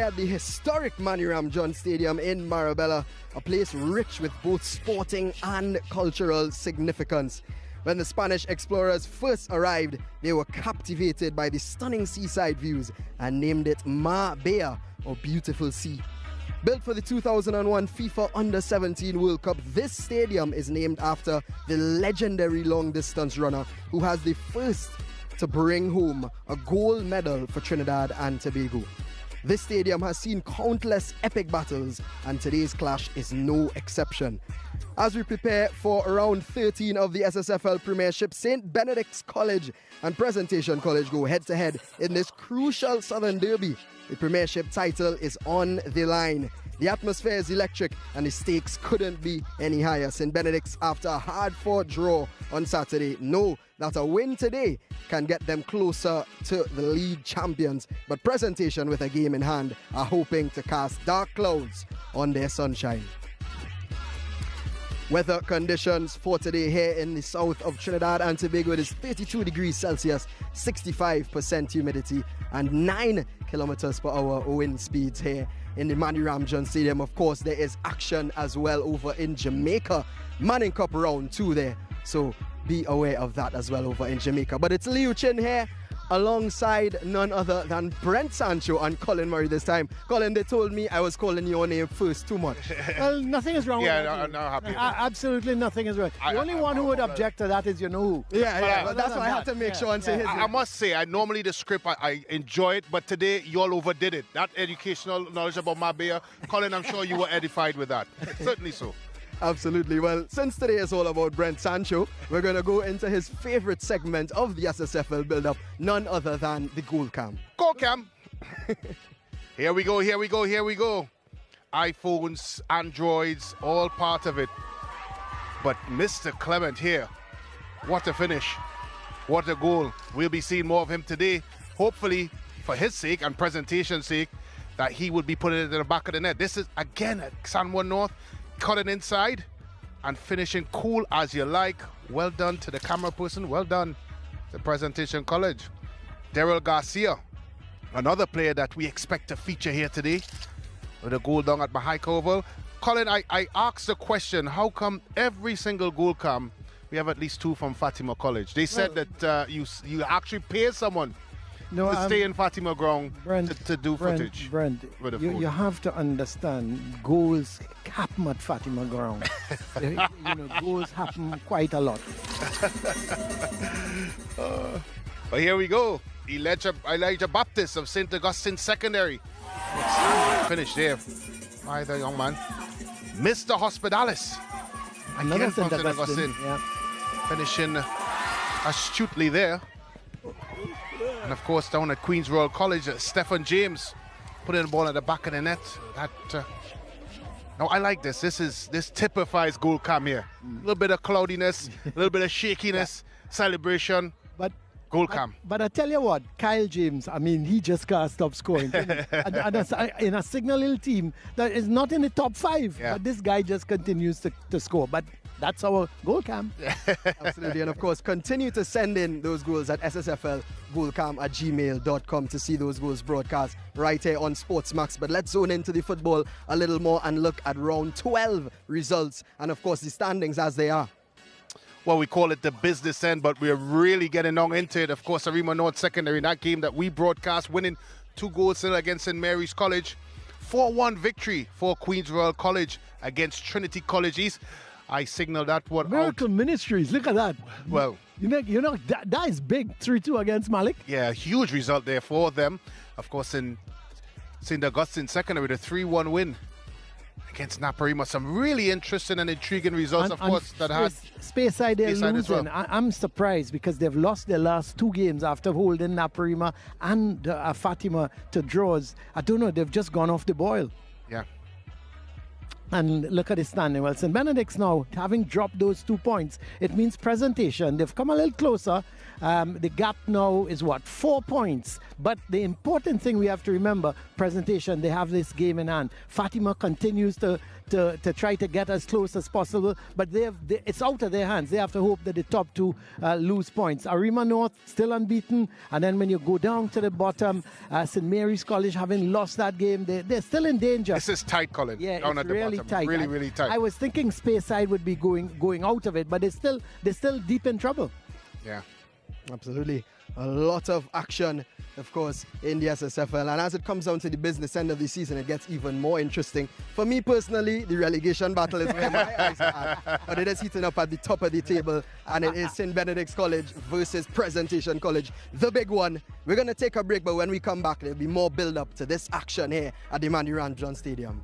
at the historic Maniram John Stadium in Marabella, a place rich with both sporting and cultural significance. When the Spanish explorers first arrived, they were captivated by the stunning seaside views and named it Mar Bella, or Beautiful Sea. Built for the 2001 FIFA Under-17 World Cup, this stadium is named after the legendary long-distance runner who has the first to bring home a gold medal for Trinidad and Tobago. This stadium has seen countless epic battles, and today's clash is no exception. As we prepare for round 13 of the SSFL Premiership, St. Benedict's College and Presentation College go head-to-head in this crucial Southern Derby. The Premiership title is on the line. The atmosphere is electric and the stakes couldn't be any higher. St. Benedict's, after a hard-fought draw on Saturday, know that a win today can get them closer to the league champions. But Presentation, with a game in hand, are hoping to cast dark clouds on their sunshine. Weather conditions for today here in the south of Trinidad and Tobago, it is 32 degrees Celsius, 65% humidity, and 9 kilometers per hour wind speeds here in the Maniram John Stadium. Of course, there is action as well over in Jamaica. Manning Cup round 2 there, so be aware of that as well over in Jamaica. But it's Liu Chin here, alongside none other than Brent Sancho and Colin Murray this time. Colin, they told me I was calling your name first too much. Well, nothing is wrong with that. Yeah, no, happy. Absolutely nothing is wrong. The only one who would object to that is you know who. But that's why I had to make sure and say his name. I must say, normally the script, I enjoy it, but today you all overdid it. That educational knowledge about Marbella, Colin, I'm sure you were edified with that. Certainly so. Absolutely. Well, since today is all about Brent Sancho, we're going to go into his favorite segment of the SSFL build-up, none other than the Goal Cam. Goal Cam! Here we go. iPhones, Androids, all part of it. But Mr. Clement here, what a finish. What a goal. We'll be seeing more of him today. Hopefully, for his sake and presentation's sake, that he will be putting it in the back of the net. This is, again, at San Juan North. Cutting inside and finishing cool as you like. Well done to the camera person. Well done to Presentation College. Daryl Garcia, another player that we expect to feature here today with a goal down at Mahai Oval. Colin, I asked the question, how come every single goal cam we have at least 2 from Fatima College? They said that you actually pay someone to stay in Fatima ground to do footage. Brent, you have to understand, goals happen at Fatima ground. Goals happen quite a lot. But here we go. Elijah Baptist of St. Augustine Secondary. Finish there by the young man. Mr. Hospitalis. Again from St. Augustine. Yeah. Finishing astutely there. And of course, down at Queen's Royal College, Stephen James putting the ball at the back of the net. Now I like this. This typifies goal cam here. A little bit of cloudiness, a little bit of shakiness, celebration. But goal cam. But I tell you what, Kyle James, I mean, he just can't stop scoring. in a Signal Hill team that is not in the top 5, but this guy just continues to score. But that's our goal cam. Absolutely. And of course, continue to send in those goals at ssflgoalcam@gmail.com to see those goals broadcast right here on SportsMax. But let's zone into the football a little more and look at round 12 results and of course the standings as they are. Well, we call it the business end, but we're really getting on into it. Of course, Arima North Secondary, that game that we broadcast, winning 2 goals against St. Mary's College. 4-1 victory for Queen's Royal College against Trinity College East. I signaled that one Miracle out. Ministries, look at that. Well, that is big. 3-2 against Malik. Yeah, huge result there for them. Of course, in St. Augustine Secondary, the 3-1 win against Naparima. Some really interesting and intriguing results, of course, that had Speyside they're losing. Well. I'm surprised because they've lost their last 2 games after holding Naparima and Fatima to draws. I don't know, they've just gone off the boil. Yeah. and look at the standing. Well, St. Benedict's now, having dropped those 2 points, it means presentation. They've come a little closer. The gap now is what? 4 points. But the important thing we have to remember, presentation, they have this game in hand. Fatima continues to try to get as close as possible, but it's out of their hands. They have to hope that the top two lose points. Arima North still unbeaten, and then when you go down to the bottom, St. Mary's College having lost that game, they're still in danger. This is tight, Colin. Yeah, down it's at really the bottom. tight. Really, really tight. I was thinking Speyside would be going out of it, but they're still deep in trouble. Yeah. Absolutely. A lot of action, of course, in the SSFL. And as it comes down to the business end of the season, it gets even more interesting. For me personally, the relegation battle is where my eyes are at. But it is heating up at the top of the table. And it is St. Benedict's College versus Presentation College. The big one. We're going to take a break, but when we come back, there'll be more build-up to this action here at the Manny Ramjohn Stadium.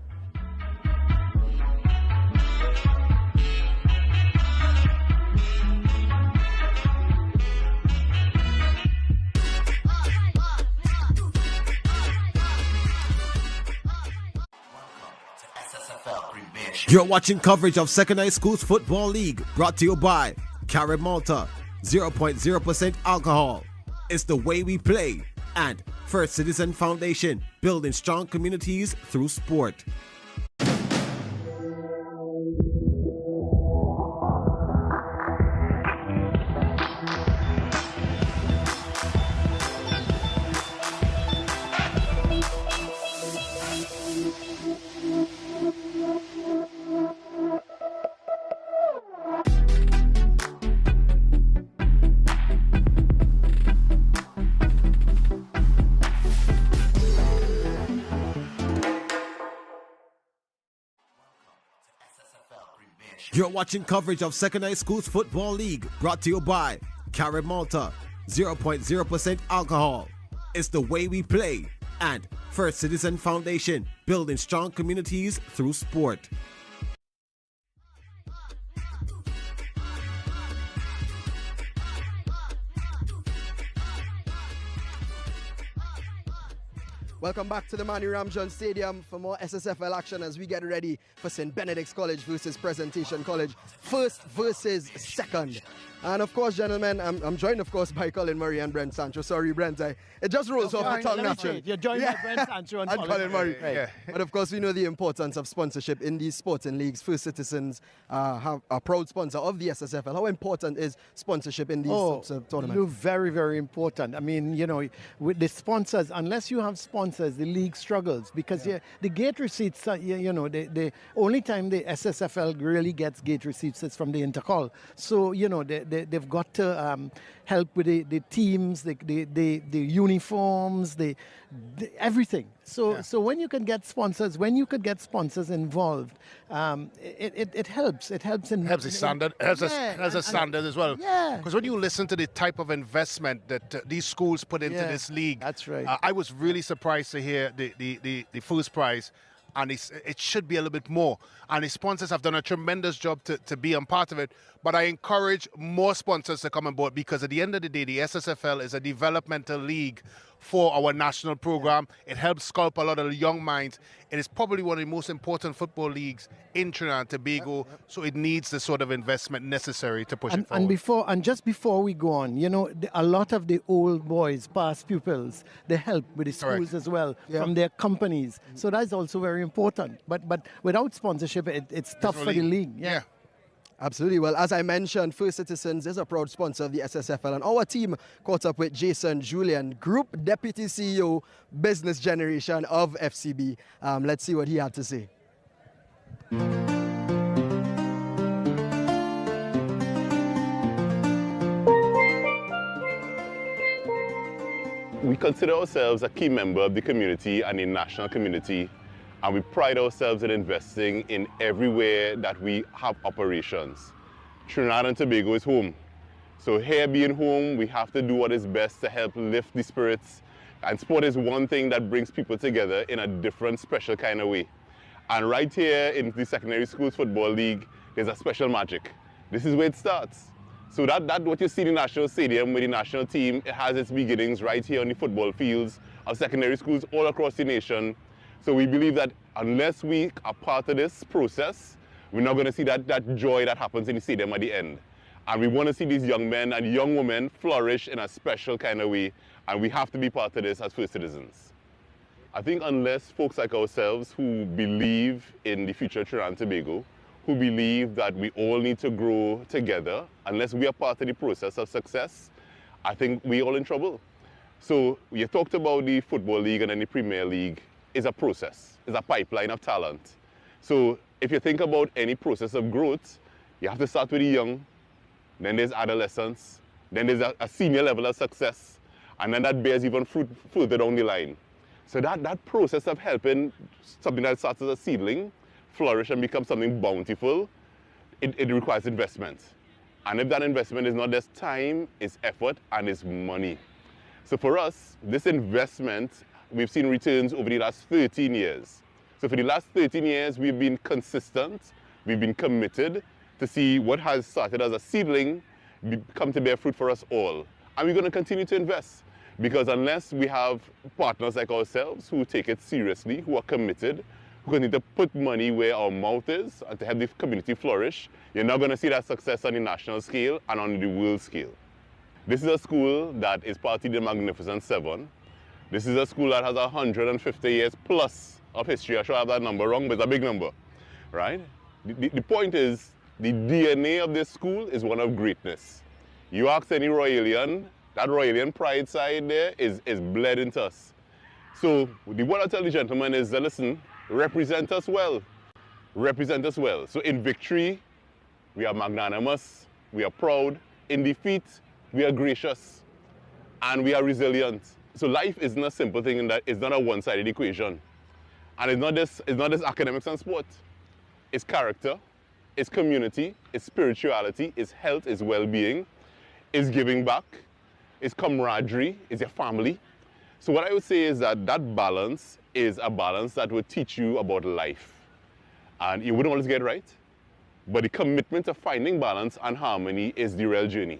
You're watching coverage of Secondary Schools Football League, brought to you by Carib Malta, 0.0% alcohol. It's the way we play. And First Citizen Foundation, building strong communities through sport. You're watching coverage of Secondary Schools Football League, brought to you by Carib Malta, 0.0% alcohol. It's the way we play. And First Citizen Foundation, building strong communities through sport. Welcome back to the Manny Ramjohn Stadium for more SSFL action as we get ready for St. Benedict's College versus Presentation College. First versus second. And of course, gentlemen, I'm joined, of course, by Colin Murray and Brent Sancho. Sorry, Brent, it just rolls off the tongue naturally. You're joined by Brent Sancho and Colin Murray. Yeah. But of course, we know the importance of sponsorship in these sporting leagues. First Citizens have a proud sponsor of the SSFL. How important is sponsorship in these sorts of tournaments? Very, very important. I mean, you know, with the sponsors, unless you have sponsors, the league struggles because the gate receipts, the only time the SSFL really gets gate receipts is from the intercall. So, you know, they've got to help with the teams, the uniforms, the everything. So when you can get sponsors, involved, it helps. It helps in helps the standard. Has a standard as well. Yeah. Because when you listen to the type of investment that these schools put into this league, that's right. I was really surprised to hear the first prize. And it should be a little bit more. And the sponsors have done a tremendous job to be a part of it. But I encourage more sponsors to come on board because at the end of the day, the SSFL is a developmental league for our national program. It helps sculpt a lot of young minds. It is probably one of the most important football leagues in Trinidad and Tobago. So it needs the sort of investment necessary to push it forward. And just before we go on, you know, a lot of the old boys, past pupils, they help with the schools as well from their companies. So that's also very important. But without sponsorship, it's tough for the league. Yeah. Absolutely. Well, as I mentioned, First Citizens is a proud sponsor of the SSFL, and our team caught up with Jason Julian, Group Deputy CEO, Business Generation of FCB. Let's see what he had to say. We consider ourselves a key member of the community and the national community, and we pride ourselves in investing in everywhere that we have operations. Trinidad and Tobago is home. So here being home, we have to do what is best to help lift the spirits. And sport is one thing that brings people together in a different, special kind of way. And right here in the Secondary Schools Football League, there's a special magic. This is where it starts. So that what you see in the National Stadium with the national team, it has its beginnings right here on the football fields of secondary schools all across the nation, So we believe that unless we are part of this process, we're not going to see that joy that happens in the stadium at the end. And we want to see these young men and young women flourish in a special kind of way, and we have to be part of this as first citizens. I think unless folks like ourselves who believe in the future of Trinidad and Tobago, who believe that we all need to grow together, unless we are part of the process of success, I think we're all in trouble. So you talked about the Football League and then the Premier League is a process, is a pipeline of talent. So if you think about any process of growth, you have to start with the young, then there's adolescence, then there's a senior level of success, and then that bears even fruit further down the line. So that process of helping something that starts as a seedling flourish and become something bountiful, it requires investment. And if that investment is not just time, it's effort, and it's money. So for us, this investment, we've seen returns over the last 13 years. So for the last 13 years, we've been consistent, we've been committed to see what has started as a seedling come to bear fruit for us all. And we're going to continue to invest, because unless we have partners like ourselves who take it seriously, who are committed, who continue to put money where our mouth is and to help the community flourish, you're not going to see that success on the national scale and on the world scale. This is a school that is part of the Magnificent Seven. This is a school that has 150 years plus of history. I should have that number wrong, but it's a big number, right? The point is, the DNA of this school is one of greatness. You ask any Royalian, that Royalian pride side there is bled into us. So what I tell the gentleman is, listen, represent us well. Represent us well. So in victory, we are magnanimous, we are proud. In defeat, we are gracious, and we are resilient. So life isn't a simple thing, in that it's not a one-sided equation. And it's not just academics and sport. It's character, it's community, it's spirituality, it's health, it's well-being, it's giving back, it's camaraderie, it's your family. So what I would say is that balance is a balance that will teach you about life. And you wouldn't always get it right, but the commitment of finding balance and harmony is the real journey.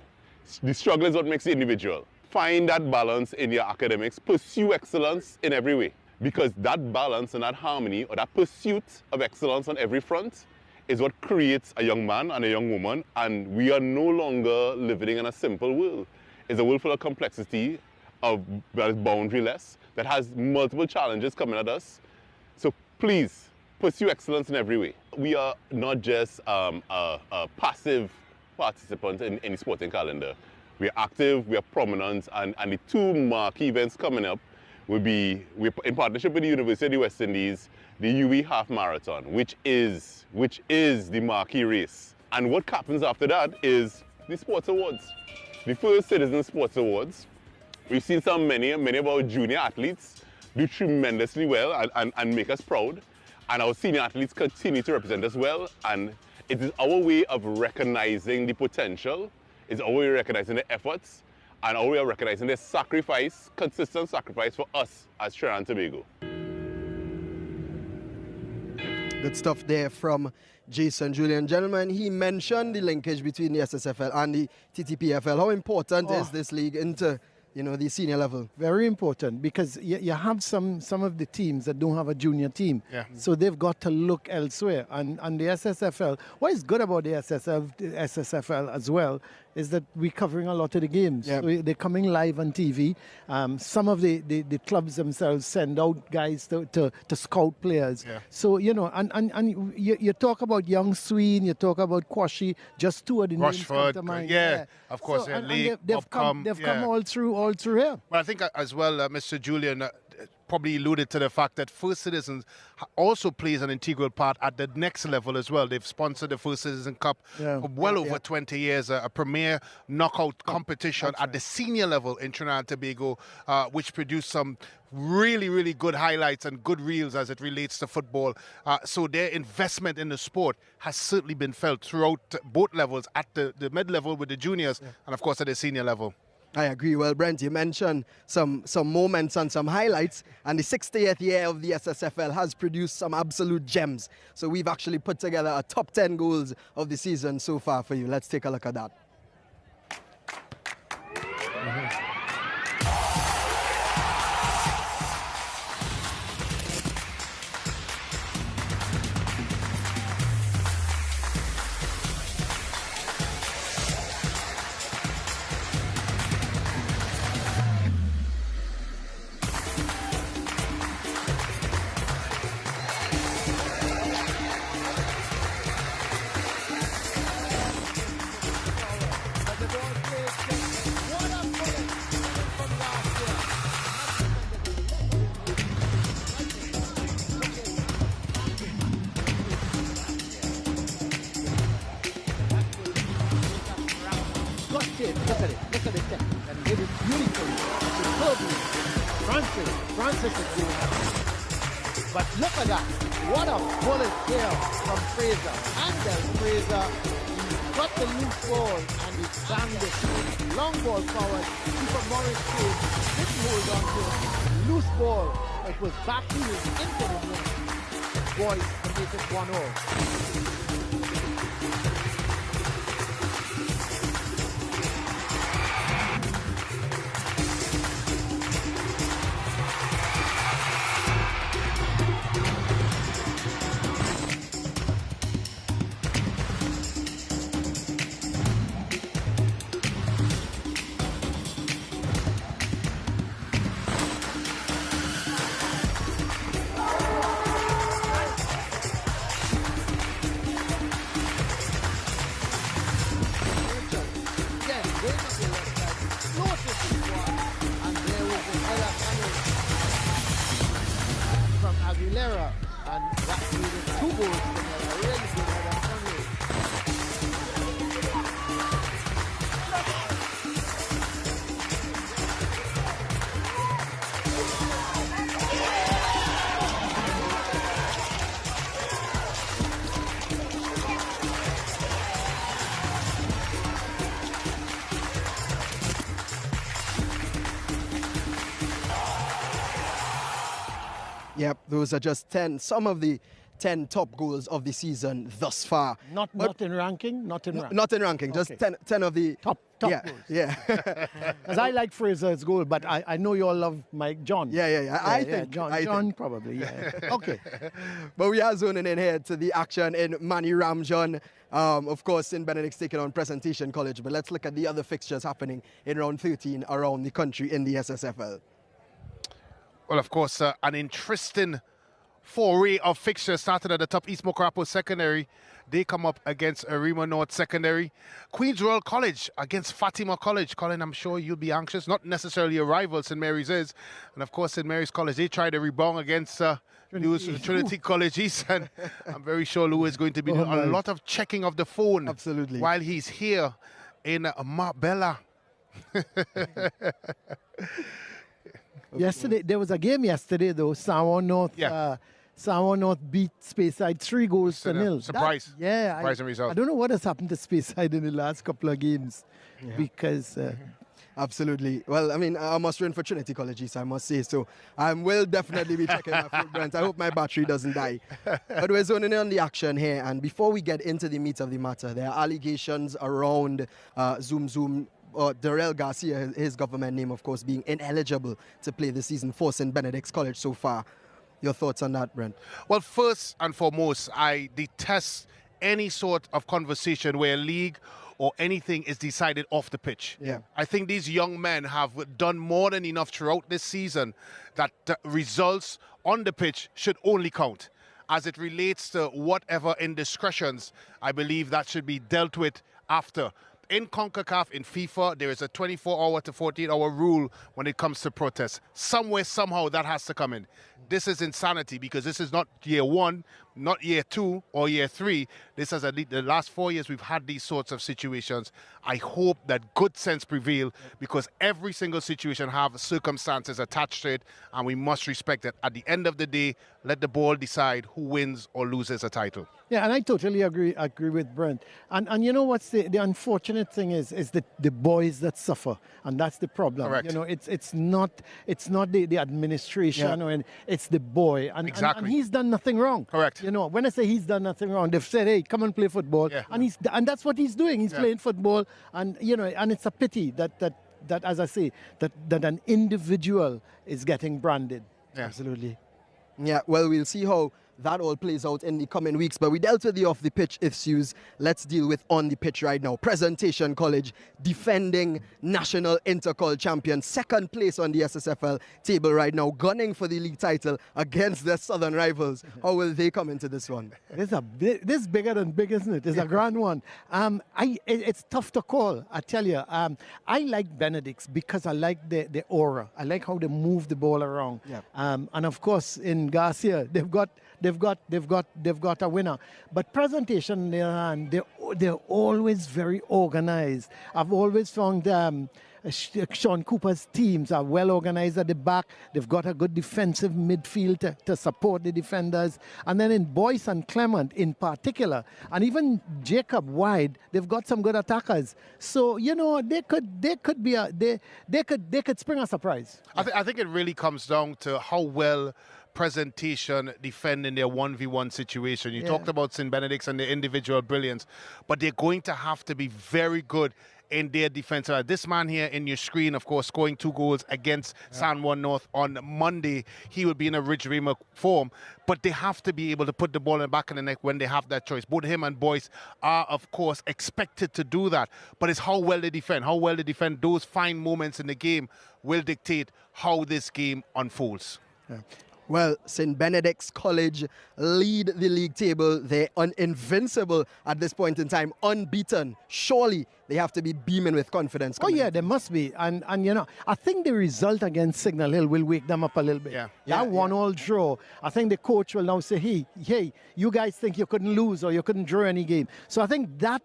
The struggle is what makes the individual. Find that balance in your academics, pursue excellence in every way, because that balance and that harmony, or that pursuit of excellence on every front, is what creates a young man and a young woman. And we are no longer living in a simple world. It's a world full of complexity, that is boundaryless, that has multiple challenges coming at us. So please, pursue excellence in every way. We are not just a passive participant in the sporting calendar. We are active, we are prominent, and the two marquee events coming up will be, we're in partnership with the University of the West Indies, the UE Half Marathon, which is the marquee race. And what happens after that is the Sports Awards, the First Citizen Sports Awards. We've seen many of our junior athletes do tremendously well and make us proud. And our senior athletes continue to represent us well. And it is our way of recognizing the potential, it's our way of recognizing the efforts, and our way of recognizing the sacrifice, consistent sacrifice for us as Trinidad and Tobago. Good stuff there from Jason Julian. Gentlemen, he mentioned the linkage between the SSFL and the TTPFL. How important is this league into the senior level? Very important, because you have some of the teams that don't have a junior team. Yeah. So they've got to look elsewhere. And the SSFL, what is good about the SSFL as well is that we're covering a lot of the games. Yeah. So they're coming live on TV. Some of the clubs themselves send out guys to scout players. Yeah. So, and you talk about Young Sween, you talk about Quashie, just two of the names come to mind. Yeah, of course. So, they've come all through here. Well, I think as well, Mr. Julian probably alluded to the fact that First Citizens also plays an integral part at the next level as well. They've sponsored the First Citizen Cup for well over 20 years, a premier knockout competition at the senior level in Trinidad and Tobago, which produced some really, really good highlights and good reels as it relates to football. So their investment in the sport has certainly been felt throughout both levels, at the mid-level with the juniors and, of course, at the senior level. I agree. Well, Brent, you mentioned some moments and some highlights, and the 60th year of the SSFL has produced some absolute gems. So we've actually put together a top 10 goals of the season so far for you. Let's take a look at that. Look at it. Look at the technique. And he did it beautifully. Superbly. Francis is doing that. But look at that. What a bullet there from Fraser. Andel Fraser, he got the loose ball and he banged it. Long ball forward. Keeper Morris came. Didn't hold on to it. Loose ball. It was back heels into the net. Boys to make it 1-0. And that needed 2 goals to make a really good header from you. Yep, those are just some of the 10 top goals of the season thus far. Not in ranking? Not in ranking. Not in ranking, just Okay. 10 of the Top yeah, goals. Yeah. Because I like Fraser's goal, but I know you all love Mike John. Yeah. I think John probably, yeah. Okay. But we are zoning in here to the action in Mani Ramjan. Of course, in Benedict's taking on Presentation College. But let's look at the other fixtures happening in round 13 around the country in the SSFL. Well, of course, an interesting foray of fixtures started at the top. East Mucurapo Secondary, they come up against Arima North Secondary. Queen's Royal College against Fatima College. Colin, I'm sure you'll be anxious. Not necessarily a rival, St. Mary's is. And of course, St. Mary's College, they tried to rebound against Trinity College East. And I'm very sure Lou is going to be doing a lot of checking of the phone. Absolutely. While he's here in Marbella. Yesterday, there was a game yesterday, though. Samoa North beat Speyside 3 goals to 0. Surprise. Surprising result. I don't know what has happened to Speyside in the last couple of games. Because... Absolutely. Well, I mean, I must run for Trinity College East, I must say. So I will definitely be checking my footprint. I hope my battery doesn't die. But we're zoning in on the action here. And before we get into the meat of the matter, there are allegations around Zoom. Darrell Garcia, his government name, of course, being ineligible to play the season for St. Benedict's College so far. Your thoughts on that, Brent? Well, first and foremost, I detest any sort of conversation where a league or anything is decided off the pitch. Yeah. I think these young men have done more than enough throughout this season that the results on the pitch should only count. As it relates to whatever indiscretions, I believe that should be dealt with after. In CONCACAF, in FIFA, there is a 24-hour to 48-hour rule when it comes to protests. Somewhere, somehow, that has to come in. This is insanity because this is not year 1, not year 2 or year 3. This is the last 4 years we've had these sorts of situations. I hope that good sense prevail because every single situation have circumstances attached to it and we must respect it. At the end of the day, let the ball decide who wins or loses a title. Yeah, and I totally agree with Brent. And you know what's the unfortunate thing is the boys that suffer, and that's the problem. Correct. You know, it's not the administration or it's the boy, and he's done nothing wrong. Correct. You know, when I say he's done nothing wrong, they've said, hey, come and play football, and that's what he's doing. He's playing football, and you know, and it's a pity that as I say that an individual is getting branded. Yeah. Absolutely. Yeah, well, we'll see how that all plays out in the coming weeks. But we dealt with the off-the-pitch issues. Let's deal with on the pitch right now. Presentation College, defending national intercol champion, second place on the SSFL table right now, gunning for the league title against their southern rivals. How will they come into this one? This is bigger than big, isn't it? It's a grand one. It's tough to call, I tell you. I like Benedict's because I like the aura. I like how they move the ball around. Yeah. And of course, in Garcia, they've got a winner. But Presentation, on the other hand, they're always very organized. I've always found Sean Cooper's teams are well organized at the back. They've got a good defensive midfield to support the defenders. And then in Boyce and Clement in particular, and even Jacob wide, they've got some good attackers. So, you know, they could spring a surprise. I think it really comes down to how well presentation defend in their 1v1 situation. You talked about St. Benedict's and their individual brilliance, but they're going to have to be very good in their defense. This man here in your screen, of course, scoring 2 goals against San Juan North on Monday. He will be in a Ridge Raymer form, but they have to be able to put the ball in the back of the net when they have that choice. Both him and Boyce are, of course, expected to do that, but it's how well they defend. How well they defend those fine moments in the game will dictate how this game unfolds. Yeah. Well, St. Benedict's College lead the league table. They're invincible at this point in time, unbeaten. Surely they have to be beaming with confidence. Oh, yeah, they must be. And you know, I think the result against Signal Hill will wake them up a little bit. That 1-1 draw, I think the coach will now say, hey, you guys think you couldn't lose or you couldn't draw any game. So I think that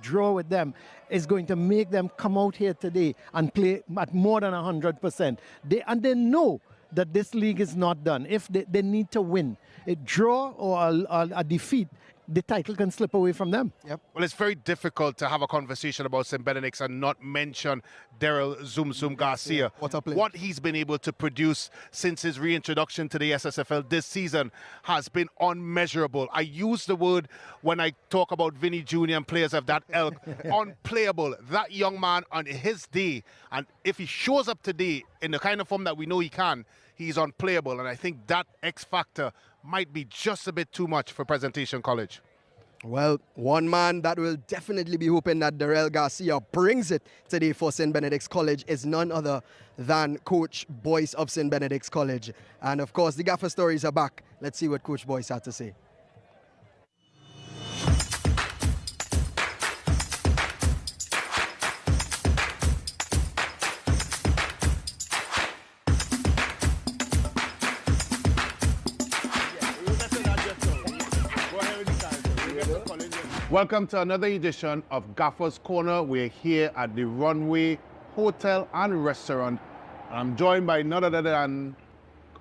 draw with them is going to make them come out here today and play at more than 100%. They know that this league is not done. If they need to win, a draw or a defeat, the title can slip away from them. Yep. Well, it's very difficult to have a conversation about St. Benedict's and not mention Daryl Zoom Zoom Garcia. What he's been able to produce since his reintroduction to the SSFL this season has been unmeasurable. I use the word when I talk about Vinny Jr. and players of that ilk, unplayable. That young man on his day, and if he shows up today in the kind of form that we know he can, he's unplayable. And I think that X factor might be just a bit too much for Presentation College. Well, one man that will definitely be hoping that Darrell Garcia brings it today for St. Benedict's College is none other than Coach Boyce of St. Benedict's College. And of course, the Gaffer stories are back. Let's see what Coach Boyce had to say. Welcome to another edition of Gaffer's Corner. We're here at the Runway Hotel and Restaurant. I'm joined by none other than,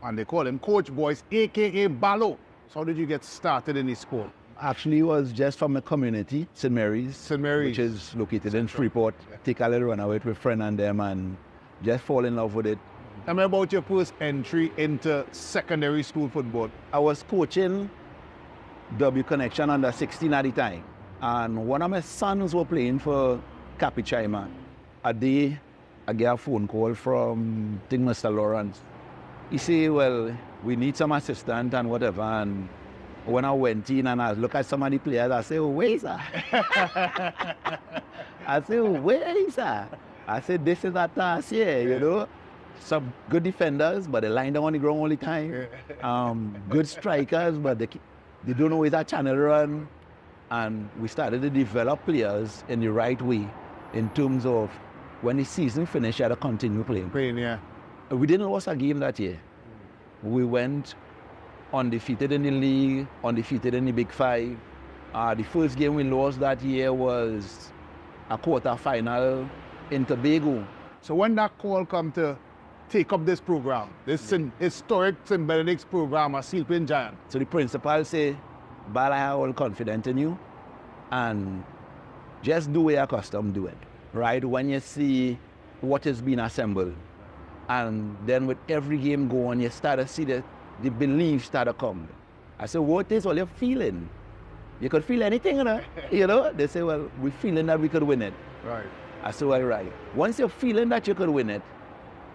and they call him Coach Boyce, a.k.a. Ballo. So how did you get started in this school? Actually, it was just from a community, St. Mary's, which is located in Freeport. Take a little run away with a friend and them and just fall in love with it. Tell me about your first entry into secondary school football. I was coaching W Connection under 16 at the time. And one of my sons were playing for Capichaima. A day, I get a phone call from Mr. Lawrence. He said, well, we need some assistant and whatever. And when I went in and I looked at some of the players, I said, oh, where is that? I said, oh, where is that? I said, this is that task here, you know. Some good defenders, but they line down on the ground all the time. Good strikers, but they don't know where that channel run. And we started to develop players in the right way in terms of when the season finished, you had to continue playing. We didn't lose a game that year. We went undefeated in the league, undefeated in the Big Five. The first game we lost that year was a quarter-final in Tobago. So when that call come to take up this program, this historic St. Benedict's program, a Sleeping Giant. So the principal said, Bal, I have all confidence in you, and just do what you're accustomed to do it, right? When you see what is being assembled, and then with every game going, you start to see the belief start to come. I said, what is all you're feeling? You could feel anything, you know? You know? They say, well, we're feeling that we could win it. Right. I said, well, right. Once you're feeling that you could win it,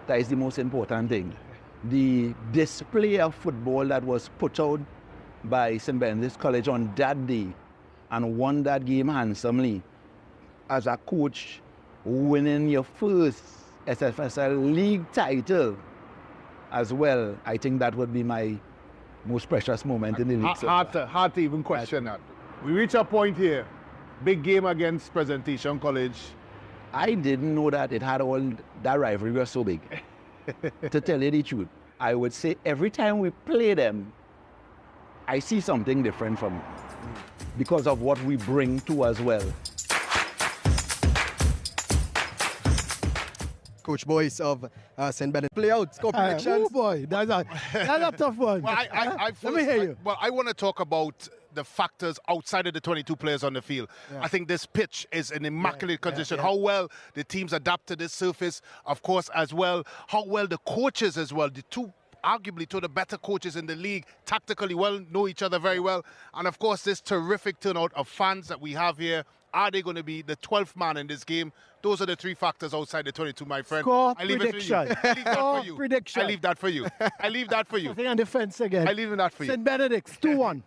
that is the most important thing. The display of football that was put out by St. Benedict's College on that day and won that game handsomely. As a coach, winning your first SSFL league title as well, I think that would be my most precious moment in the league. Hard to even question that. We reach a point here, big game against Presentation College. I didn't know that it had all that rivalry was so big. To tell you the truth, I would say every time we play them, I see something different from it. because of what we bring to as well. Coach Boyce of St. Benedict. Play out, score predictions. Oh boy, that's a tough one. Well, Let me hear you. I want to talk about the factors outside of the 22 players on the field. Yeah. I think this pitch is in immaculate condition. How well the teams adapt to this surface, of course, as well. How well the coaches as well. Arguably two of the better coaches in the league, tactically well, know each other very well. And of course, this terrific turnout of fans that we have here. Are they going to be the 12th man in this game? Those are the three factors outside the 22, my friend. Score I leave prediction. it for you. I leave that for you. Prediction. I leave that for you. I leave that for you. I think on defense again. I leave that for you. St. Benedict's 2-1.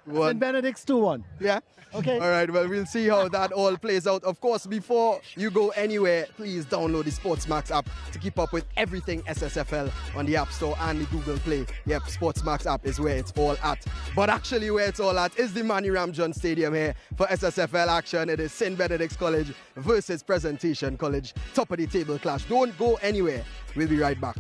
St. Benedict's 2-1. Yeah. Okay. All right, well, we'll see how that all plays out. Of course, before you go anywhere, please download the SportsMax app to keep up with everything SSFL on the App Store and the Google Play. Yep, SportsMax app is where it's all at. But actually where it's all at is the Manny Ramjohn Stadium here for SSFL action. It is St. Benedict's College versus Presentation College. Top of the table clash. Don't go anywhere. We'll be right back.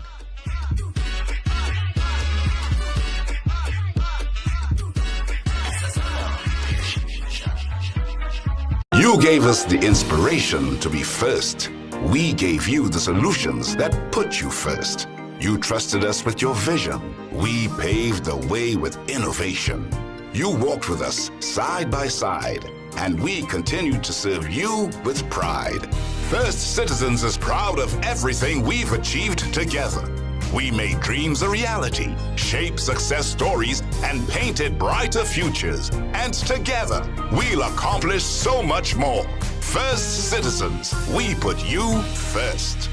You gave us the inspiration to be first. We gave you the solutions that put you first. You trusted us with your vision. We paved the way with innovation. You walked with us side by side, and we continue to serve you with pride. First Citizens is proud of everything we've achieved together. We made dreams a reality, shaped success stories, and painted brighter futures. And together, we'll accomplish so much more. First Citizens, we put you first.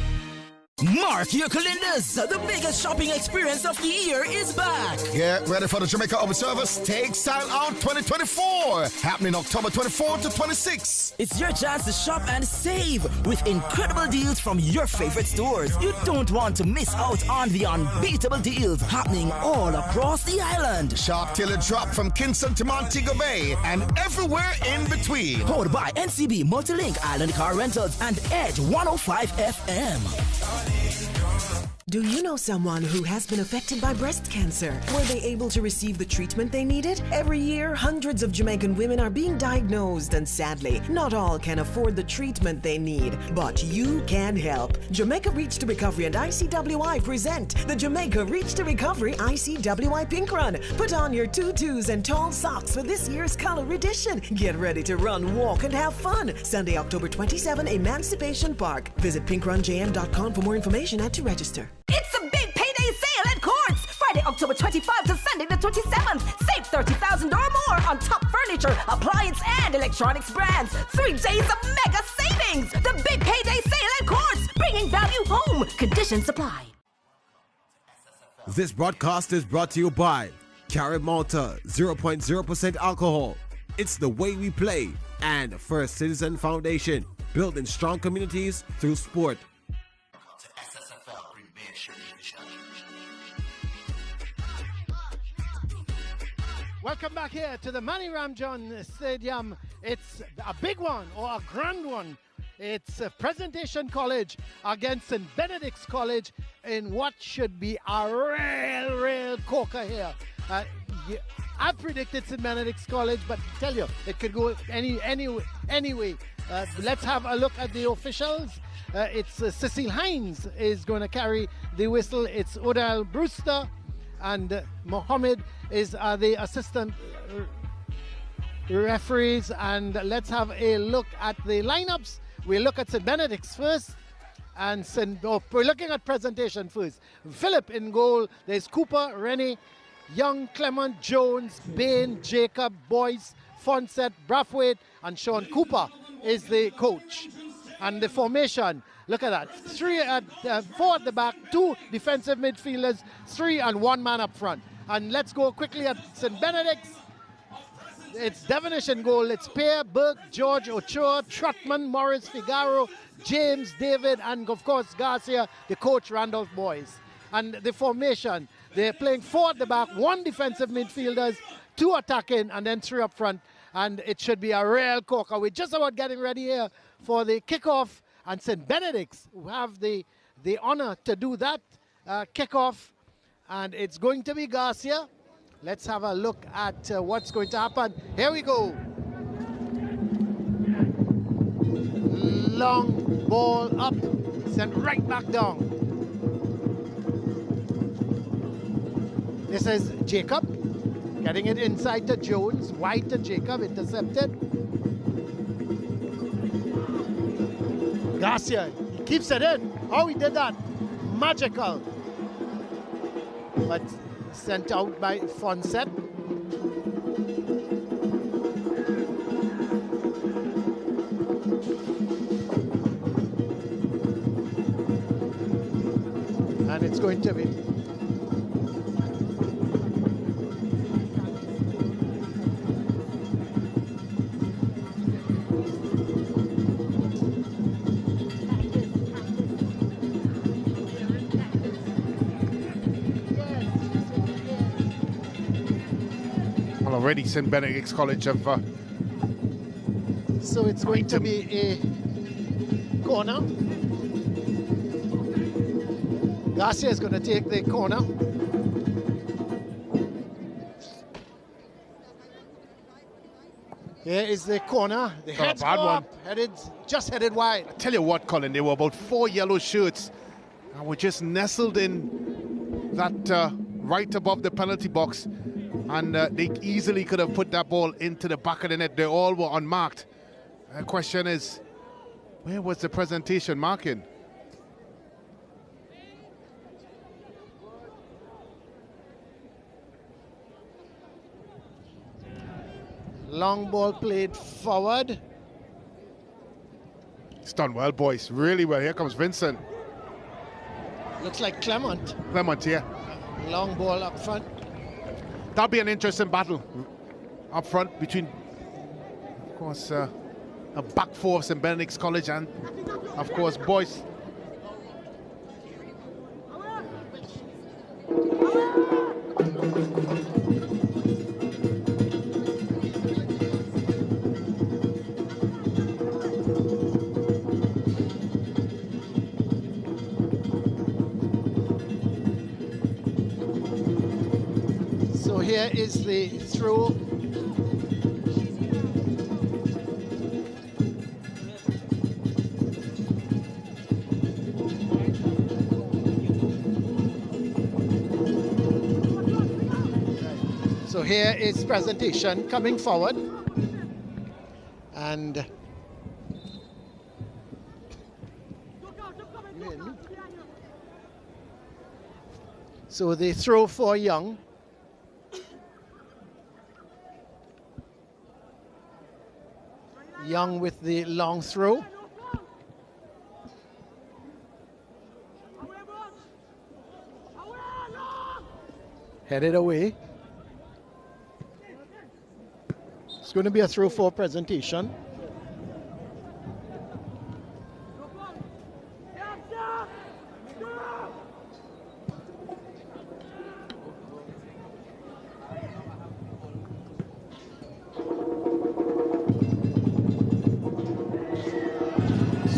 Mark your calendars. The biggest shopping experience of the year is back. Get ready for the Jamaica Observer's Take Style Out 2024, happening October 24 to 26. It's your chance to shop and save with incredible deals from your favorite stores. You don't want to miss out on the unbeatable deals happening all across the island. Shop till it drop from Kingston to Montego Bay and everywhere in between. Powered by NCB, Multilink, Island Car Rentals, and Edge 105 FM. Do you know someone who has been affected by breast cancer? Were they able to receive the treatment they needed? Every year, hundreds of Jamaican women are being diagnosed, and sadly, not all can afford the treatment they need. But you can help. Jamaica Reach to Recovery and ICWI present the Jamaica Reach to Recovery ICWI Pink Run. Put on your tutus and tall socks for this year's color edition. Get ready to run, walk, and have fun. Sunday, October 27, Emancipation Park. Visit pinkrunjm.com for more information and to register. It's a big payday sale at Courts! Friday, October 25 to Sunday the 27th. Save $30,000 or more on top furniture, appliance, and electronics brands. 3 days of mega savings! The big payday sale at Courts, bringing value home. Conditions apply. This broadcast is brought to you by Carib Malta, 0.0% alcohol. It's the way we play. And First Citizen Foundation, building strong communities through sport. Welcome back here to the Manny Ramjohn Stadium. It's a big one, or a grand one. It's Presentation College against St. Benedict's College in what should be a real corker here. I predicted St. Benedict's College, but I tell you, it could go anyway. Let's have a look at the officials. It's Cecile Hines is going to carry the whistle. It's Odell Brewster and Mohammed is the assistant referees. And let's have a look at the lineups. We'll look at St. Benedict's first. And we're looking at Presentation first. Philip in goal. There's Cooper, Rennie, Young, Clement, Jones, Bain, Jacob, Boyce, Fonset, Brathwaite, and Sean Cooper is the coach. And the formation, look at that. 4 at the back, 2 defensive midfielders, 3 and 1 man up front. And let's go quickly at St. Benedict's. It's Devonish in goal. It's Pierre, Burke, George, Ochoa, Trotman, Morris, Figaro, James, David, and of course Garcia, the coach, Randolph Boys. And the formation, they're playing 4 at the back, 1 defensive midfielders, 2 attacking, and then 3 up front. And it should be a real corker. We're just about getting ready here for the kickoff. And St. Benedict's, who have the honor to do that kickoff. And it's going to be Garcia Let's have a look at what's going to happen. Here we go. Long ball up, sent right back down. This is Jacob, getting it inside to Jones, wide to Jacob, intercepted. Garcia, he keeps it in. Oh, he did that. Magical. But sent out by Fonset. And it's going to be already St. Benedict's College have... so it's going to be a corner. Garcia is going to take the corner. Here is the corner. The heads go up, headed wide. I tell you what, Colin, there were about 4 yellow shirts and were just nestled in that right above the penalty box. And they easily could have put that ball into the back of the net. They all were unmarked. The question is, where was the presentation marking? Long ball played forward. It's done well, boys. Really well. Here comes Vincent. Looks like Clement. Clement, yeah. Long ball up front. That'll be an interesting battle up front between, of course, a back four of St. Benedict's College and, of course, boys. Here is the throw. So here is presentation coming forward. And so they throw for Young. Young with the long throw. Headed away. It's going to be a throw for presentation.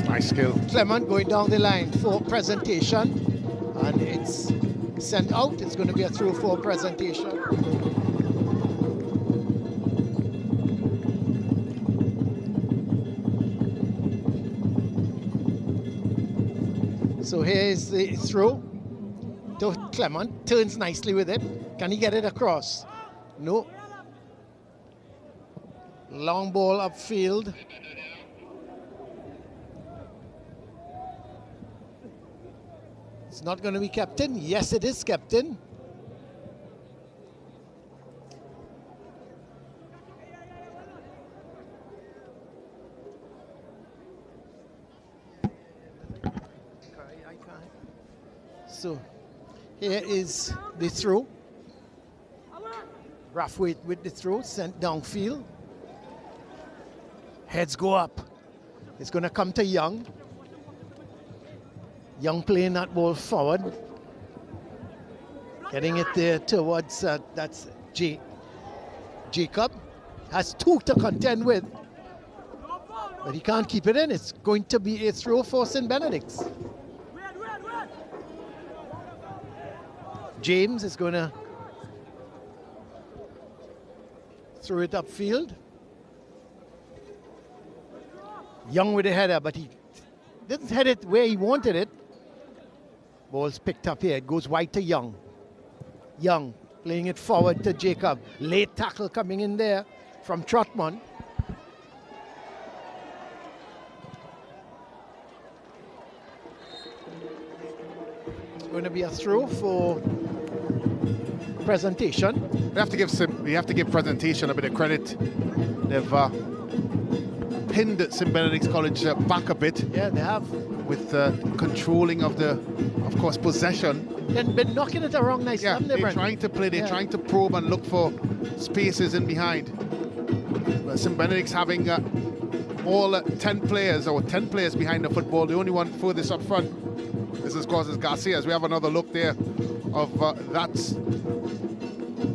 Nice skill. Clement going down the line for presentation, and it's sent out. It's going to be a throw for presentation. So here is the throw to Clement. Turns nicely with it. Can he get it across? No. Long ball upfield. It's not going to be kept in. Yes, it is kept in. So here is the throw. Brathwaite with the throw, sent downfield. Heads go up. It's going to come to Young. Young playing that ball forward. Getting it there towards, that's Jacob. Has two to contend with. But he can't keep it in. It's going to be a throw for St. Benedict's. James is going to Threw it upfield. Young with the header, but he didn't head it where he wanted it. Ball's picked up here. It goes wide to Young. Young playing it forward to Jacob. Late tackle coming in there from Trotman. It's going to be a throw for Presentation. We have to give Presentation a bit of credit. They've pinned St. Benedict's College back a bit. Yeah, they have. With controlling of course, possession. And been knocking it around nicely. Yeah, they're trying to play, they're trying to probe and look for spaces in behind. But St. Benedict's having all 10 players behind the football. The only one furthest up front is, of course, Garcia. As we have another look there of that's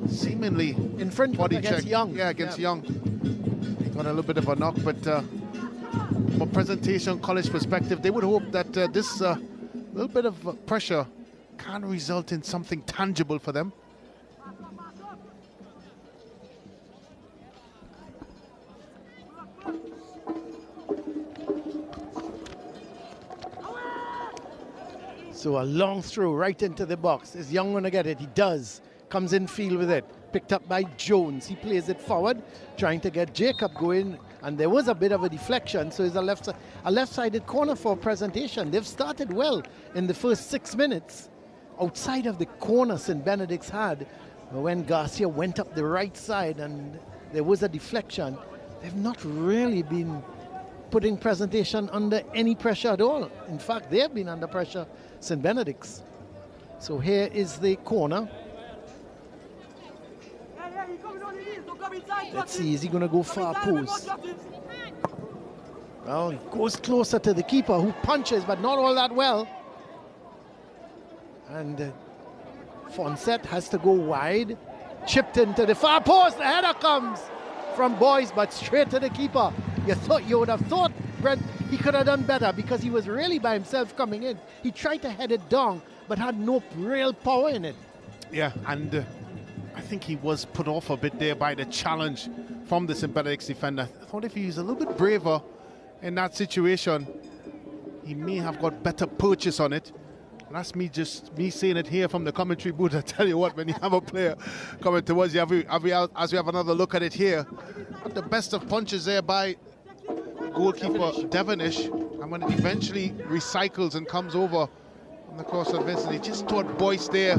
seemingly infringement body against check. Young. Yeah, against Young. He got a little bit of a knock, but from a Presentation College perspective, they would hope that this little bit of pressure can result in something tangible for them. So a long throw right into the box. Is Young going to get it? He does. Comes in field with it. Picked up by Jones. He plays it forward, trying to get Jacob going. And there was a bit of a deflection, so it's a left-sided corner for Presentation. They've started well in the first 6 minutes. Outside of the corner St. Benedict's had, when Garcia went up the right side and there was a deflection, they've not really been putting Presentation under any pressure at all. In fact, they have been under pressure, St. Benedict's. So here is the corner. Let's see, is he going to go far post? Well, he goes closer to the keeper, who punches, but not all that well. And Fonset has to go wide. Chipped into the far post. The header comes from Boyce, but straight to the keeper. You would have thought Brent, he could have done better because he was really by himself coming in. He tried to head it down, but had no real power in it. Yeah, and I think he was put off a bit there by the challenge from the St. Benedict's defender. I thought if he was a little bit braver in that situation, he may have got better purchase on it. And that's me saying it here from the commentary booth. I tell you what, when you have a player coming towards you, as we have another look at it here, the best of punches there by goalkeeper Devonish, and when it eventually recycles and comes over in the course of this, and he just thought Boyce there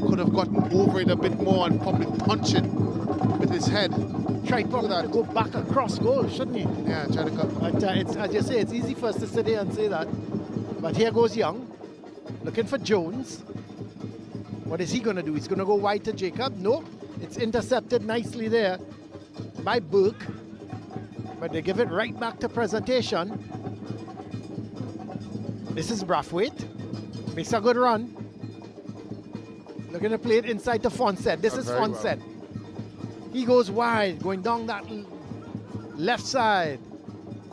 could have gotten over it a bit more and probably punch it with his head. Tried to go back across goal, shouldn't he? Yeah, try to cut. But it's, as you say, it's easy for us to sit here and say that. But here goes Young, looking for Jones. What is he going to do? He's going to go wide to Jacob. No, it's intercepted nicely there by Burke. But they give it right back to Presentation. This is Brathwaite. Makes a good run. Looking to play it inside to Fonset. This is Fonset. Well. He goes wide, going down that left side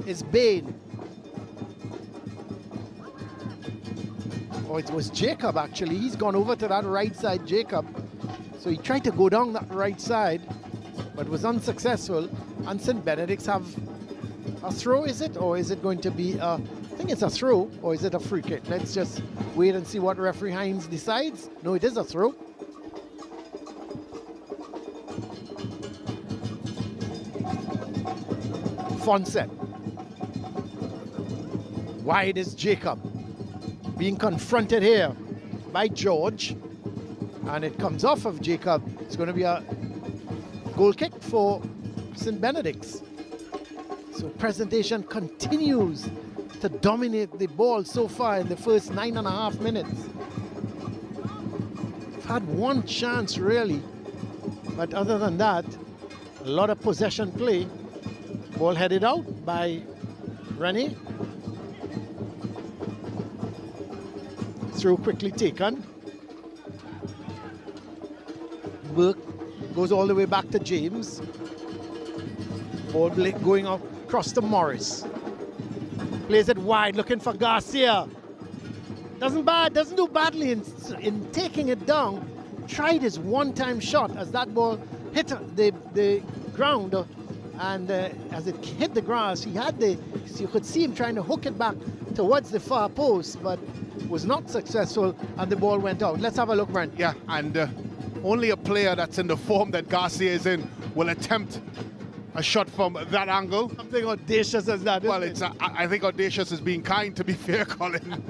is Bain. Oh, it was Jacob actually. He's gone over to that right side, Jacob. So he tried to go down that right side, but was unsuccessful. And St. Benedict's have a throw, is it? Or is it going to be I think it's a throw, or is it a free kick? Let's just wait and see what referee Hines decides. No, it is a throw. Fonset. Wide is Jacob. Being confronted here by George. And it comes off of Jacob. It's going to be a goal kick for St. Benedict's. So Presentation continues to dominate the ball so far in the first 9.5 minutes. We've had one chance really, but other than that, a lot of possession play. Ball headed out by Rennie. Throw quickly taken. Burke goes all the way back to James. Ball going across to Morris. Plays it wide, looking for Garcia. Doesn't do badly in taking it down. Tried his one-time shot as that ball hit the ground, and as it hit the grass, you could see him trying to hook it back towards the far post, but was not successful, and the ball went out. Let's have a look, Brent. Yeah, and only a player that's in the form that Garcia is in will attempt a shot from that angle. Something audacious as that. Well, I think audacious is being kind, to be fair, Colin.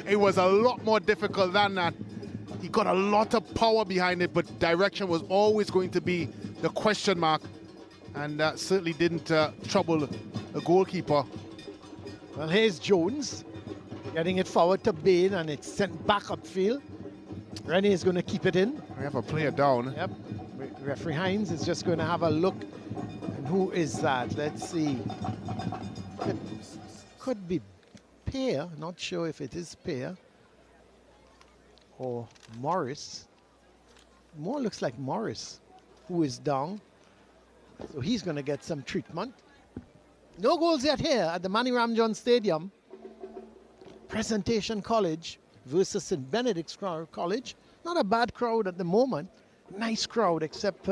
It was a lot more difficult than that. He got a lot of power behind it, but direction was always going to be the question mark, and certainly didn't trouble the goalkeeper. Well, here's Jones getting it forward to Bain, and it's sent back upfield. Rennie is going to keep it in. We have a player down. Yep. Referee Hines is just going to have a look. And who is that? Let's see. Could be Pear. Not sure if it is Pear or Morris. More looks like Morris, who is down. So he's going to get some treatment. No goals yet here at the Manny Ramjohn Stadium. Presentation College versus St. Benedict's College. Not a bad crowd at the moment. Nice crowd, except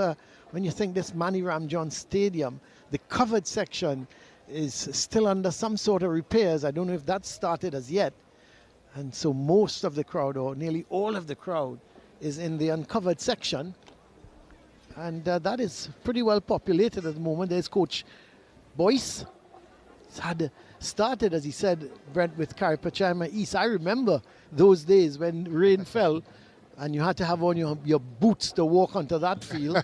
when you think this Manny Ramjohn Stadium, the covered section is still under some sort of repairs. I don't know if that started as yet. And so most of the crowd, or nearly all of the crowd, is in the uncovered section. And that is pretty well populated at the moment. There's Coach Boyce. He's had started, as he said, Brent, with Caripachama East. I remember those days when rain fell and you had to have on your boots to walk onto that field.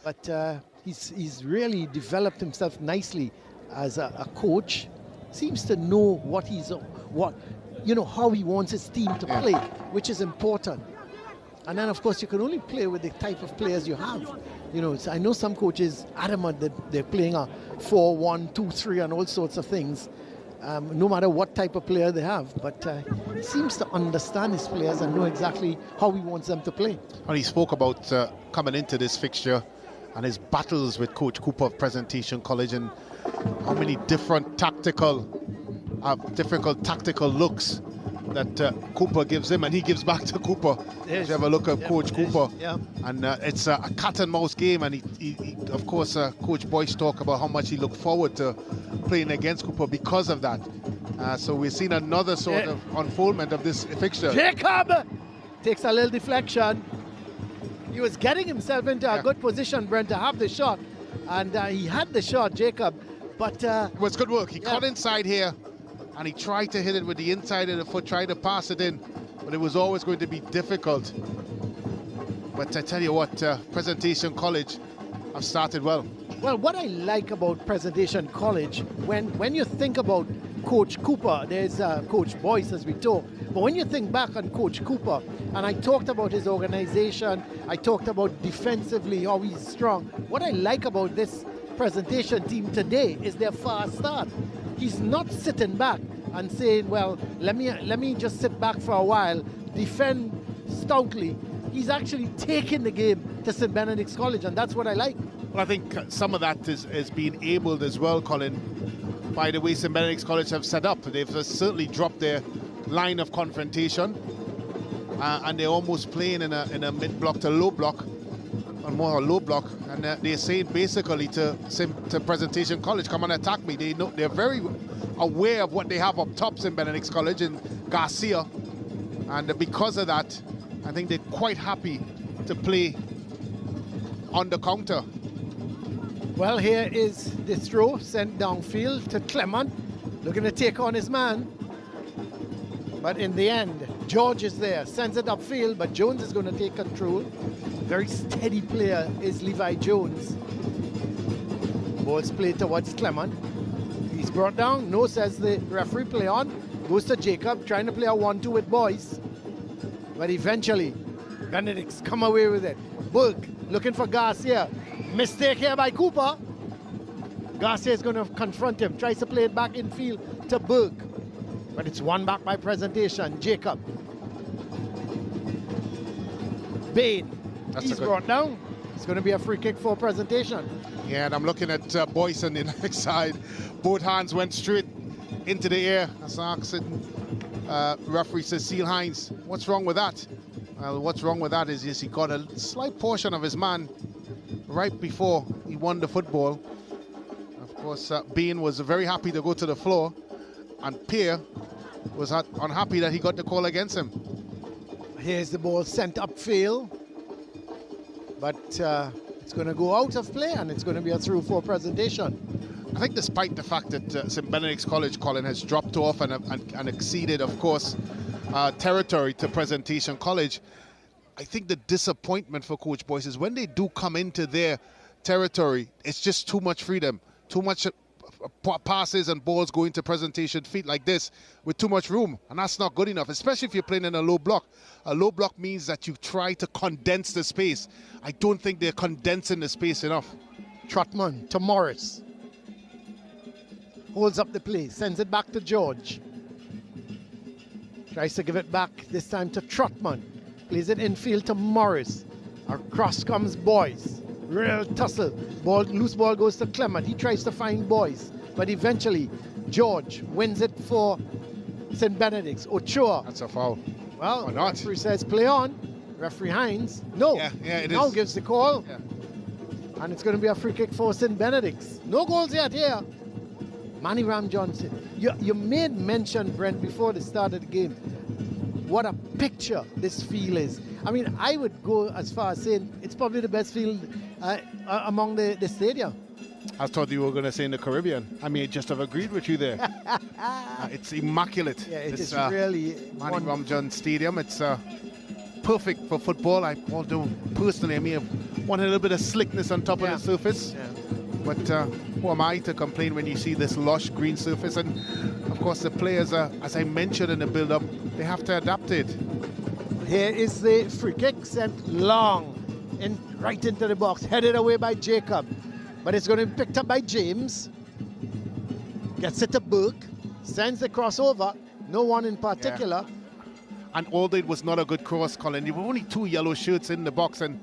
But he's really developed himself nicely as a coach. Seems to know how he wants his team to play, which is important. And then, of course, you can only play with the type of players you have. So I know some coaches adamant that they're playing a 4-1-2-3 and all sorts of things, no matter what type of player they have. But he seems to understand his players and know exactly how he wants them to play. And he spoke about coming into this fixture and his battles with Coach Cooper of Presentation College, and how many different tactical looks that Cooper gives him, and he gives back to Cooper. If you have a look at Coach Cooper, and it's a cat and mouse game, and he of course, Coach Boyce talked about how much he looked forward to playing against Cooper because of that. So we've seen another sort of unfoldment of this fixture. Jacob takes a little deflection. He was getting himself into a good position, Brent, to have the shot, and he had the shot, Jacob. But it was good work. He caught inside here, and he tried to hit it with the inside of the foot, tried to pass it in, but it was always going to be difficult. But I tell you what, Presentation College have started well. Well, what I like about Presentation College, when you think about Coach Cooper, there's Coach Boyce, as we talk, but when you think back on Coach Cooper, and I talked about his organization, I talked about defensively, how he's strong. What I like about this Presentation team today is their fast start. He's not sitting back and saying, well, let me just sit back for a while, defend stoutly. He's actually taking the game to St. Benedict's College, and that's what I like. Well, I think some of that is being abled as well, Colin, by the way St. Benedict's College have set up. They've certainly dropped their line of confrontation, and they're almost playing in a mid-block to low block, or more a low block, and they're saying basically to Presentation College, come and attack me. They're very aware of what they have up top, St. Benedict's College and Garcia, and because of that, I think they're quite happy to play on the counter. Well, here is the throw sent downfield to Clement, looking to take on his man. But in the end, George is there, sends it upfield, but Jones is going to take control. Very steady player is Levi Jones. Ball's played towards Clement. He's brought down. No, says the referee. Play on. Goes to Jacob, trying to play a 1-2 with Boyce. But eventually, Benedict's come away with it. Burke looking for Garcia. Mistake here by Cooper. Garcia is going to confront him. Tries to play it back in field to Burke. But it's won back by Presentation. Jacob. Bain. He's brought down. It's going to be a free kick for Presentation. Yeah, and I'm looking at Boyce on the next side. Both hands went straight into the air. That's referee says, Seal Hines, what's wrong with that? Well, what's wrong with that is he got a slight portion of his man right before he won the football. Of course, Bean was very happy to go to the floor, and Pierre was unhappy that he got the call against him. Here's the ball sent upfield, but it's going to go out of play, and it's going to be a through-4 presentation. I think despite the fact that St. Benedict's College, Colin, has dropped off and exceeded, of course, territory to Presentation College, I think the disappointment for Coach Boyce is when they do come into their territory, it's just too much freedom, too much passes and balls going to Presentation feet like this with too much room, and that's not good enough, especially if you're playing in a low block. A low block means that you try to condense the space. I don't think they're condensing the space enough. Trotman to Morris. Holds up the play, sends it back to George. Tries to give it back, this time to Trotman. Plays it infield to Morris. Across comes Boyce. Real tussle. Loose ball goes to Clement. He tries to find Boyce, but eventually George wins it for St. Benedict's. Ochoa. That's a foul. Well, or not. Referee says play on. Referee Hines. No. Yeah, it now is. gives the call. Yeah. And it's going to be a free kick for St. Benedict's. No goals yet here. Manny Ram Johnson. You made mention, Brent, before the start of the game, what a picture this field is. I mean, I would go as far as saying it's probably the best field among the stadium. I thought you were going to say in the Caribbean. I mean, just have agreed with you there. It's immaculate. Yeah, it is really Manny Ram Johnson Stadium. It's perfect for football. Although personally, I may have wanted a little bit of slickness on top of the surface. Yeah. But who am I to complain when you see this lush green surface? And of course, the players, as I mentioned in the build-up, they have to adapt it. Here is the free kick sent long right into the box, headed away by Jacob. But it's going to be picked up by James. Gets it to Burke, sends the crossover. No one in particular. Yeah. And although it was not a good cross, Colin, there were only 2 yellow shirts in the box, and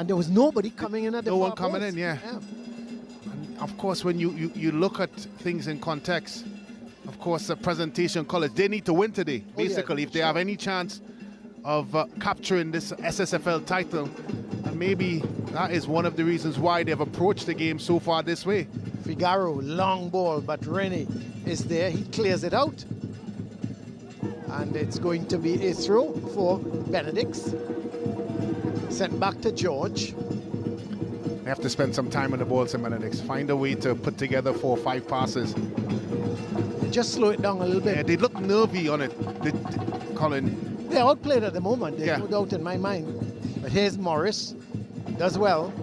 there was nobody coming in at the no far one coming post. in. Yeah. And of course, when you look at things in context, of course, the Presentation College, they need to win today. Basically, if they have any chance of capturing this SSFL title, and maybe that is one of the reasons why they've approached the game so far this way. Figaro, long ball, but Rennie is there. He clears it out. And it's going to be a throw for Benedict's. Sent back to George. They have to spend some time on the ball, St. Benedict's. Find a way to put together 4 or 5 passes. Just slow it down a little bit. Yeah, they look nervy on it, Colin. They're outplayed at the moment, there's no doubt in my mind. But here's Morris. Does well.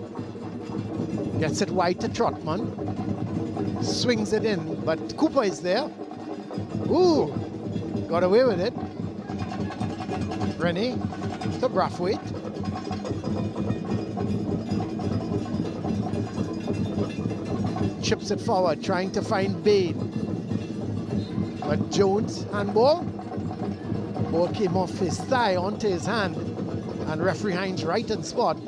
Gets it wide to Trotman. Swings it in, but Cooper is there. Ooh! Got away with it. Rennie to Brathwaite. Chips it forward, trying to find Bain. But Jones, handball. Ball came off his thigh onto his hand. And referee Hines right on spot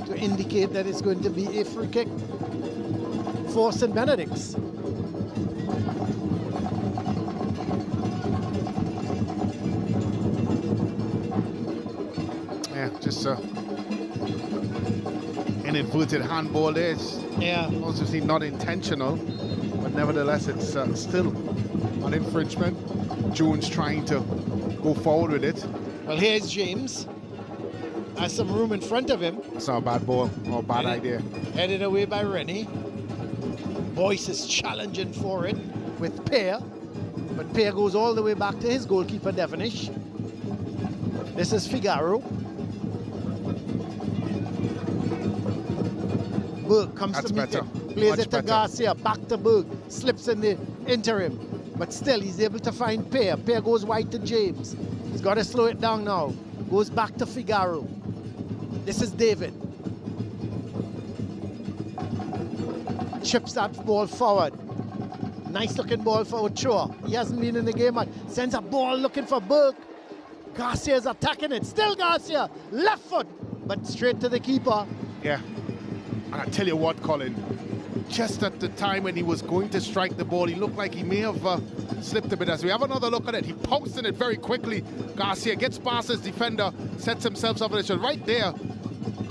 to indicate that it's going to be a free kick for St. Benedict's. Yeah, just inadvertent handball there. Yeah. Obviously not intentional, but nevertheless it's still an infringement. Jones trying to go forward with it. Well, here's James. Has some room in front of him. It's not a bad ball or a bad idea. Headed away by Rennie. Boyce is challenging for it with Pear. But Pear goes all the way back to his goalkeeper, Devonish. This is Figaro. Berg comes to meet him. Plays it to Garcia. Back to Berg. Slips in the interim. But still, he's able to find Pear. Pear goes wide to James. He's got to slow it down now. Goes back to Figaro. This is David. Chips that ball forward. Nice looking ball for Ochoa. He hasn't been in the game much. Sends a ball looking for Burke. Garcia's attacking it. Still Garcia. Left foot. But straight to the keeper. Yeah. And I tell you what, Colin, just at the time when he was going to strike the ball, he looked like he may have slipped a bit. As we have another look at it, he posted it very quickly. Garcia gets past his defender, sets himself up in the shot right there.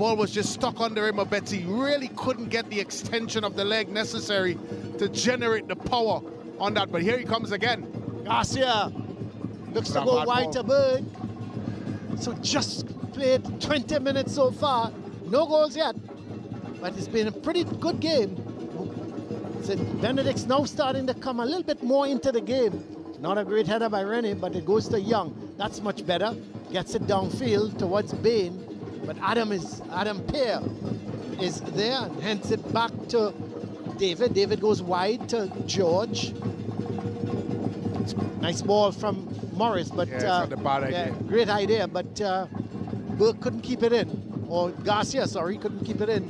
ball was just stuck under him a bit. He really couldn't get the extension of the leg necessary to generate the power on that. But here he comes again. Garcia looks to go wide to Bird. So just played 20 minutes so far. No goals yet. But it's been a pretty good game. So Benedict's now starting to come a little bit more into the game. Not a great header by Rennie, but it goes to Young. That's much better. Gets it downfield towards Bain. But Adam Pear is there and hence it back to David. David goes wide to George. Nice ball from Morris, but it's not a bad idea. Great idea, but Burke couldn't keep it in. Or Garcia, sorry, couldn't keep it in.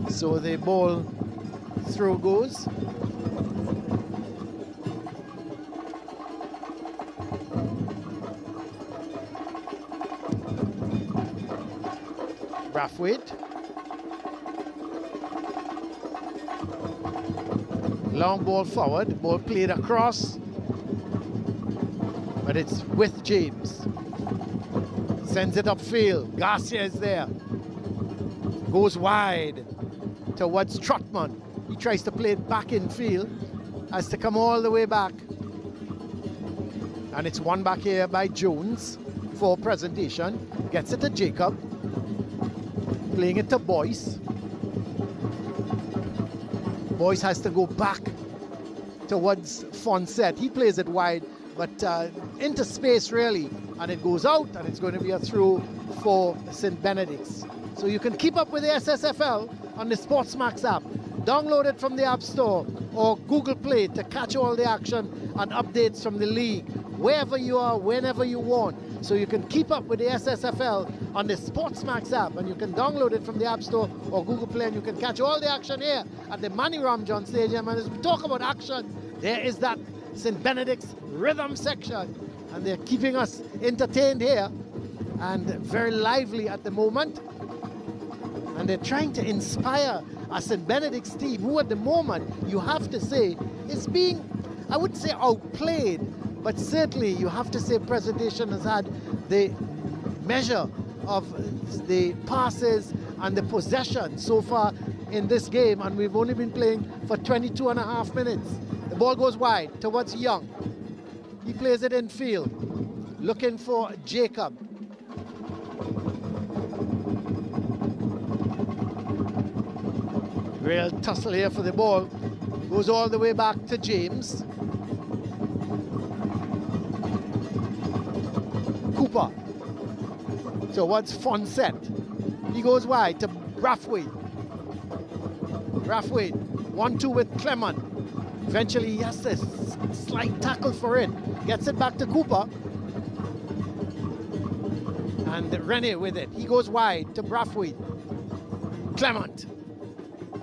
So the ball throw goes. Brathwaite. Long ball forward, ball played across, but it's with James. Sends it upfield. Garcia is there. Goes wide towards Trotman. He tries to play it back in field, has to come all the way back. And it's won back here by Jones for presentation. Gets it to Jacob. Playing it to Boyce. Boyce has to go back towards Fonset. He plays it wide, but into space really. And it goes out, and it's going to be a throw for St. Benedict's. So you can keep up with the SSFL on the SportsMax app. Download it from the App Store or Google Play to catch all the action and updates from the league, wherever you are, whenever you want. So you can keep up with the SSFL on the SportsMax app, and you can download it from the App Store or Google Play, and you can catch all the action here at the Manny Ramjohn Stadium. And as we talk about action, there is that St. Benedict's rhythm section, and they're keeping us entertained here and very lively at the moment. And they're trying to inspire a St. Benedict's team, who at the moment, you have to say, is being, I wouldn't say outplayed, but certainly you have to say presentation has had the measure of the passes and the possession so far in this game, and we've only been playing for 22 and a half minutes. The ball goes wide towards Young. He plays it in field, looking for Jacob. Real tussle here for the ball. Goes all the way back to James. Cooper towards Fonset. He goes wide to Brathwaite. Brathwaite, 1-2 with Clement. Eventually he has a slight tackle for it. Gets it back to Cooper. And Rennie with it. He goes wide to Brathwaite. Clement.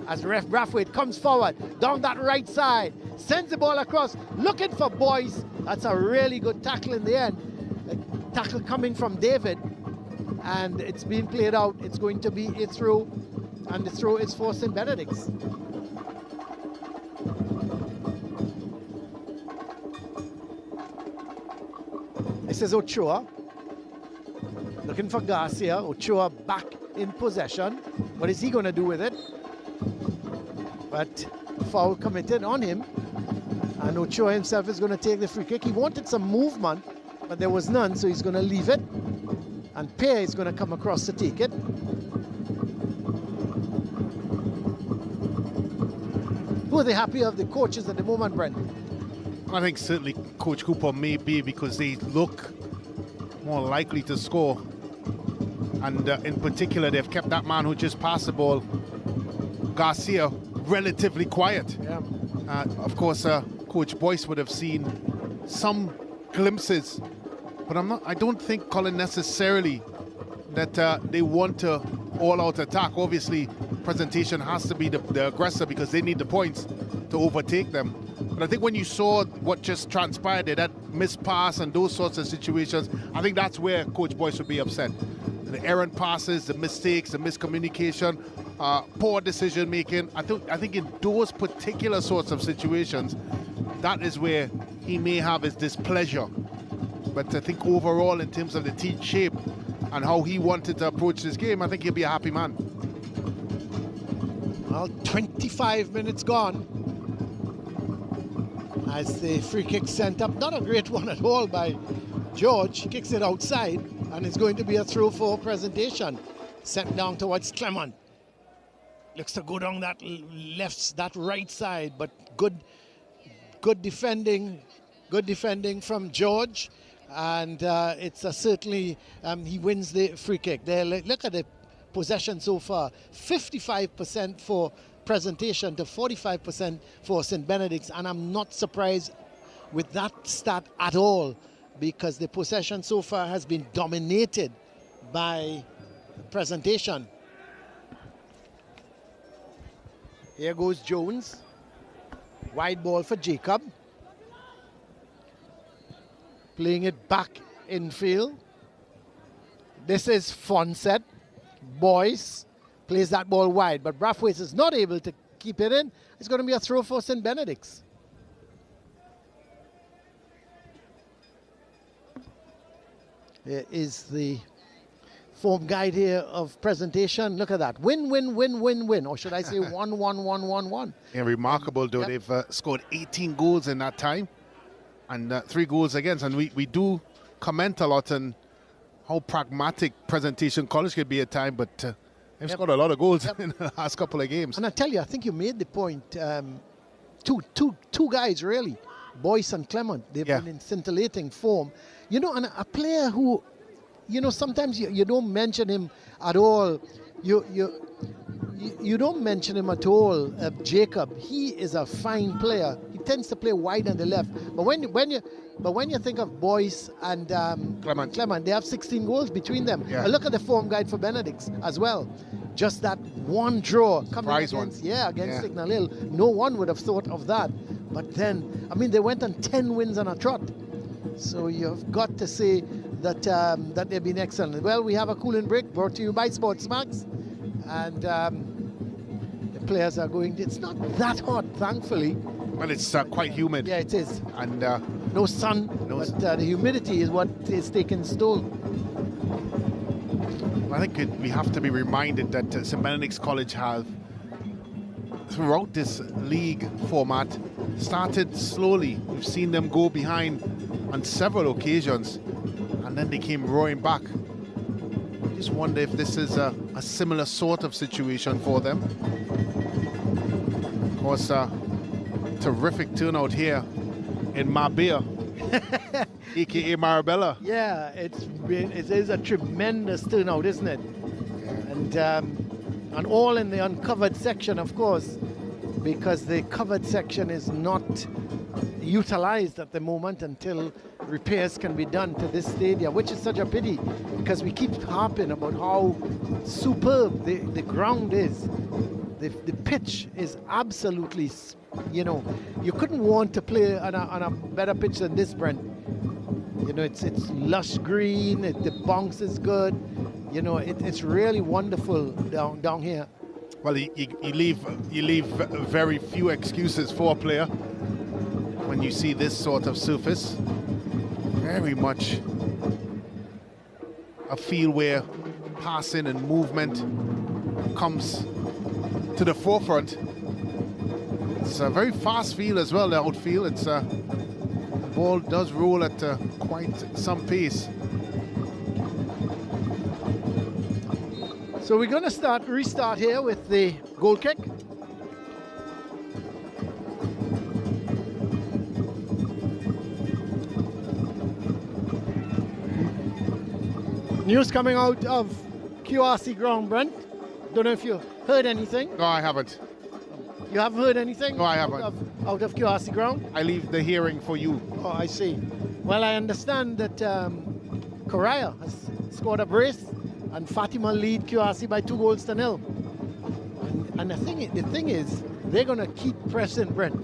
As ref Brathwaite comes forward, down that right side, sends the ball across, looking for Boyce. That's a really good tackle in the end. A tackle coming from David, and it's being played out. It's going to be a throw, and the throw is for St. Benedict's. This is Ochoa, looking for Garcia. Ochoa back in possession. What is he going to do with it? But foul committed on him, and Ochoa himself is going to take the free kick. He wanted some movement, but there was none, so he's going to leave it, and Pear is going to come across to take it. Who are they happy of the coaches at the moment, Brent? I think certainly Coach Cooper may be, because they look more likely to score, and in particular they've kept that man who just passed the ball, Garcia, relatively quiet. Yeah. Of course, Coach Boyce would have seen some glimpses, but I don't think, Colin, necessarily that they want to all-out attack. Obviously, presentation has to be the aggressor, because they need the points to overtake them. But I think when you saw what just transpired there, that missed pass and those sorts of situations, I think that's where Coach Boyce would be upset. The errant passes, the mistakes, the miscommunication, poor decision making. I think in those particular sorts of situations, that is where he may have his displeasure. But I think overall, in terms of the team shape and how he wanted to approach this game, I think he'll be a happy man. Well, 25 minutes gone as the free kick sent up. Not a great one at all by George. He kicks it outside, and it's going to be a throw for Presentation. Sent down towards Clement. Looks to go down that right side, but good defending from George, and it's certainly he wins the free kick. There, look at the possession so far: 55% for Presentation to 45% for St. Benedict's, and I'm not surprised with that stat at all, because the possession so far has been dominated by Presentation. Here goes Jones. Wide ball for Jacob. Playing it back infield. This is Fonset. Boyce plays that ball wide, but Brathwaite is not able to keep it in. It's going to be a throw for St. Benedict's. Here is the form guide here of Presentation. Look at that. Win, win, win, win, win. Or should I say 1-1-1-1-1? Yeah, remarkable, though. Yep. They've scored 18 goals in that time and 3 goals against. And we do comment a lot on how pragmatic Presentation College could be at time, but they've scored a lot of goals in the last couple of games. And I tell you, I think you made the point. Two guys, really. Boyce and Clement. They've been in scintillating form. You know, and a player who, you know, sometimes you don't mention him at all. You don't mention him at all, Jacob. He is a fine player. He tends to play wide on the left. But when you think of Boyce and Clement, they have 16 goals between them. Yeah. And look at the form guide for Benedict as well. Just that one draw coming against Signal Hill. No one would have thought of that. But then, I mean, they went on 10 wins on a trot. So you've got to say that that they've been excellent. Well, we have a cooling break brought to you by SportsMax, and the players are going. It's not that hot, thankfully. Well, it's quite humid. Yeah, it is. And no sun, but the humidity is what is taking toll. I think we have to be reminded that St. Benedict's College have, throughout this league format, started slowly. We've seen them go behind on several occasions, and then they came roaring back. I just wonder if this is a similar sort of situation for them. Of course, terrific turnout here in Marbella, aka Marabella. Yeah, it is a tremendous turnout, isn't it? And all in the uncovered section, of course, because the covered section is not utilized at the moment until repairs can be done to this stadium, which is such a pity, because we keep harping about how superb the ground is. The pitch is absolutely, you know, you couldn't want to play on a better pitch than this, Brent. You know, it's lush green, the bounce is good. You know, it's really wonderful down here. Well, you leave very few excuses for a player when you see this sort of surface. Very much a field where passing and movement comes to the forefront. It's a very fast field as well, the outfield. It's the ball does roll at quite some pace. So we're going to restart here with the goal kick. News coming out of QRC ground, Brent. Don't know if you heard anything. No, I haven't. You haven't heard anything? No, I haven't. Out of QRC ground? I leave the hearing for you. Oh, I see. Well, I understand that Correa has scored a brace and Fatima lead QRC by 2-0. And the thing is, they're going to keep pressing, Brent.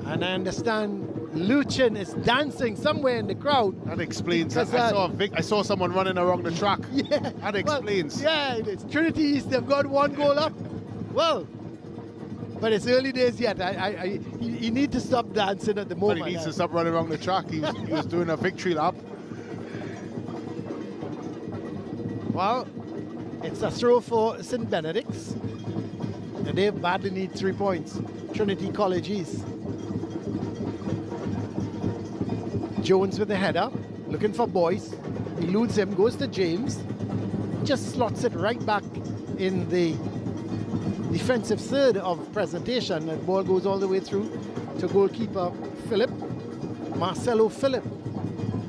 And I understand Luchin is dancing somewhere in the crowd. That explains. I saw someone running around the track. Yeah, that explains. Well, yeah, it's Trinity East. They've got 1 goal up. Well, But it's early days yet. He needs to stop dancing at the moment. But he needs to stop running around the track. He was doing a victory lap. Well, it's a throw for St. Benedict's. And they badly need 3 points. Trinity College East. Jones with the header, looking for Boyce. Eludes him, goes to James. Just slots it right back in the defensive third of presentation. And ball goes all the way through to goalkeeper Phillip, Marcelo Phillip.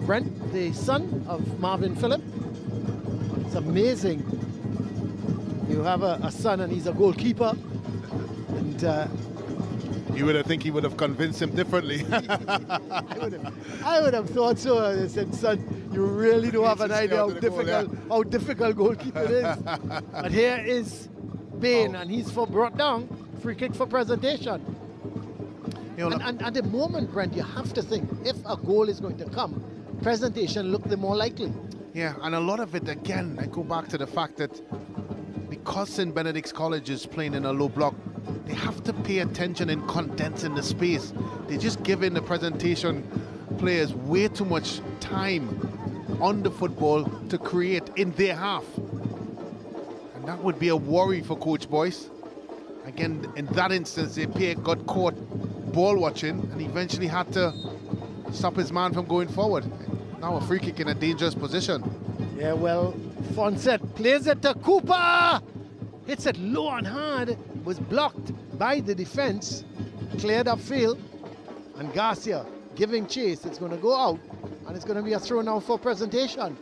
Brent, the son of Marvin Phillip. It's amazing. You have a son and he's a goalkeeper. And you would think he would have convinced him differently. I would have thought so. I said, son, you really don't have an idea how difficult goalkeeping is. But here is Bain, and he's brought down. Free kick for presentation. And at the moment, Brent, you have to think, if a goal is going to come, presentation look the more likely. Yeah, and a lot of it, again, I go back to the fact that because St. Benedict's College is playing in a low block, they have to pay attention in condensing the space. They're just giving the presentation players way too much time on the football to create in their half. And that would be a worry for Coach Boyce. Again, in that instance, they got caught ball watching and eventually had to stop his man from going forward. Now a free kick in a dangerous position. Yeah, well, Fonset plays it to Cooper. Hits it low and hard. Was blocked by the defense. Cleared upfield. And Garcia giving chase. It's going to go out. And it's going to be a throw now for presentation.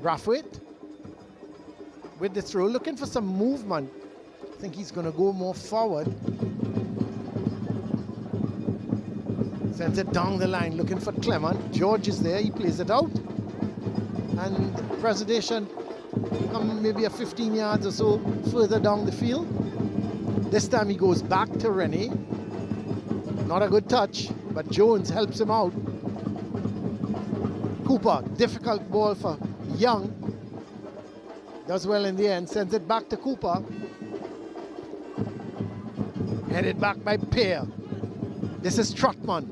Brathwaite with the throw, looking for some movement. I think he's going to go more forward. Sends it down the line, looking for Clement. George is there, he plays it out. And presentation come maybe a 15 yards or so further down the field. This time he goes back to Rennie. Not a good touch, but Jones helps him out. Cooper, difficult ball for Young. Does well in the end, sends it back to Cooper. Headed back by Pear. This is Trotman.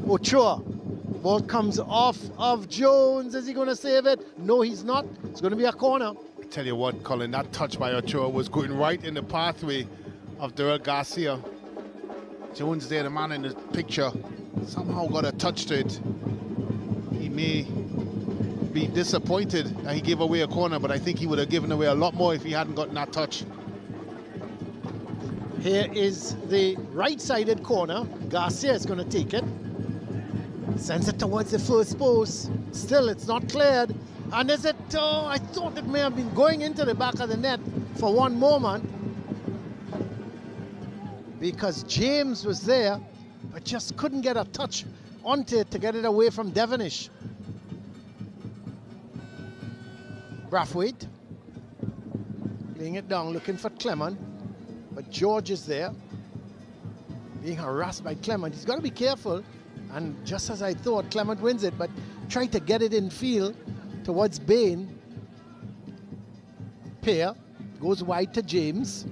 Ochoa. Ball comes off of Jones. Is he going to save it? No, he's not. It's going to be a corner. I tell you what, Colin, that touch by Ochoa was going right in the pathway of Darrell Garcia. Jones there, the man in the picture, somehow got a touch to it. He may be disappointed that he gave away a corner, but I think he would have given away a lot more if he hadn't gotten that touch. Here is the right-sided corner. Garcia is going to take it. Sends it towards the first post. Still, it's not cleared. And is it, I thought it may have been going into the back of the net for one moment. Because James was there, but just couldn't get a touch onto it to get it away from Devonish. Brathwaite. Laying it down, looking for Clement. But George is there, being harassed by Clement. He's got to be careful. And just as I thought, Clement wins it, but tried to get it in field towards Bain. Pear goes wide to James.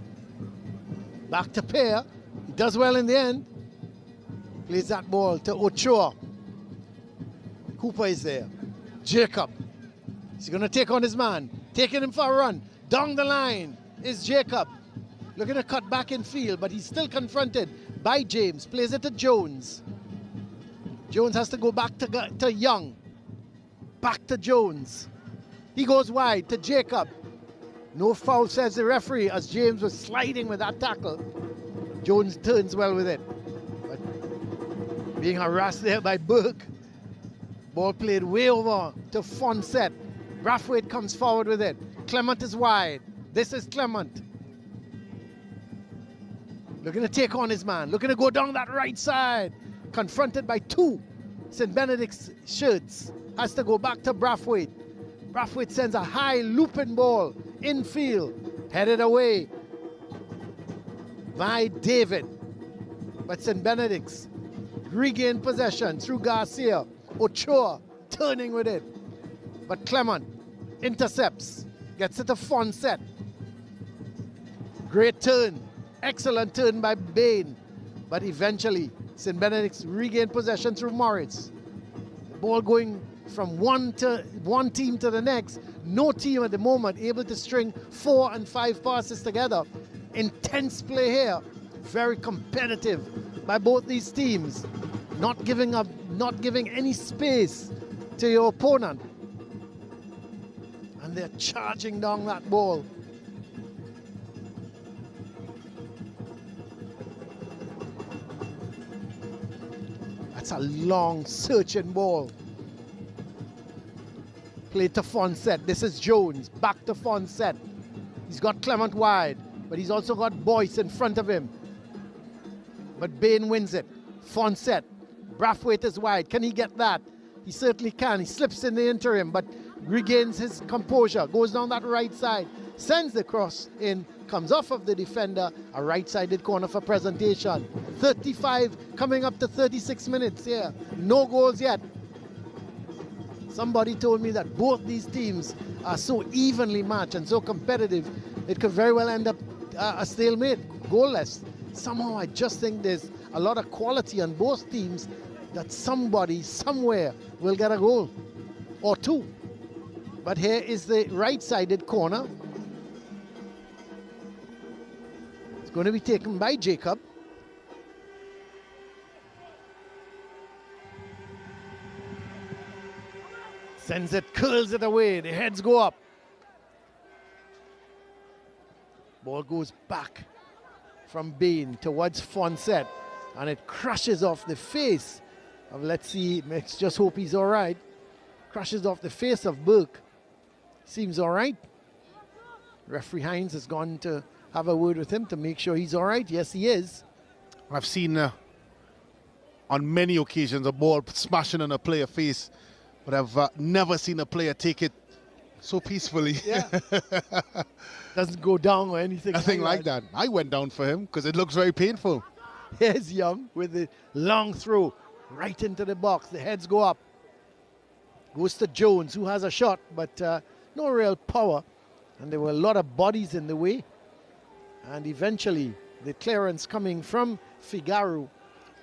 Back to Pear. He does well in the end. Plays that ball to Ochoa. Cooper is there. Jacob. He's going to take on his man. Taking him for a run. Down the line is Jacob. Looking to cut back in field, but he's still confronted by James. Plays it to Jones. Jones has to go back to Young. Back to Jones. He goes wide to Jacob. No foul, says the referee, as James was sliding with that tackle. Jones turns well with it. But being harassed there by Burke. Ball played way over to Fonset. Brathwaite comes forward with it. Clement is wide. This is Clement. Looking to take on his man. Looking to go down that right side. Confronted by two St. Benedict's shirts. Has to go back to Brathwaite. Brathwaite sends a high looping ball infield. Headed away by David. But St. Benedict's regain possession through Garcia. Ochoa turning with it. But Clement intercepts. Gets it to Fonset. Great turn. Excellent turn by Bain. But eventually, St. Benedict's regained possession through Morris. The ball going from one team to the next. No team at the moment able to string 4 and 5 passes together. Intense play here. Very competitive by both these teams. Not giving up, not giving any space to your opponent. And they're charging down that ball. That's a long searching ball. Play to Fonset. This is Jones. Back to Fonset. He's got Clement wide, but he's also got Boyce in front of him. But Bain wins it. Fonset. Brathwaite is wide. Can he get that? He certainly can. He slips in the interim, but regains his composure. Goes down that right side. Sends the cross in. Comes off of the defender. A right-sided corner for presentation. 35 coming up to 36 minutes here. No goals yet. Somebody told me that both these teams are so evenly matched and so competitive, it could very well end up a stalemate, goalless. Somehow I just think there's a lot of quality on both teams that somebody, somewhere, will get a goal or two. But here is the right-sided corner. It's going to be taken by Jacob. Sends it, curls it away, the heads go up. Ball goes back from Bain towards Fonset, and it crashes off the face of, let's see, let's just hope he's all right. Crashes off the face of Burke. Seems all right. Referee Hines has gone to have a word with him to make sure he's all right. Yes, he is. I've seen on many occasions a ball smashing on a player's face, but I've never seen a player take it so peacefully. Yeah. Doesn't go down or anything. Nothing like that. I went down for him because it looks very painful. Here's Young with the long throw right into the box. The heads go up. Goes to Jones, who has a shot, but no real power. And there were a lot of bodies in the way. And eventually, the clearance coming from Figaro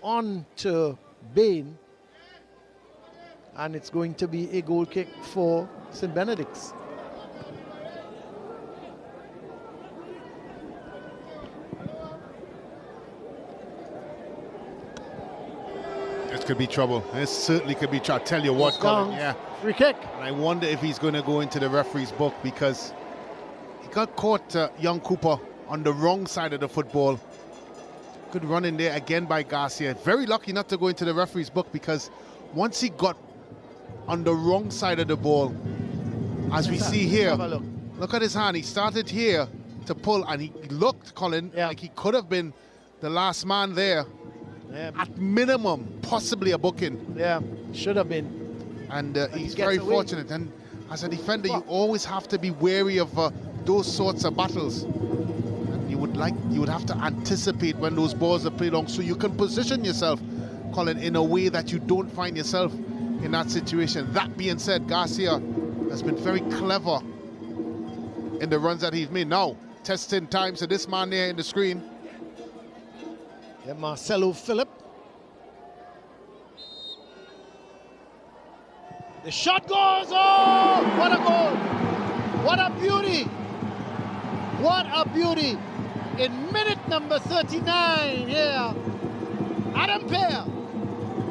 on to Bain. And it's going to be a goal kick for St. Benedict's. This could be trouble. This certainly could be trouble. I tell you what, Colin, yeah. Free kick. And I wonder if he's going to go into the referee's book, because he got caught, young Cooper, on the wrong side of the football. Good run in there again by Garcia. Very lucky not to go into the referee's book, because once he got on the wrong side of the ball, as we see here, look at his hand. He started here to pull, and he looked, Colin, like he could have been the last man there. Yeah. At minimum, possibly a booking. Yeah, should have been. And he's very fortunate. And as a defender, you always have to be wary of those sorts of battles. And you would have to anticipate when those balls are played long, so you can position yourself, Colin, in a way that you don't find yourself in that situation. That being said, Garcia has been very clever in the runs that he's made. Now, testing time, so this man there in the screen. Yeah, Marcelo Phillip. The shot goes, oh, what a goal. What a beauty. What a beauty. In minute number 39 here, Adam Pear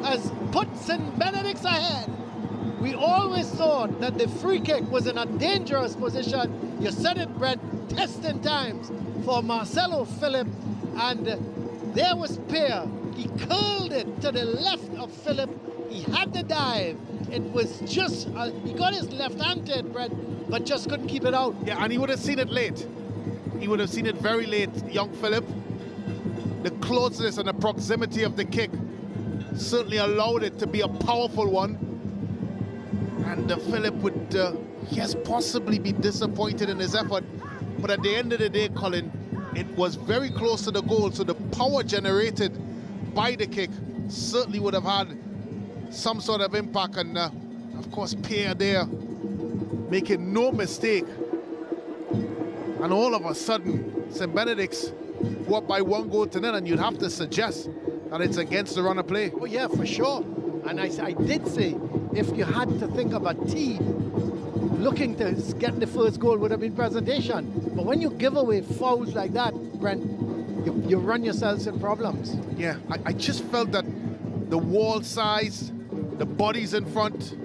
has put St. Benedict's ahead. We always thought that the free kick was in a dangerous position. You said it, Brent, testing times for Marcelo Phillip, and there was Pear. He curled it to the left of Phillip. He had the dive. It was just, he got his left hand to it, Brent, but just couldn't keep it out. Yeah, and he would have seen it late. He would have seen it very late, young Phillip. The closeness and the proximity of the kick certainly allowed it to be a powerful one. And Phillip would, yes, possibly be disappointed in his effort. But at the end of the day, Colin, it was very close to the goal, so the power generated by the kick certainly would have had some sort of impact. And of course, Pierre there making no mistake. And all of a sudden, St. Benedict's go up by 1 goal to nil, and you'd have to suggest that it's against the run of play. Oh yeah, for sure. And I did say, if you had to think of a team looking to get the first goal, would have been Presentation. But when you give away fouls like that, Brent, you run yourselves in problems. Yeah, I just felt that the wall size, the bodies in front,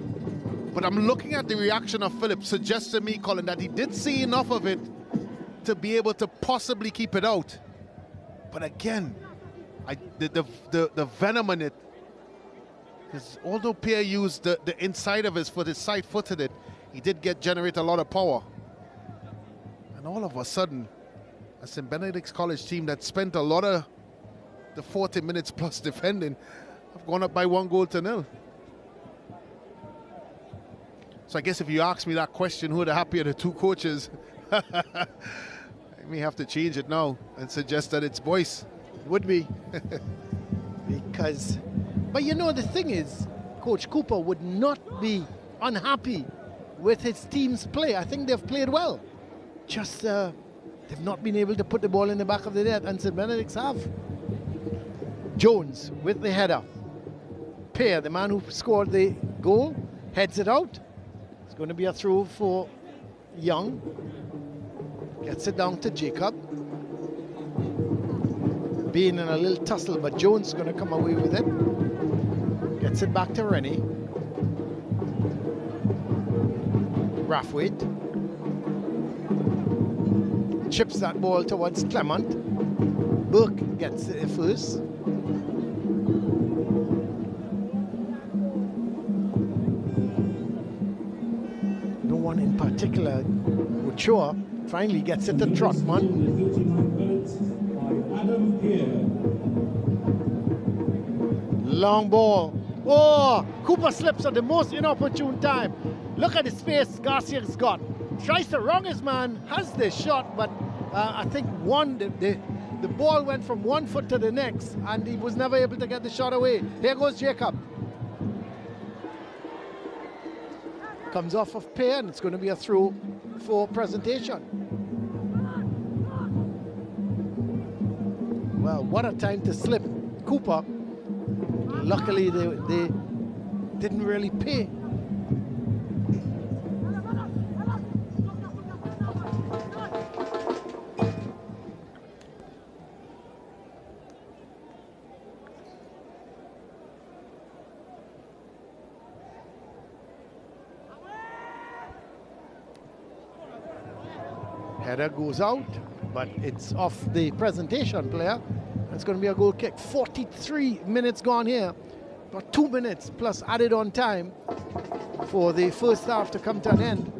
but I'm looking at the reaction of Philip suggests to me, Colin, that he did see enough of it to be able to possibly keep it out. But again, the venom in it, because although Pierre used the inside of his foot, his side-footed it, he did generate a lot of power. And all of a sudden, a St. Benedict's College team that spent a lot of the 40 minutes plus defending have gone up by 1 goal to nil. So I guess if you ask me that question, who are the happier the two coaches? I may have to change it now and suggest that it's Boyce. Would be. But you know, the thing is, Coach Cooper would not be unhappy with his team's play. I think they've played well. Just they've not been able to put the ball in the back of the net, and St. Benedict's have. Jones with the header. Pierre, the man who scored the goal, heads it out. It's going to be a throw for Young. Gets it down to Jacob. Being in a little tussle, but Jones is going to come away with it. Gets it back to Rennie. Brathwaite chips that ball towards Clement. Burke gets it first. No one in particular. Ochoa finally gets it to Trotman. Long ball. Oh, Cooper slips at the most inopportune time. Look at the space Garcia's got. Tries to wrong his man, has the shot, but I think the ball went from one foot to the next, and he was never able to get the shot away. There goes Jacob. Comes off of Pierre, and it's going to be a throw for Presentation. Well, what a time to slip Cooper. Luckily, they didn't really pay. Header goes out, but it's off the Presentation player. It's going to be a goal kick. 43 minutes gone here. About 2 minutes plus added on time for the first half to come to an end.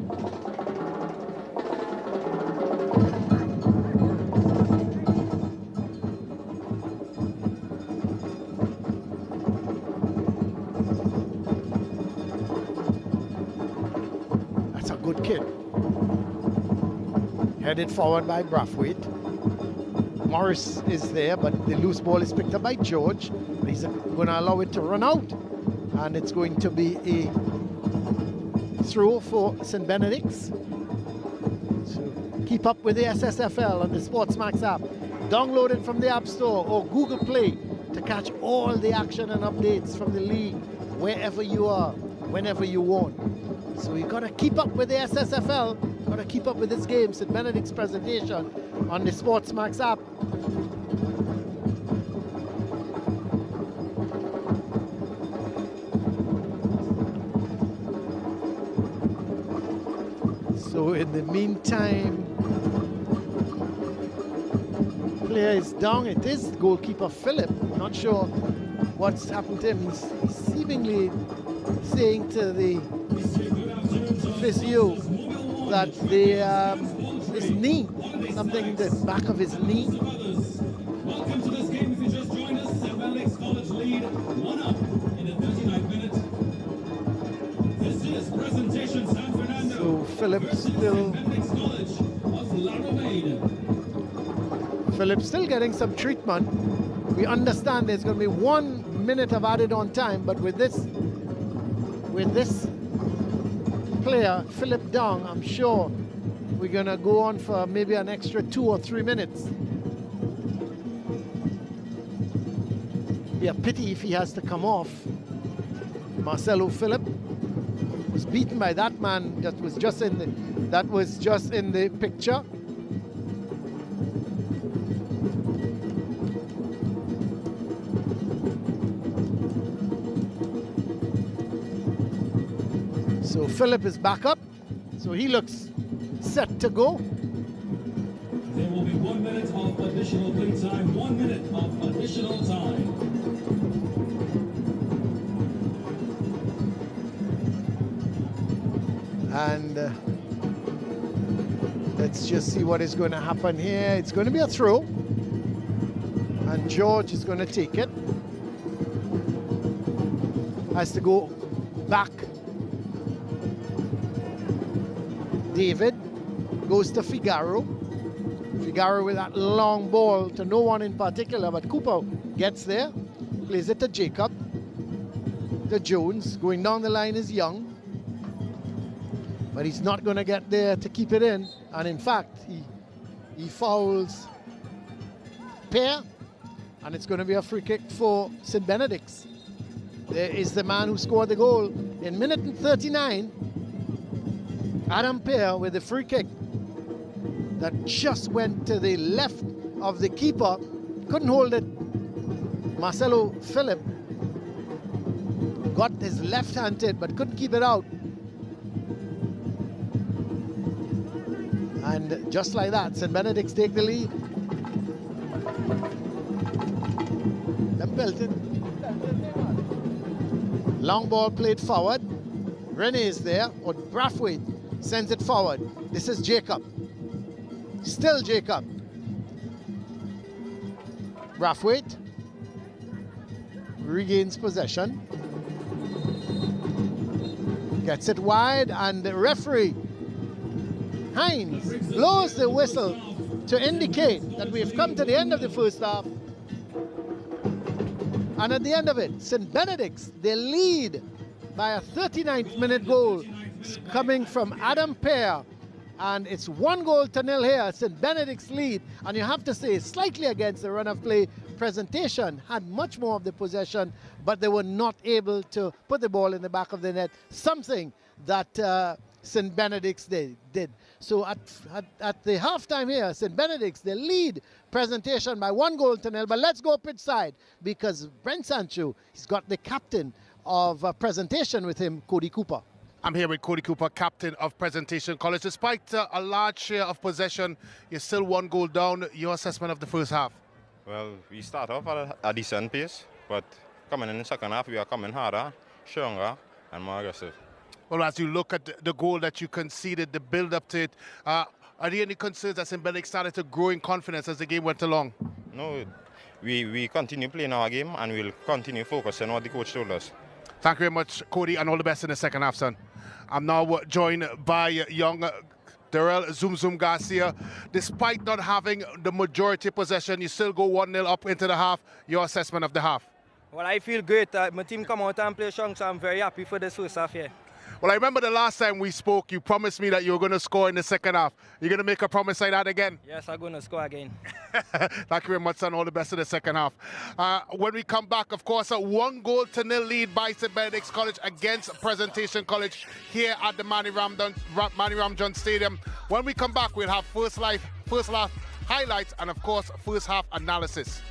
That's a good kick. Headed forward by Brathwaite. Morris is there, but the loose ball is picked up by George. He's going to allow it to run out, and it's going to be a throw for St. Benedict's. So keep up with the SSFL on the SportsMax app. Download it from the App Store or Google Play to catch all the action and updates from the league wherever you are, whenever you want. So you got to keep up with the SSFL. Got to keep up with this game, St. Benedict's Presentation, on the SportsMax app. So in the meantime, player is down. It is goalkeeper Philip. Not sure what's happened to him. He's seemingly saying to the physio that his knee, something in the back of his knee. Welcome to this game. If you just joined us, St. Benedict's College lead 1-up in the 39th minute. This is Presentation San Fernando. So Philip still getting some treatment. We understand there's going to be 1 minute of added on time, but with this player, Philip Dong, I'm sure we're going to go on for maybe an extra 2 or 3 minutes. Be a pity if he has to come off. Marcelo Phillip was beaten by that man that was just in the picture. So Phillip is back up, so he looks set to go. There will be 1 minute of additional play time, 1 minute of additional time. And let's just see what is going to happen here. It's going to be a throw, and George is going to take it. Has to go back. David goes to Figaro. Figaro with that long ball to no one in particular, but Cooper gets there, plays it to Jacob, to Jones. Going down the line is Young, but he's not going to get there to keep it in, and in fact he fouls Pear, and it's going to be a free kick for St. Benedict's. There is the man who scored the goal in minute 39, Adam Pear, with the free kick that just went to the left of the keeper, couldn't hold it. Marcelo Phillip got his left hand hit but couldn't keep it out. And just like that, St. Benedict's take the lead. Long ball played forward. Rene is there, or Brathwaite sends it forward. This is Jacob. Still Jacob. Brathwaite regains possession. Gets it wide, and the referee Hines blows the whistle to indicate that we've come to the end of the first half. And at the end of it, St. Benedict's, they lead by a 39th minute goal coming from Adam Pear. And it's 1-0 here, St. Benedict's lead. And you have to say, slightly against the run of play, Presentation had much more of the possession, but they were not able to put the ball in the back of the net, something that St. Benedict's did. So at the halftime here, St. Benedict's, they lead Presentation by 1-0. But let's go pitch side, because Brent Sancho, he's got the captain of Presentation with him, Cody Cooper. I'm here with Cody Cooper, captain of Presentation College. Despite a large share of possession, you're still 1 goal down. Your assessment of the first half? Well, we start off at a decent pace, but coming in the second half, we are coming harder, stronger, and more aggressive. Well, as you look at the goal that you conceded, the build-up to it, are there any concerns that St. Benedict started to grow in confidence as the game went along? No, we continue playing our game, and we'll continue focusing on what the coach told us. Thank you very much, Cody, and all the best in the second half, son. I'm now joined by young Darrell Zoom Zoom Garcia. Despite not having the majority possession, you still go 1-0 up into the half. Your assessment of the half? Well, I feel great. My team come out and play strong, so I'm very happy for this first half here. Well, I remember the last time we spoke, you promised me that you were going to score in the second half. You're going to make a promise like that again? Yes, I'm going to score again. Thank you very much, son. All the best in the second half. When we come back, of course, a 1-0 lead by St. Benedict's College against Presentation College here at the Manny Ramjohn Stadium. When we come back, we'll have first half highlights and, of course, first half analysis.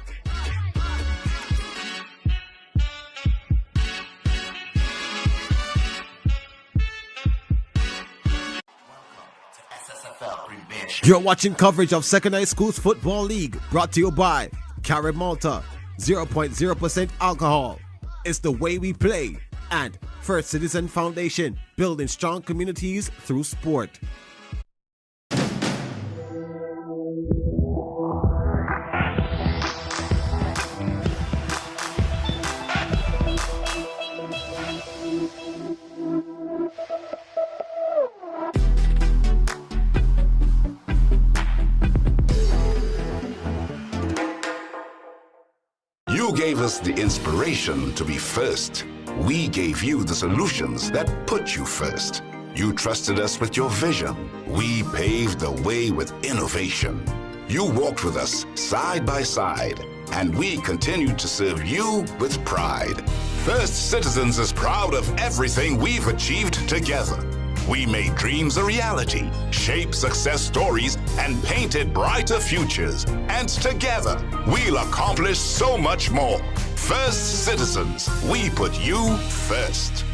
You're watching coverage of Second High Schools Football League, brought to you by Carib Malta, 0.0% alcohol. It's the way we play. And First Citizen Foundation, building strong communities through sport. You gave us the inspiration to be first. We gave you the solutions that put you first. You trusted us with your vision. We paved the way with innovation. You walked with us side by side, and we continue to serve you with pride. First Citizens is proud of everything we've achieved together. We made dreams a reality, shaped success stories, and painted brighter futures. And together, we'll accomplish so much more. First Citizens, we put you first.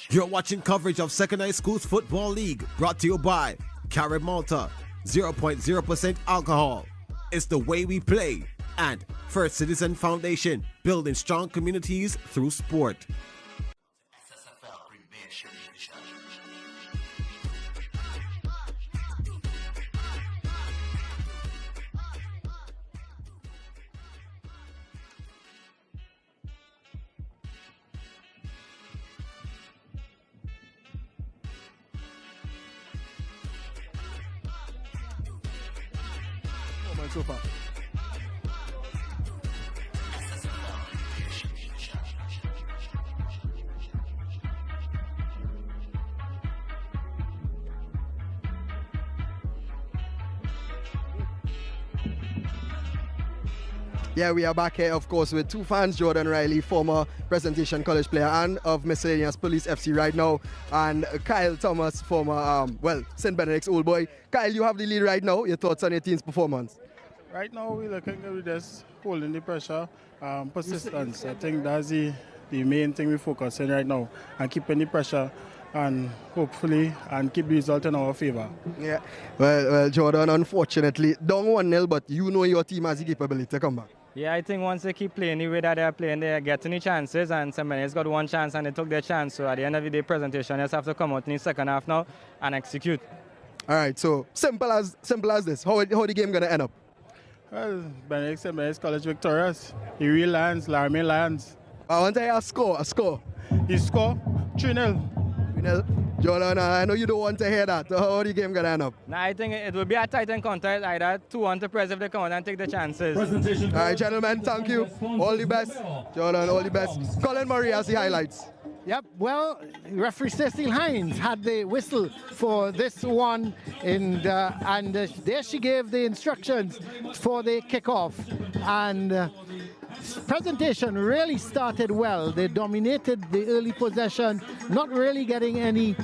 You're watching coverage of Second High Schools Football League, brought to you by Carib Malta, 0.0% alcohol. It's the way we play. And First Citizen Foundation, building strong communities through sport. So far. Yeah, we are back here, of course, with two fans, Jordan Riley, former Presentation College player and of Miscellaneous Police FC right now, and Kyle Thomas, former, St. Benedict's old boy. Kyle, you have the lead right now. Your thoughts on your team's performance? Right now, we're looking at just holding the pressure, persistence. I think that's the main thing we focus on right now, and keeping the pressure and hopefully keep the result in our favor. Yeah, well, Jordan, unfortunately, down 1-0, but you know your team has the capability to come back. Yeah, I think once they keep playing the way that they're playing, they're getting the chances, and somebody's got one chance and they took their chance. So at the end of the day, Presentation just have to come out in the second half now and execute. All right, so simple as this. How the game gonna end up? Well, Benedict College victorious. The real Lions, Laramie Lions. I want to hear a score. He score 3-0. 3-0. Jordan, I know you don't want to hear that. How the game gonna end up? Nah, I think it will be a tight encounter, either 2-1 to Press if they come out and take the chances. All right, gentlemen, thank you. All the best. Jordan, all the best. Colin Murray has the highlights. Yep, well, referee Cecil Hines had the whistle for this one, and there she gave the instructions for the kickoff. And Presentation really started well. They dominated the early possession, not really getting any,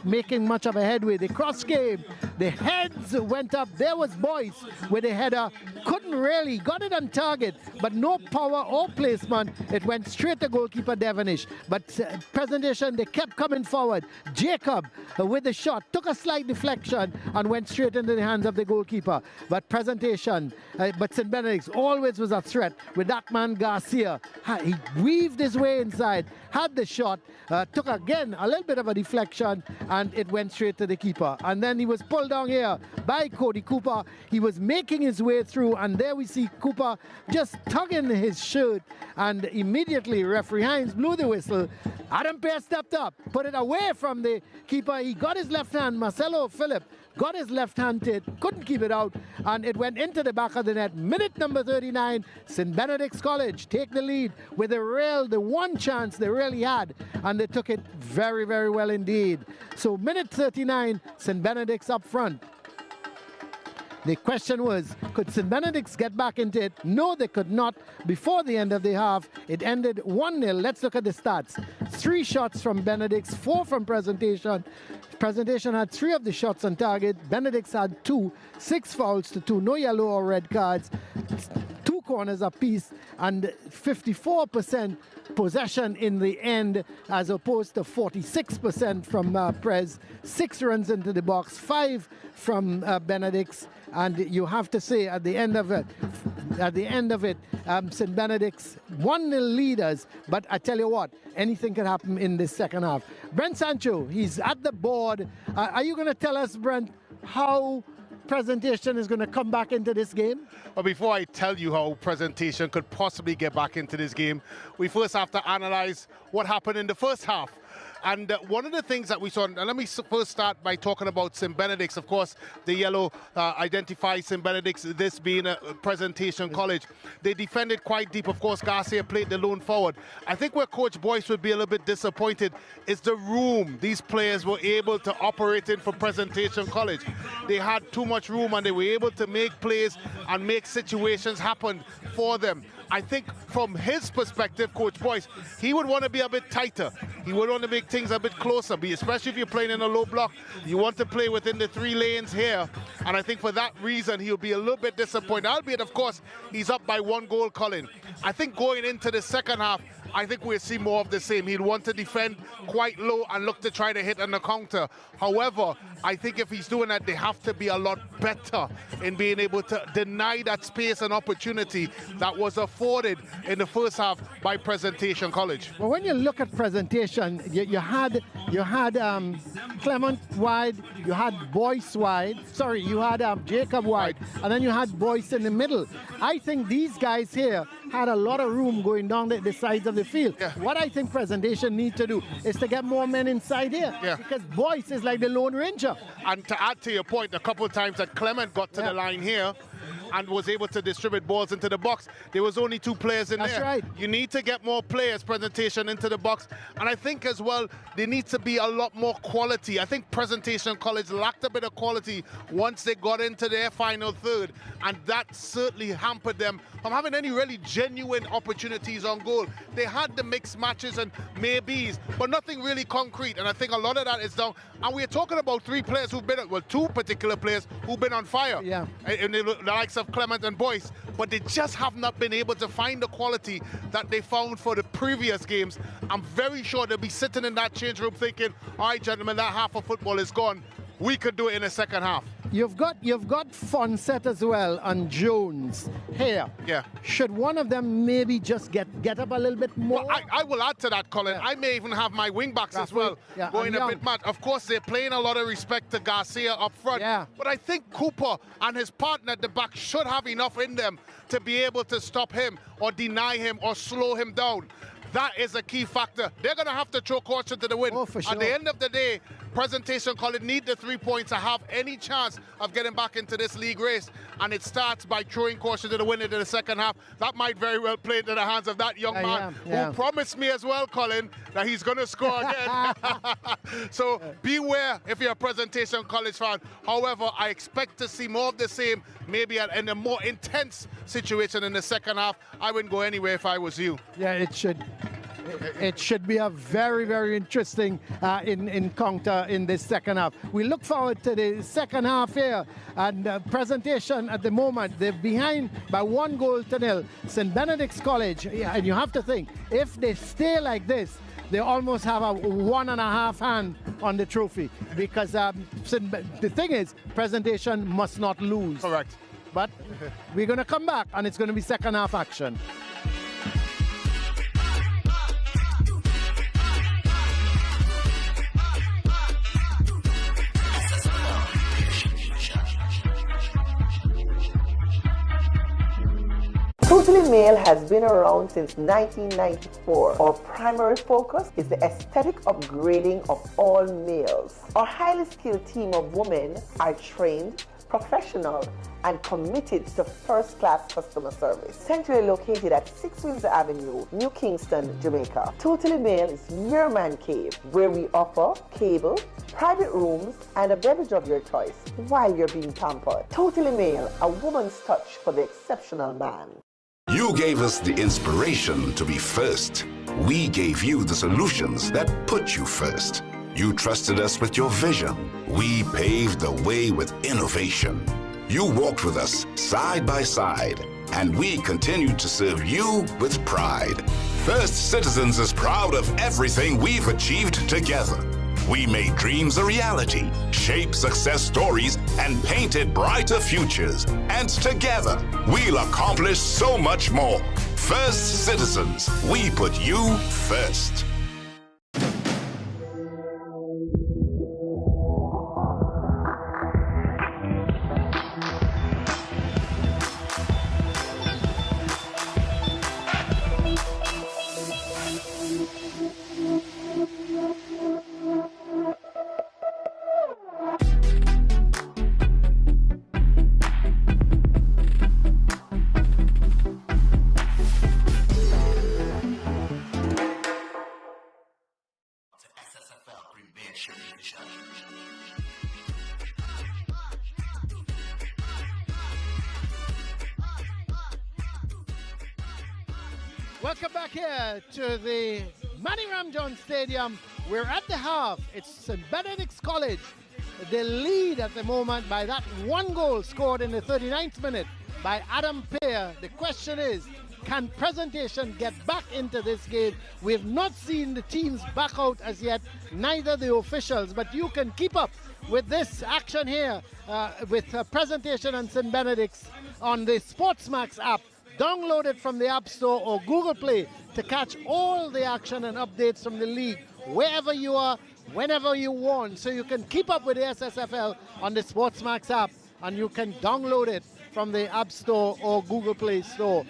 making much of a headway. The cross game, the heads went up. There was Boyce with a header, couldn't really, got it on target, but no power or placement. It went straight to goalkeeper Devonish. But Presentation, they kept coming forward. Jacob with the shot, took a slight deflection and went straight into the hands of the goalkeeper. But Presentation, but St. Benedict's always was a threat with that man Garcia. He weaved his way inside, had the shot, took again a little bit of a deflection, and it went straight to the keeper. And then he was pulled down here by Cody Cooper. He was making his way through, and there we see Cooper just tugging his shirt, and immediately referee Hines blew the whistle. Adam Pear stepped up, put it away from the keeper. He got his left hand, Marcelo Phillip got his left hand to it, couldn't keep it out, and it went into the back of the net. Minute number 39, St. Benedict's College take the lead with the one chance they really had, and they took it very, very well indeed. So minute 39, St. Benedict's up front. The question was, could St. Benedict's get back into it? No, they could not. Before the end of the half, it ended 1-0. Let's look at the stats. 3 shots from Benedict's, 4 from Presentation. Presentation had 3 of the shots on target. Benedict's had 2, 6 fouls to 2, no yellow or red cards, 2 corners apiece, and 54% possession in the end, as opposed to 46% from Prez. 6 runs into the box, 5 from Benedict's, and you have to say at the end of it, St. Benedict's 1-0 leaders. But I tell you what, anything can happen in this second half. Brent Sancho, he's at the board. Are you going to tell us, Brent, how Presentation is going to come back into this game? Well, before I tell you how Presentation could possibly get back into this game, we first have to analyze what happened in the first half. And one of the things that we saw, and let me first start by talking about St. Benedict's. Of course, the yellow identifies St. Benedict's, this being a presentation college. They defended quite deep. Of course, Garcia played the lone forward. I think where Coach Boyce would be a little bit disappointed is the room these players were able to operate in for presentation college. They had too much room and they were able to make plays and make situations happen for them. I think from his perspective, Coach Boyce, he would want to be a bit tighter. He would want to make things a bit closer, especially if you're playing in a low block. You want to play within the 3 lanes here. And I think for that reason, he'll be a little bit disappointed. Albeit, of course, he's up by 1 goal, Colin. I think going into the second half, I think we'll see more of the same. He'll want to defend quite low and look to try to hit on the counter. However, I think if he's doing that, they have to be a lot better in being able to deny that space and opportunity that was afforded in the first half by Presentation College. Well, when you look at Presentation, you had Clement wide, you had Boyce wide, you had Jacob wide, and then you had Boyce in the middle. I think these guys here had a lot of room going down the sides of the field. Yeah. What I think Presentation need to do is to get more men inside here, because Boyce is like the Lone Ranger. And to add to your point, a couple of times that Clement got to the line here and was able to distribute balls into the box, there was only 2 players in there. That's right. You need to get more players, Presentation, into the box. And I think as well, there needs to be a lot more quality. I think Presentation College lacked a bit of quality once they got into their final third. And that certainly hampered them from having any really genuine opportunities on goal. They had the mixed matches and maybes, but nothing really concrete. And I think a lot of that is down. And we're talking about 3 players who've been, well, 2 particular players who've been on fire. Yeah. And the likes of Clement and Boyce, but they just have not been able to find the quality that they found for the previous games. I'm very sure they'll be sitting in that change room thinking, all right, gentlemen, that half of football is gone. We could do it in the second half. You've got Fonset as well and Jones here. Yeah. Should one of them maybe just get up a little bit more? Well, I will add to that, Colin. I may even have my wing backs as well going a bit mad. Of course, they're playing a lot of respect to Garcia up front. Yeah. But I think Cooper and his partner at the back should have enough in them to be able to stop him or deny him or slow him down. That is a key factor. They're going to have to throw caution to the wind. Oh, for sure. At the end of the day, Presentation College need the 3 points to have any chance of getting back into this league race. And it starts by throwing caution to the wind into the second half. That might very well play into the hands of that young man who promised me as well, Colin, that he's going to score again. So beware if you're a Presentation College fan. However, I expect to see more of the same, maybe in a more intense situation in the second half. I wouldn't go anywhere if I was you. Yeah, it should. It should be a very, very interesting encounter in this second half. We look forward to the second half here. And Presentation at the moment, they're behind by 1 goal to 0. St. Benedict's College, and you have to think, if they stay like this, they almost have a 1.5 hand on the trophy. Because the thing is, Presentation must not lose. Correct. But we're going to come back, and it's going to be second half action. Totally Male has been around since 1994. Our primary focus is the aesthetic upgrading of all males. Our highly skilled team of women are trained, professional, and committed to first-class customer service. Centrally located at 6 Windsor Avenue, New Kingston, Jamaica. Totally Male is your man cave, where we offer cable, private rooms, and a beverage of your choice while you're being pampered. Totally Male, a woman's touch for the exceptional man. You gave us the inspiration to be first. We gave you the solutions that put you first. You trusted us with your vision. We paved the way with innovation. You walked with us side by side, and we continue to serve you with pride. First Citizens is proud of everything we've achieved together. We made dreams a reality, shaped success stories, and painted brighter futures. And together, we'll accomplish so much more. First Citizens, we put you first. Welcome back here to the Manny Ramjohn Stadium. We're at the half. It's St. Benedict's College. They lead at the moment by that one goal scored in the 39th minute by Adam Pear. The question is, can Presentation get back into this game? We have not seen the teams back out as yet, neither the officials, but you can keep up with this action here with Presentation and St. Benedict's on the SportsMax app. Download it from the App Store or Google Play to catch all the action and updates from the league wherever you are, whenever you want. So you can keep up with the SSFL on the SportsMax app, and you can download it from the App Store or Google Play Store.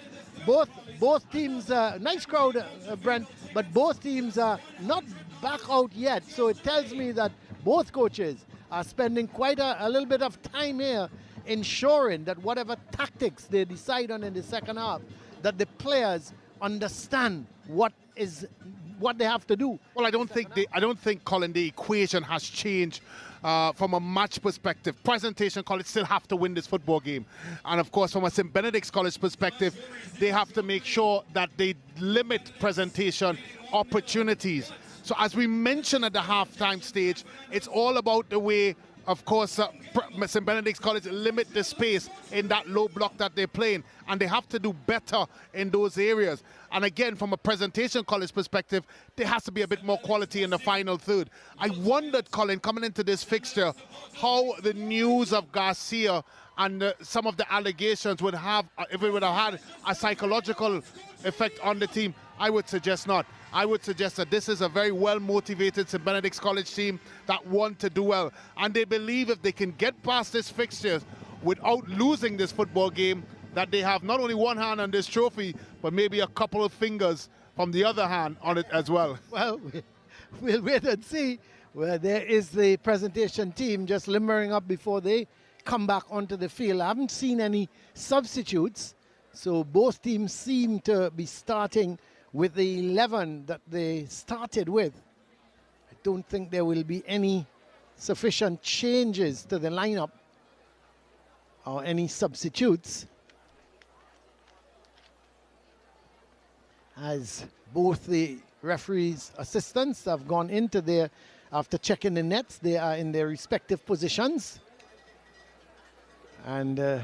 Both teams, nice crowd, Brent, but both teams are not back out yet. So it tells me that both coaches are spending quite a little bit of time here ensuring that whatever tactics they decide on in the second half, that the players understand what they have to do. Well, I don't think, Colin, the equation has changed from a match perspective. Presentation College still have to win this football game. And of course, from a St. Benedict's College perspective, they have to make sure that they limit Presentation opportunities. So as we mentioned at the halftime stage, it's all about the way, of course, St. Benedict's College limit the space in that low block that they're playing, and they have to do better in those areas. And again, from a Presentation College perspective, there has to be a bit more quality in the final third. I wondered, Colin, coming into this fixture, how the news of Garcia and some of the allegations would have, if it would have had a psychological effect on the team. I would suggest not. I would suggest that this is a very well-motivated St. Benedict's College team that want to do well. And they believe if they can get past this fixture without losing this football game, that they have not only one hand on this trophy, but maybe a couple of fingers from the other hand on it as well. Well, we'll wait and see. Well, there is the Presentation team just limbering up before they come back onto the field. I haven't seen any substitutes, so both teams seem to be starting with the 11 that they started with. I don't think there will be any sufficient changes to the lineup or any substitutes, as both the referees' assistants have gone into there after checking the nets. They are in their respective positions. And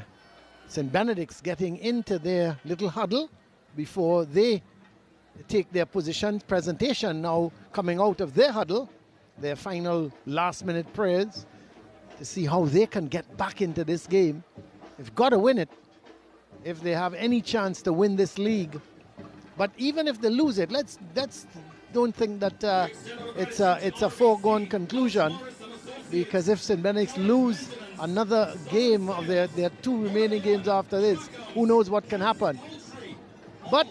St. Benedict's getting into their little huddle before they take their position. Presentation now coming out of their huddle, their final last-minute prayers to see how they can get back into this game. They've got to win it if they have any chance to win this league. But even if they lose it, let's don't think that it's a foregone conclusion, because if St. Benedict's lose another game of their two remaining games after this, who knows what can happen. But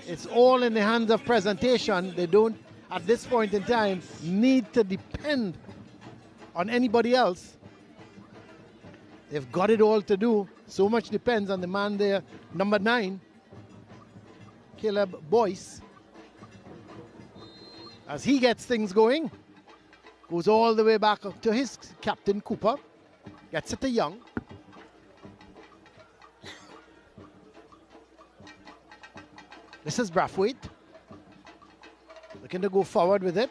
it's all in the hands of Presentation. They don't, at this point in time, need to depend on anybody else. They've got it all to do. So much depends on the man there, number 9, Caleb Boyce. As he gets things going, goes all the way back up to his captain, Cooper. Gets it to Young. This is Brathwaite. Looking to go forward with it.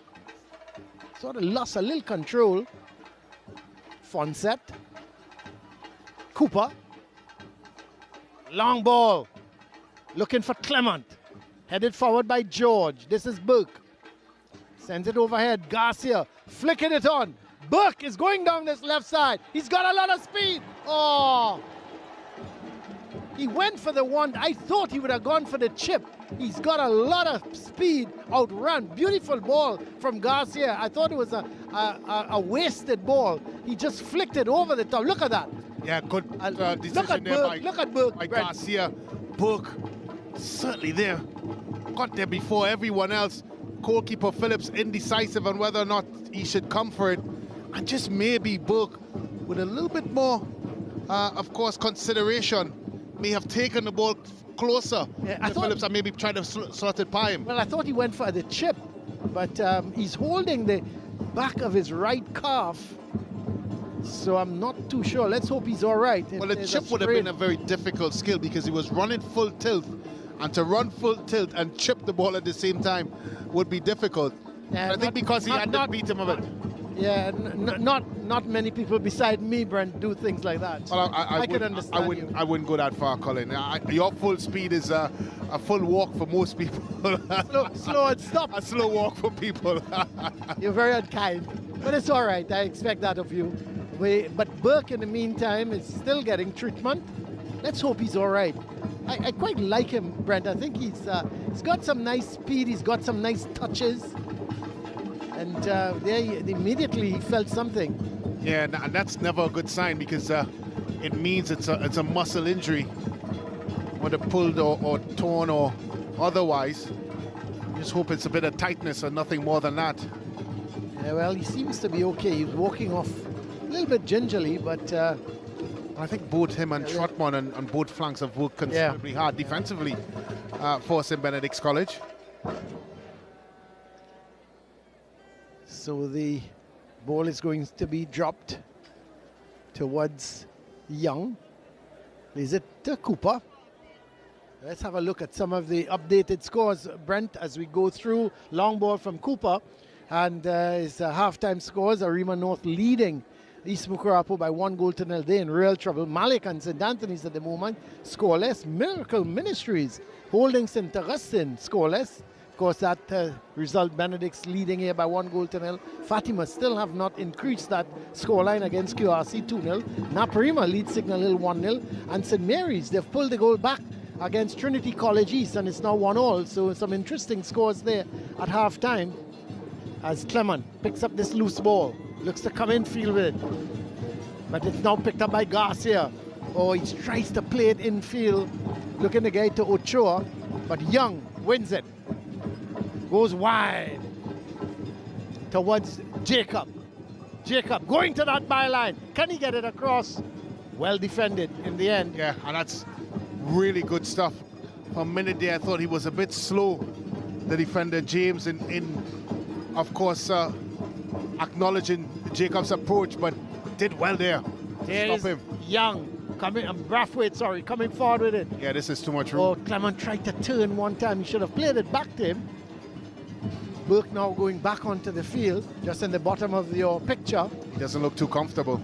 Sort of lost a little control. Fonset. Cooper. Long ball. Looking for Clement. Headed forward by George. This is Burke. Sends it overhead. Garcia flicking it on. Burke is going down this left side. He's got a lot of speed. Oh! He went for the one. I thought he would have gone for the chip. He's got a lot of speed, outrun. Beautiful ball from Garcia. I thought it was a wasted ball. He just flicked it over the top. Look at that. Yeah, good decision look at Burke. by Garcia. Burke, certainly there. Got there before everyone else. Goalkeeper Phillips indecisive on whether or not he should come for it. And just maybe Burke, with a little bit more, of course, consideration, may have taken the ball closer to Phillips and maybe tried to slot it by him. Well, I thought he went for the chip, but he's holding back of his right calf. So I'm not too sure. Let's hope he's all right. Well, the chip would have been a very difficult skill because he was running full tilt, and to run full tilt and chip the ball at the same time would be difficult. Yeah, I think because he had to beat him a bit. Yeah, not many people beside me, Brent, do things like that. Well, I could understand I wouldn't go that far, Colin. Your full speed is a full walk for most people. slow and stop. A slow walk for people. You're very unkind, but it's all right. I expect that of you. But Burke, in the meantime, is still getting treatment. Let's hope he's all right. I quite like him, Brent. I think he's got some nice speed. He's got some nice touches. And immediately he felt something. Yeah, and that's never a good sign because it means it's a muscle injury, whether pulled or torn or otherwise. Just hope it's a bit of tightness or nothing more than that. Yeah, well, he seems to be okay. He's walking off a little bit gingerly, but I think both him and Trotman on both flanks have worked considerably hard defensively for St. Benedict's College. So the ball is going to be dropped towards Young. Is it to Cooper? Let's have a look at some of the updated scores, Brent, as we go through. Long ball from Cooper. And his halftime scores, Arima North leading East Mucurapo by 1-0. They're in real trouble. Malik and St. Anthony's at the moment scoreless. Miracle Ministries holding St. Augustine scoreless. Of course, that result, Benedict's leading here by 1-0. Fatima still have not increased that scoreline against QRC 2-0. Naparima leads Signal Hill 1-0. And St. Mary's, they've pulled the goal back against Trinity College East, and it's now 1-1. So some interesting scores there at halftime as Clement picks up this loose ball. Looks to come in field with it. But it's now picked up by Garcia. Oh, he tries to play it in field. Looking to get it to Ochoa. But Young wins it. Goes wide towards Jacob. Jacob going to that byline. Can he get it across? Well defended in the end. Yeah, and that's really good stuff. For a minute there, I thought he was a bit slow, the defender James, in of course, acknowledging Jacob's approach, but did well there. There's Stop him. Young coming, Brathwaite, coming forward with it. Yeah, this is too much room. Oh, Clement tried to turn one time. He should have played it back to him. Burke now going back onto the field, just in the bottom of your picture. He doesn't look too comfortable.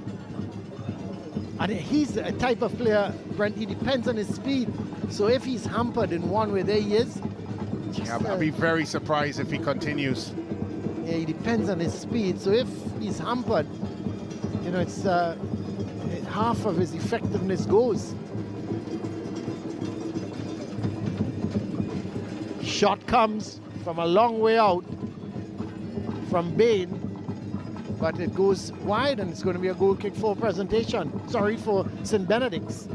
And he's a type of player, Brent, he depends on his speed. So if he's hampered in one way, there he is. Yeah, I'd be very surprised if he continues. Yeah, he depends on his speed. So if he's hampered, you know, it's half of his effectiveness goes. Shot comes from a long way out from Bain, but it goes wide, and it's going to be a goal kick for presentation. Sorry, for St. Benedict's.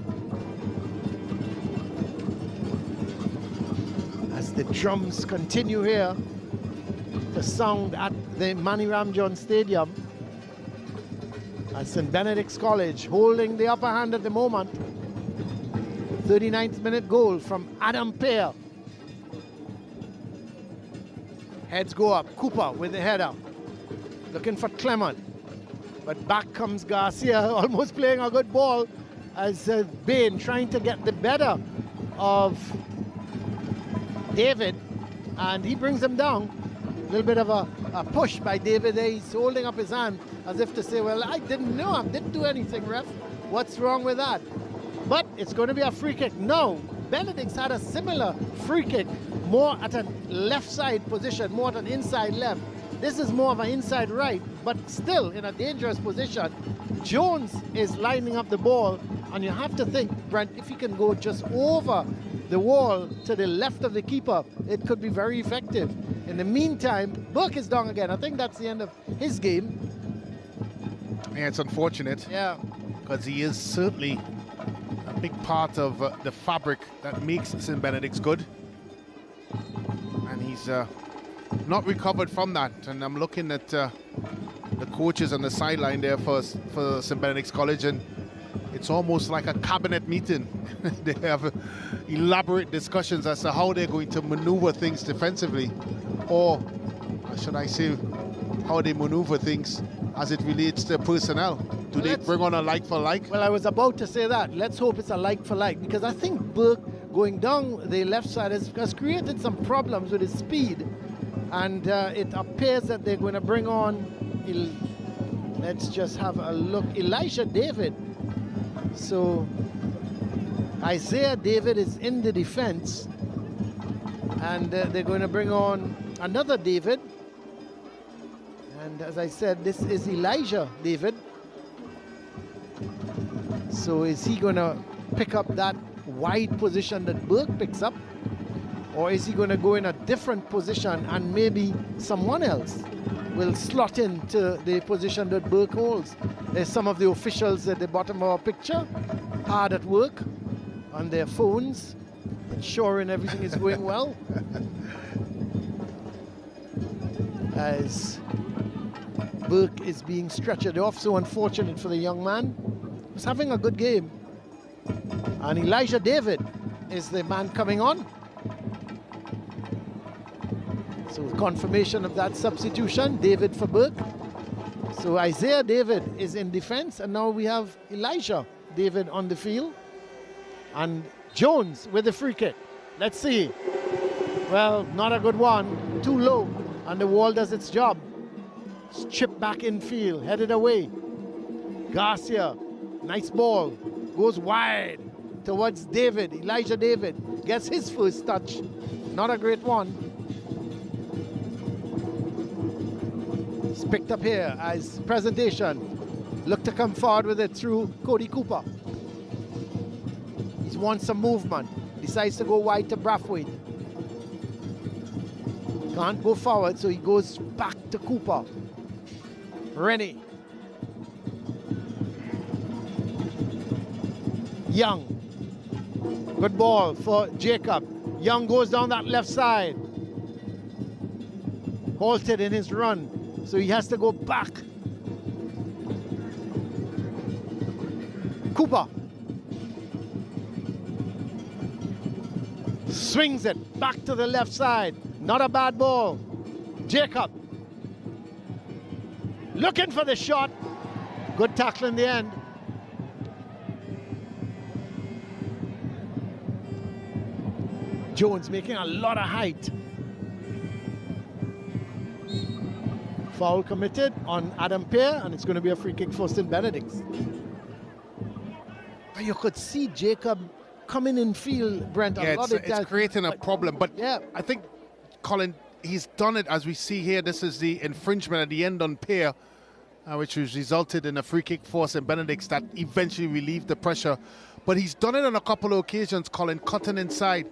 As the drums continue here, the sound at the Manny Ramjohn Stadium, as St. Benedict's College holding the upper hand at the moment. 39th minute goal from Adam Pear. Heads go up. Cooper with the header. Looking for Clement. But back comes Garcia, almost playing a good ball, as Bain trying to get the better of David. And he brings him down. A little bit of a push by David there. He's holding up his hand as if to say, well, I didn't know. I didn't do anything, ref. What's wrong with that? But it's going to be a free kick. No. Benedict's had a similar free kick, more at a left side position, more at an inside left. This is more of an inside right, but still in a dangerous position. Jones is lining up the ball, and you have to think, Brent, if he can go just over the wall to the left of the keeper, it could be very effective. In the meantime, Burke is down again. I think that's the end of his game. Yeah, it's unfortunate. Yeah. Because he is certainly a big part of the fabric that makes St. Benedict's good. And he's not recovered from that. And I'm looking at the coaches on the sideline there for St. Benedict's College, and it's almost like a cabinet meeting. They have elaborate discussions as to how they're going to maneuver things defensively, or should I say how they maneuver things as it relates to personnel. Do they bring on a like for like? Well, I was about to say that. Let's hope it's a like for like, because I think Burke going down the left side has created some problems with his speed, and it appears that they're going to bring on, let's just have a look, Elijah David. So Isaiah David is in the defense, and they're going to bring on another David. And as I said, this is Elijah David. So is he going to pick up that wide position that Burke picks up? Or is he going to go in a different position and maybe someone else will slot into the position that Burke holds? There's some of the officials at the bottom of our picture, hard at work on their phones, ensuring everything is going well. As Burke is being stretchered off, so unfortunate for the young man. He's having a good game. And Elijah David is the man coming on. So confirmation of that substitution, David for Burke. So Isaiah David is in defense, and now we have Elijah David on the field. And Jones with the free kick. Let's see. Well, not a good one. Too low, and the wall does its job. It's chipped back in field, headed away. Garcia, nice ball, goes wide towards David. Elijah David gets his first touch. Not a great one. It's picked up here as presentation. Look to come forward with it through Cody Cooper. He wants some movement. Decides to go wide to Brathwaite. Can't go forward, so he goes back to Cooper. Rennie. Young. Good ball for Jacob. Young goes down that left side. Halted in his run, so he has to go back. Cooper. Swings it back to the left side. Not a bad ball. Jacob. Looking for the shot. Good tackle in the end. Jones making a lot of height. Foul committed on Adam Pear, and it's going to be a free kick for St. Benedict's. You could see Jacob coming in field, Brent. Yeah, it's creating a problem. But yeah, I think, Colin, he's done it as we see here. This is the infringement at the end on Pear, which has resulted in a free kick for St. Benedict's that eventually relieved the pressure. But he's done it on a couple of occasions, Colin, cutting inside.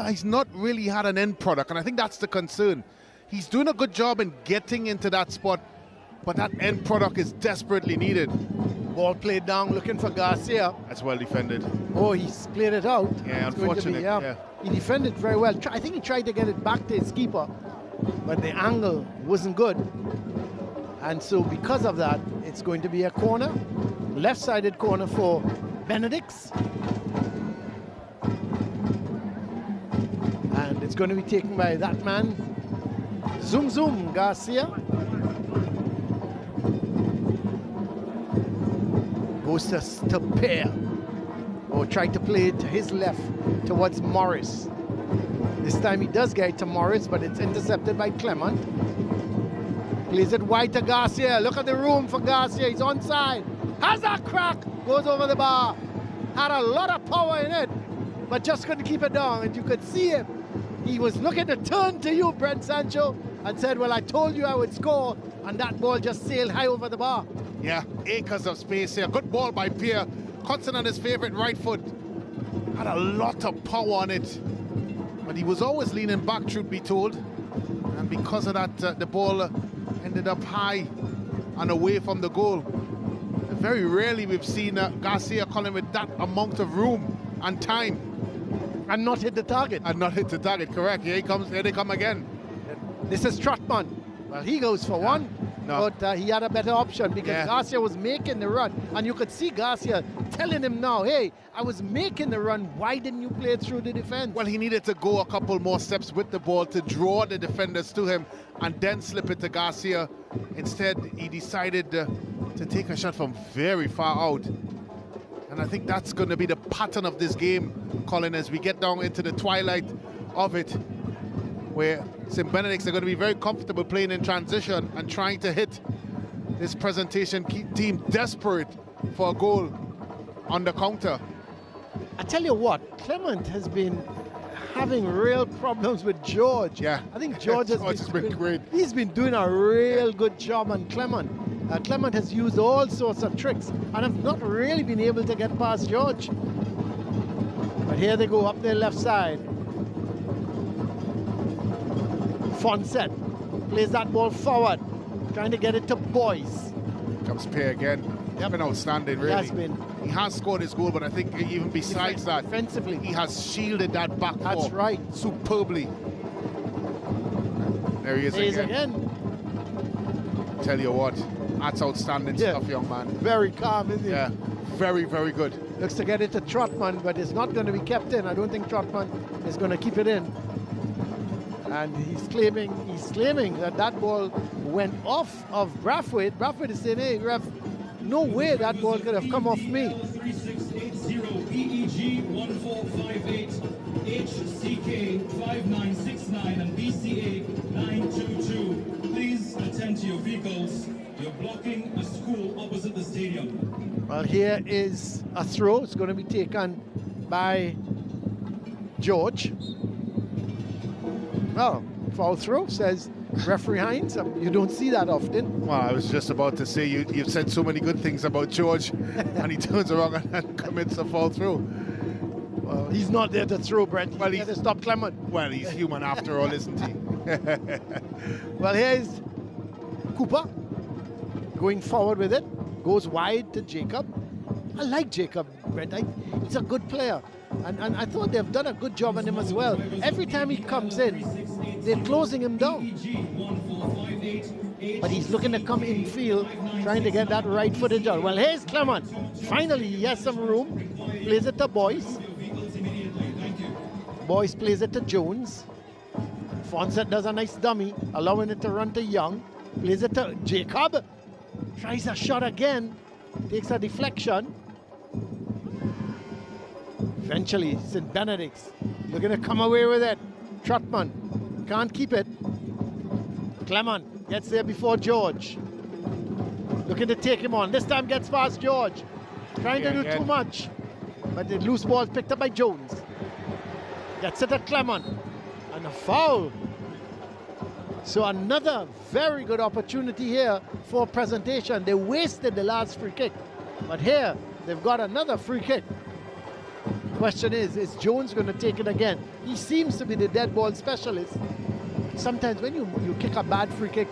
He's not really had an end product, and I think that's the concern. He's doing a good job in getting into that spot, but that end product is desperately needed. Ball played down, looking for Garcia. That's well defended. Oh, he's played it out. Yeah, unfortunate. Yeah. He defended very well. I think he tried to get it back to his keeper, but the angle wasn't good. And so because of that, it's going to be a corner, left-sided corner for Benedict's. And it's going to be taken by that man, Zoom Garcia. Goes to Pear. Or tried to play it to his left towards Morris. This time he does get it to Morris, but it's intercepted by Clement. Plays it wide to Garcia. Look at the room for Garcia. He's onside. Has a crack. Goes over the bar. Had a lot of power in it, but just couldn't keep it down. And you could see him. He was looking to turn to you, Brent Sancho, and said, well, I told you I would score. And that ball just sailed high over the bar. Yeah, acres of space here. Good ball by Pierre. Cutting on his favorite right foot. Had a lot of power on it. But he was always leaning back, truth be told. And because of that, the ball ended up high and away from the goal. Very rarely we've seen Garcia calling with that amount of room and time. And not hit the target. And not hit the target, correct. Here he comes, here they come again. This is Trotman. Well, he goes for one. but he had a better option because Garcia was making the run. And you could see Garcia telling him now, hey, I was making the run. Why didn't you play through the defense? Well, he needed to go a couple more steps with the ball to draw the defenders to him and then slip it to Garcia. Instead, he decided to take a shot from very far out. And I think that's going to be the pattern of this game, Colin, as we get down into the twilight of it, where St. Benedict's are going to be very comfortable playing in transition and trying to hit this presentation team desperate for a goal on the counter. I tell you what, Clement has been having real problems with George. Yeah. I think George has been great. He's been doing a real good job on Clement. Clement has used all sorts of tricks and have not really been able to get past George. But here they go up their left side. Fonset plays that ball forward, trying to get it to Boyce. Comes Pay again. He's been outstanding, really. He has been. He has scored his goal, but I think even besides that, defensively, he has shielded that back four. That's right. Superbly. There he is again. Tell you what, that's outstanding stuff, young man. Very calm, isn't he? Yeah, very, very good. Looks to get it to Trotman, but it's not going to be kept in. I don't think Trotman is going to keep it in. And he's claiming that that ball went off of Brathwaite. Brathwaite is saying, hey, ref, no way that ball could have come off me. 3680 BEG 1458 HCK 5969 and BCA 922. Please attend to your vehicles. You're blocking a school opposite the stadium. Well, here is a throw. It's going to be taken by George. Oh, foul throw, says referee Hines. You don't see that often. Well, I was just about to say, you've said so many good things about George, and he turns around and commits a foul throw. Well, he's not there to throw, Brett. He's there to stop Clement. Well, he's human after all, isn't he? Well, here's Cooper going forward with it. Goes wide to Jacob. I like Jacob, Brett. He's a good player. And I thought they've done a good job on him as well. Every time he comes in, they're closing him down. But he's looking to come in field, trying to get that right footage on. Well, here's Clement. Finally, he has some room. Plays it to Boyce. Boyce plays it to Jones. Fonset does a nice dummy, allowing it to run to Young. Plays it to Jacob. Tries a shot again. Takes a deflection. Eventually, St. Benedict's looking to come away with it. Trotman can't keep it. Clement gets there before George. Looking to take him on. This time gets past George. Trying to do too much. But the loose ball is picked up by Jones. Gets it to Clement. And a foul. So another very good opportunity here for presentation. They wasted the last free kick. But here, they've got another free kick. Question is Jones going to take it again? He seems to be the dead ball specialist. Sometimes when you kick a bad free kick,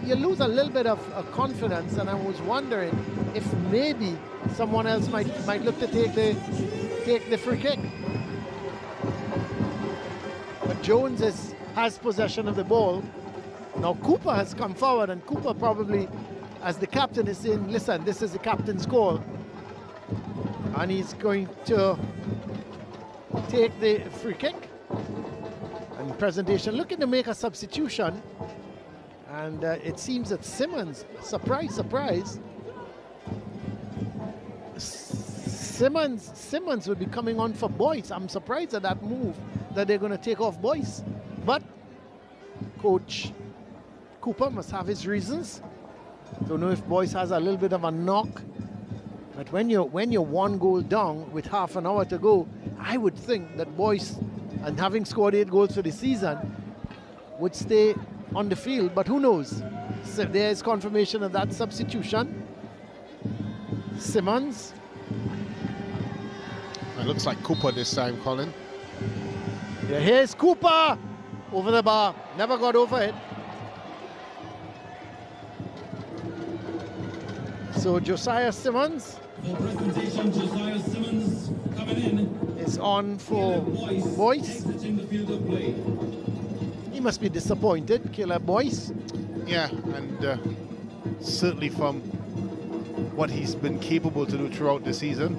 you lose a little bit of confidence, and I was wondering if maybe someone else might look to take the free kick. But Jones has possession of the ball. Now Cooper has come forward, and Cooper probably, as the captain, is saying, listen, this is the captain's call. And he's going to take the free kick. And presentation looking to make a substitution. And it seems that Simmons, surprise, Simmons will be coming on for Boyce. I'm surprised at that move that they're going to take off Boyce. But Coach Cooper must have his reasons. Don't know if Boyce has a little bit of a knock. But when you're one goal down with half an hour to go, I would think that Boyce, and having scored 8 goals for the season, would stay on the field. But who knows? So there is confirmation of that substitution. Simmons. It looks like Cooper this time, Colin. Yeah, here's Cooper over the bar. Never got over it. So Josiah Simmons. For presentation, Josiah Simmons coming in. Is on for Boyce. He must be disappointed, Caleb Boyce. Yeah, and certainly from what he's been capable to do throughout the season.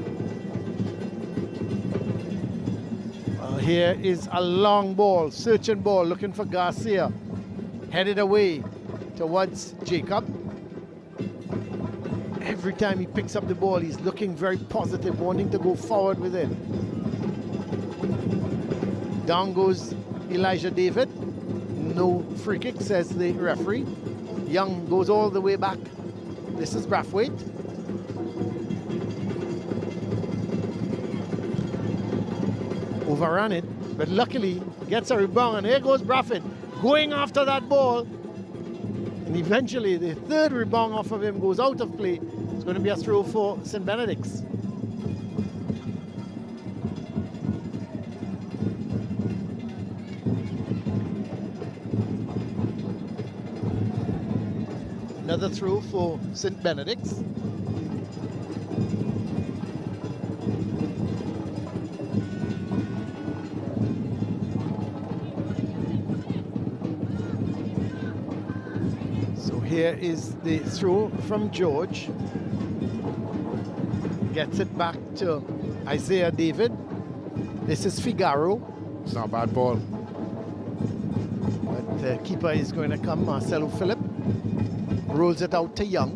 Here is a long ball, searching ball, looking for Garcia. Headed away towards Jacob. Every time he picks up the ball, he's looking very positive, wanting to go forward with it. Down goes Elijah David. No free kick, says the referee. Young goes all the way back. This is Brathwaite. Overran it, but luckily gets a rebound, and here goes Brathwaite going after that ball. And eventually the third rebound off of him goes out of play. It's going to be a throw for St. Benedict's. Another throw for St. Benedict's. So here is the throw from George. Gets it back to Isaiah David. This is Figaro. It's not a bad ball. But the keeper is going to come, Marcelo Phillip. Rolls it out to Young.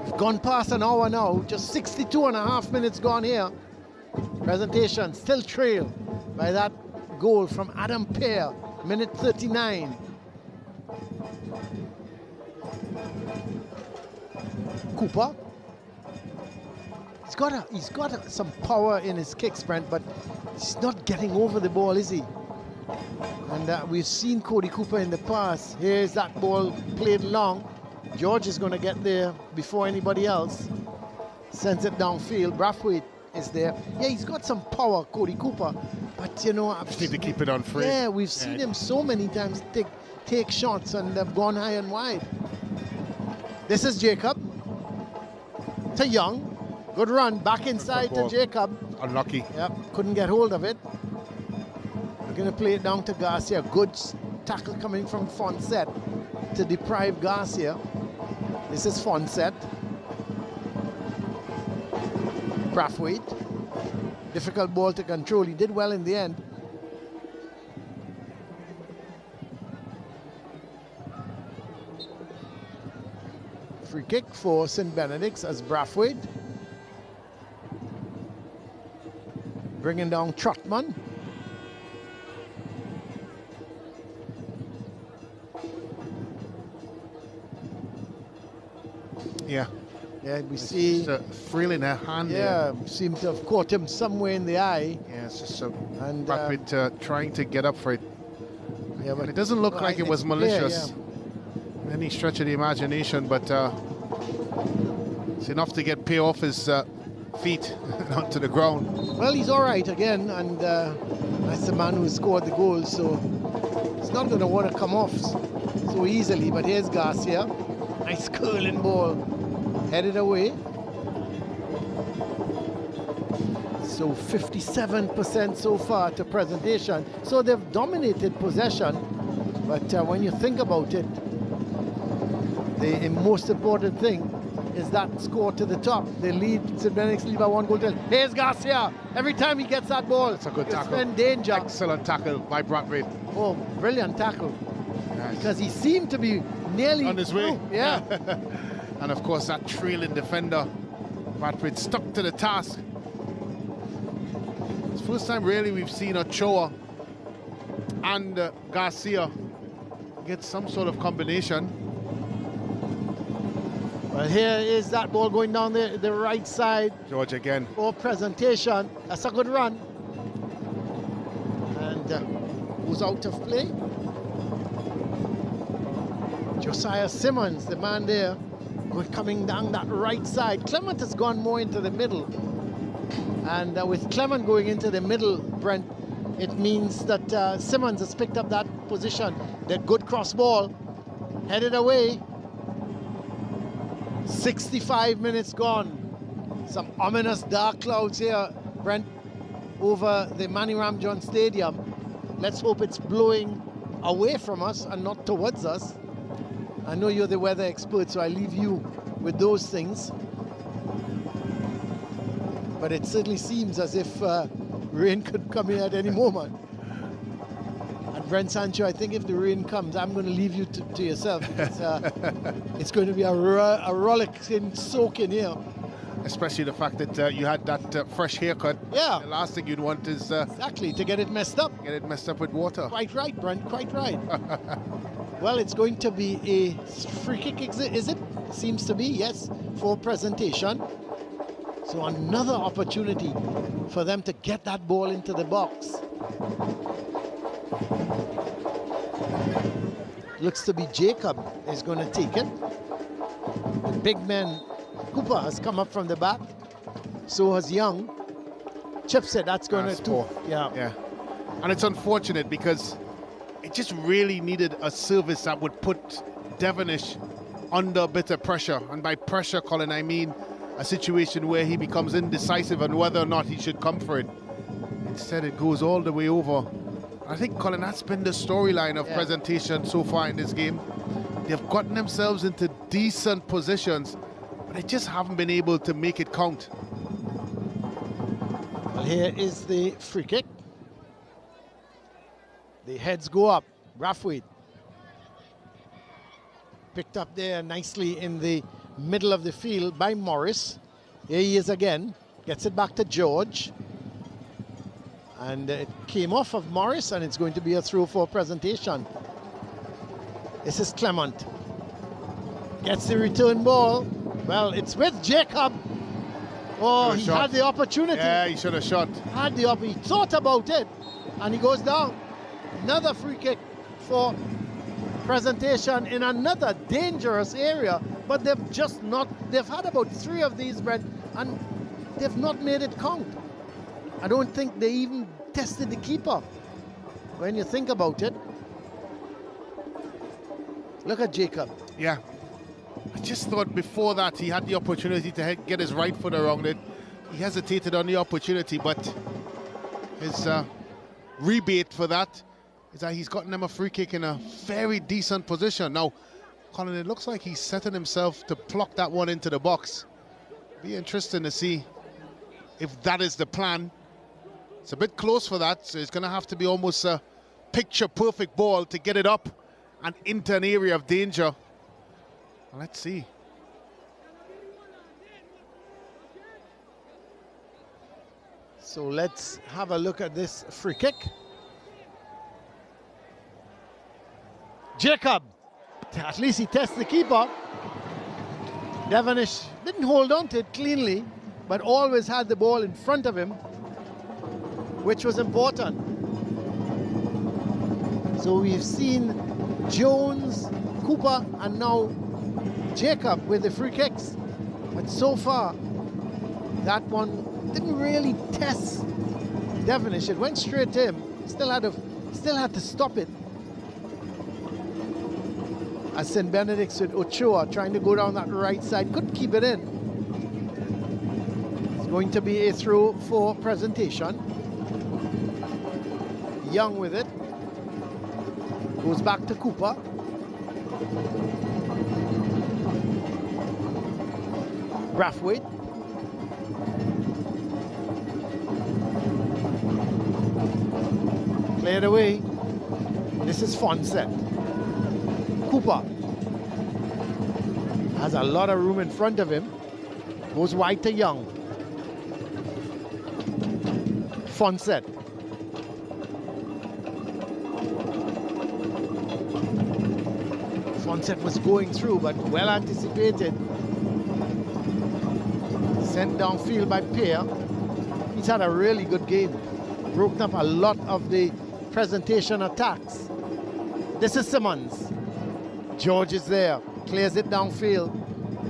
We've gone past an hour now, just 62.5 minutes gone here. Presentation still trailed by that goal from Adam Pear, minute 39. Cooper. He's got some power in his kicks, Brent, but he's not getting over the ball, is he? And we've seen Cody Cooper in the past. Here's that ball played long. George is going to get there before anybody else. Sends it downfield. Brathwaite is there. Yeah, he's got some power, Cody Cooper. But, you know, just need to keep it on free. Yeah, we've seen him so many times take shots, and they've gone high and wide. This is Jacob. To Young. Good run. Back inside to Jacob. Unlucky. Yep, couldn't get hold of it. We're going to play it down to Garcia. Good tackle coming from Fonset to deprive Garcia. This is Fonset. Brathwaite. Difficult ball to control. He did well in the end. Free kick for St. Benedict's as Brathwaite. Bringing down Trotman. Yeah. Yeah, we see. Just a frill in her hand. Yeah, seemed to have caught him somewhere in the eye. Yeah, it's just so and Brathwaite trying to get up for it. Yeah, but it doesn't look like it was malicious. Yeah. Any stretch of the imagination, but it's enough to get Pay off his feet onto the ground. Well, he's all right again, and that's the man who scored the goal, so it's not going to want to come off so easily. But here's Garcia. Nice curling ball. Headed away. So 57% so far to presentation. So they've dominated possession. But when you think about it, the most important thing is that score to the top. They lead, St. Benedict's lead by 1 goal to nil. Here's Garcia. Every time he gets that ball, it's a good tackle. In danger. Excellent tackle by Brathwaite. Oh, brilliant tackle. Nice. Because he seemed to be nearly on his way. Oh, yeah. And of course that trailing defender, Brathwaite, stuck to the task. It's the first time really we've seen Ochoa and Garcia get some sort of combination. Well, here is that ball going down the right side. George again. For presentation. That's a good run. And goes out of play. Josiah Simmons, the man there, coming down that right side. Clement has gone more into the middle. And with Clement going into the middle, Brent, it means that Simmons has picked up that position. That good cross ball. Headed away. 65 minutes gone. Some ominous dark clouds here, Brent, over the Manny Ramjohn Stadium. Let's hope it's blowing away from us and not towards us. I know you're the weather expert, so I leave you with those things. But it certainly seems as if rain could come in at any moment. And Brent Sancho, I think if the rain comes, I'm going to leave you to yourself. It's going to be a rollicking soak in here. Especially the fact that you had that fresh haircut. Yeah. The last thing you'd want is... exactly, to get it messed up. Get it messed up with water. Quite right, Brent, quite right. Well, it's going to be a free kick, is it? Seems to be, yes, for presentation. So another opportunity for them to get that ball into the box. Looks to be Jacob is going to take it. The big man, Cooper, has come up from the back. So has Young. Chip said that's going to... Yeah. And it's unfortunate because it just really needed a service that would put Devonish under a bit of pressure. And by pressure, Colin, I mean a situation where he becomes indecisive on whether or not he should come for it. Instead, it goes all the way over. I think, Colin, that's been the storyline of presentation so far in this game. They've gotten themselves into decent positions, but they just haven't been able to make it count. Well, here is the free kick. The heads go up. Brathwaite picked up there nicely in the middle of the field by Morris. Here he is again. Gets it back to George. And it came off of Morris, and it's going to be a throw for presentation. This is Clement. Gets the return ball. Well, it's with Jacob. Oh, he had the opportunity. Yeah, he should have shot. He thought about it, and he goes down. Another free kick for presentation in another dangerous area, but they've just not, they've had about 3 of these, Brent, and they've not made it count. I don't think they even tested the keeper. When you think about it, look at Jacob. Yeah. I just thought before that he had the opportunity to get his right foot around it. He hesitated on the opportunity, but his rebate for that is that he's gotten them a free kick in a very decent position. Now, Colin, it looks like he's setting himself to pluck that one into the box. Be interesting to see if that is the plan. It's a bit close for that, so it's going to have to be almost a picture-perfect ball to get it up and into an area of danger. Well, let's see. So let's have a look at this free kick. Jacob, at least he tests the keeper. Devonish didn't hold on to it cleanly, but always had the ball in front of him, which was important. So we've seen Jones, Cooper, and now Jacob with the free kicks. But so far, that one didn't really test Devonish. It went straight to him. Still had to stop it. As St. Benedict's with Ochoa trying to go down that right side, couldn't keep it in. It's going to be a throw for presentation. Young with it. Goes back to Cooper. Brathwaite. Cleared away. This is Fonset. Cooper has a lot of room in front of him. Goes wide to Young. Fonset. Fonset was going through, but well anticipated. Sent downfield by Pear. He's had a really good game. Broken up a lot of the presentation attacks. This is Simmons. George is there, clears it downfield.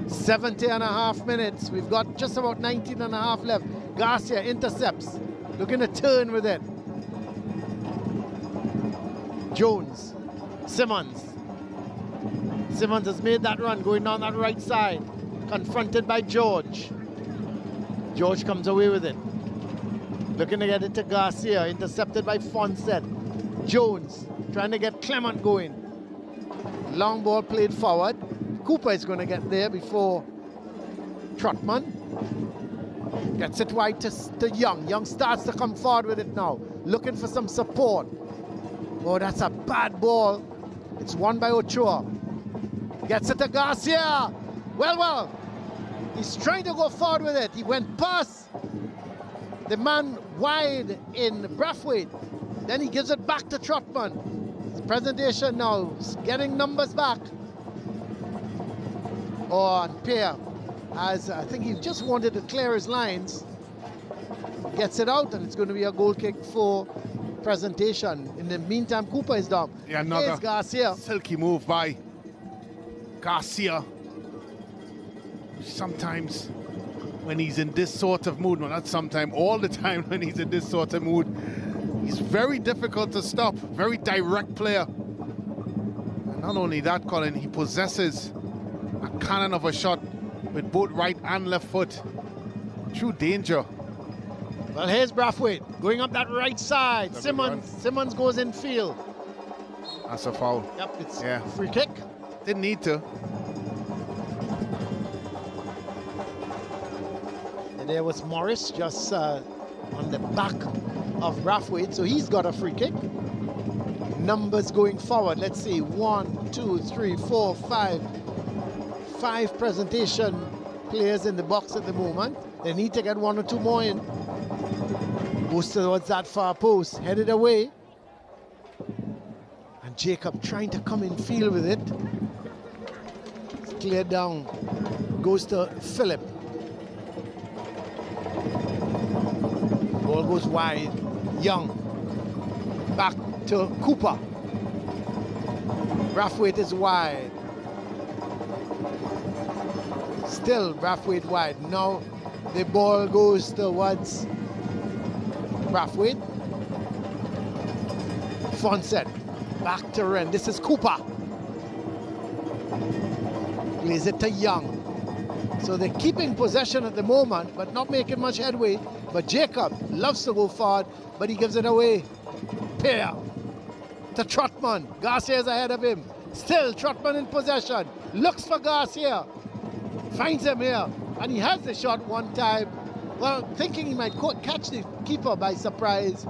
70.5 minutes. We've got just about 19.5 left. Garcia intercepts, looking to turn with it. Jones, Simmons. Simmons has made that run, going down that right side. Confronted by George. George comes away with it. Looking to get it to Garcia, intercepted by Fonset. Jones trying to get Clement going. Long ball played forward. Cooper is going to get there before Trotman. Gets it wide to Young. Young starts to come forward with it now. Looking for some support. Oh, that's a bad ball. It's won by Ochoa. Gets it to Garcia. Well. He's trying to go forward with it. He went past the man wide in Brathwaite. Then he gives it back to Trotman. His presentation now is getting numbers back. On Pierre, as I think he just wanted to clear his lines. Gets it out, and it's going to be a goal kick for presentation. In the meantime, Cooper is down. Yeah, another Garcia. Silky move by Garcia. Sometimes when he's in this sort of mood, well, not sometimes, all the time when he's in this sort of mood, he's very difficult to stop, very direct player. And not only that, Colin, he possesses a cannon of a shot with both right and left foot. True danger. Well, here's Brathwaite going up that right side. Simmons goes in field. That's a foul. Yep, it's a free kick. Didn't need to. And there was Morris just on the back of Brathwaite, so he's got a free kick. Numbers going forward. Let's see, 1, 2, 3, 4, 5. 5 presentation players in the box at the moment. They need to get 1 or 2 more in. Goes towards that far post, headed away. And Jacob trying to come in field with it. It's cleared down. Goes to Philip. Ball goes wide. Young. Back to Cooper. Brathwaite is wide. Still Brathwaite wide. Now the ball goes towards Brathwaite. Fonset. Back to Wren. This is Cooper. Plays it to Young. So they're keeping possession at the moment, but not making much headway. But Jacob loves to go forward, but he gives it away. Pierre to Trotman. Garcia is ahead of him. Still Trotman in possession. Looks for Garcia. Finds him here. And he has the shot one time. Well, thinking he might catch the keeper by surprise.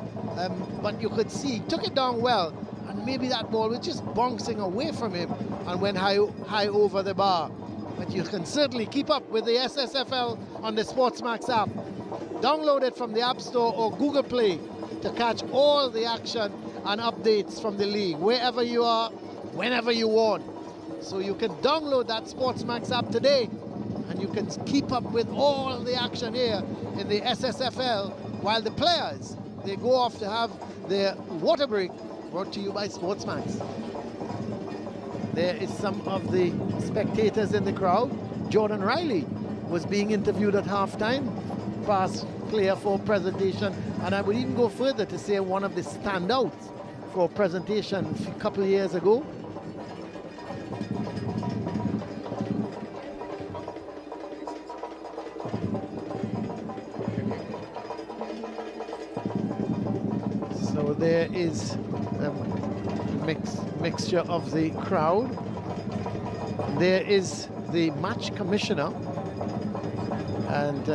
But you could see he took it down well. And maybe that ball was just bouncing away from him and went high over the bar. But you can certainly keep up with the SSFL on the SportsMax app. Download it from the App Store or Google Play to catch all the action and updates from the league, wherever you are, whenever you want. So you can download that SportsMax app today, and you can keep up with all the action here in the SSFL, while the players, they go off to have their water break, brought to you by SportsMax. There is some of the spectators in the crowd. Jordan Riley was being interviewed at halftime, past player for presentation, and I would even go further to say one of the standouts for presentation a couple of years ago. So there is a mixture of the crowd. There is the match commissioner, and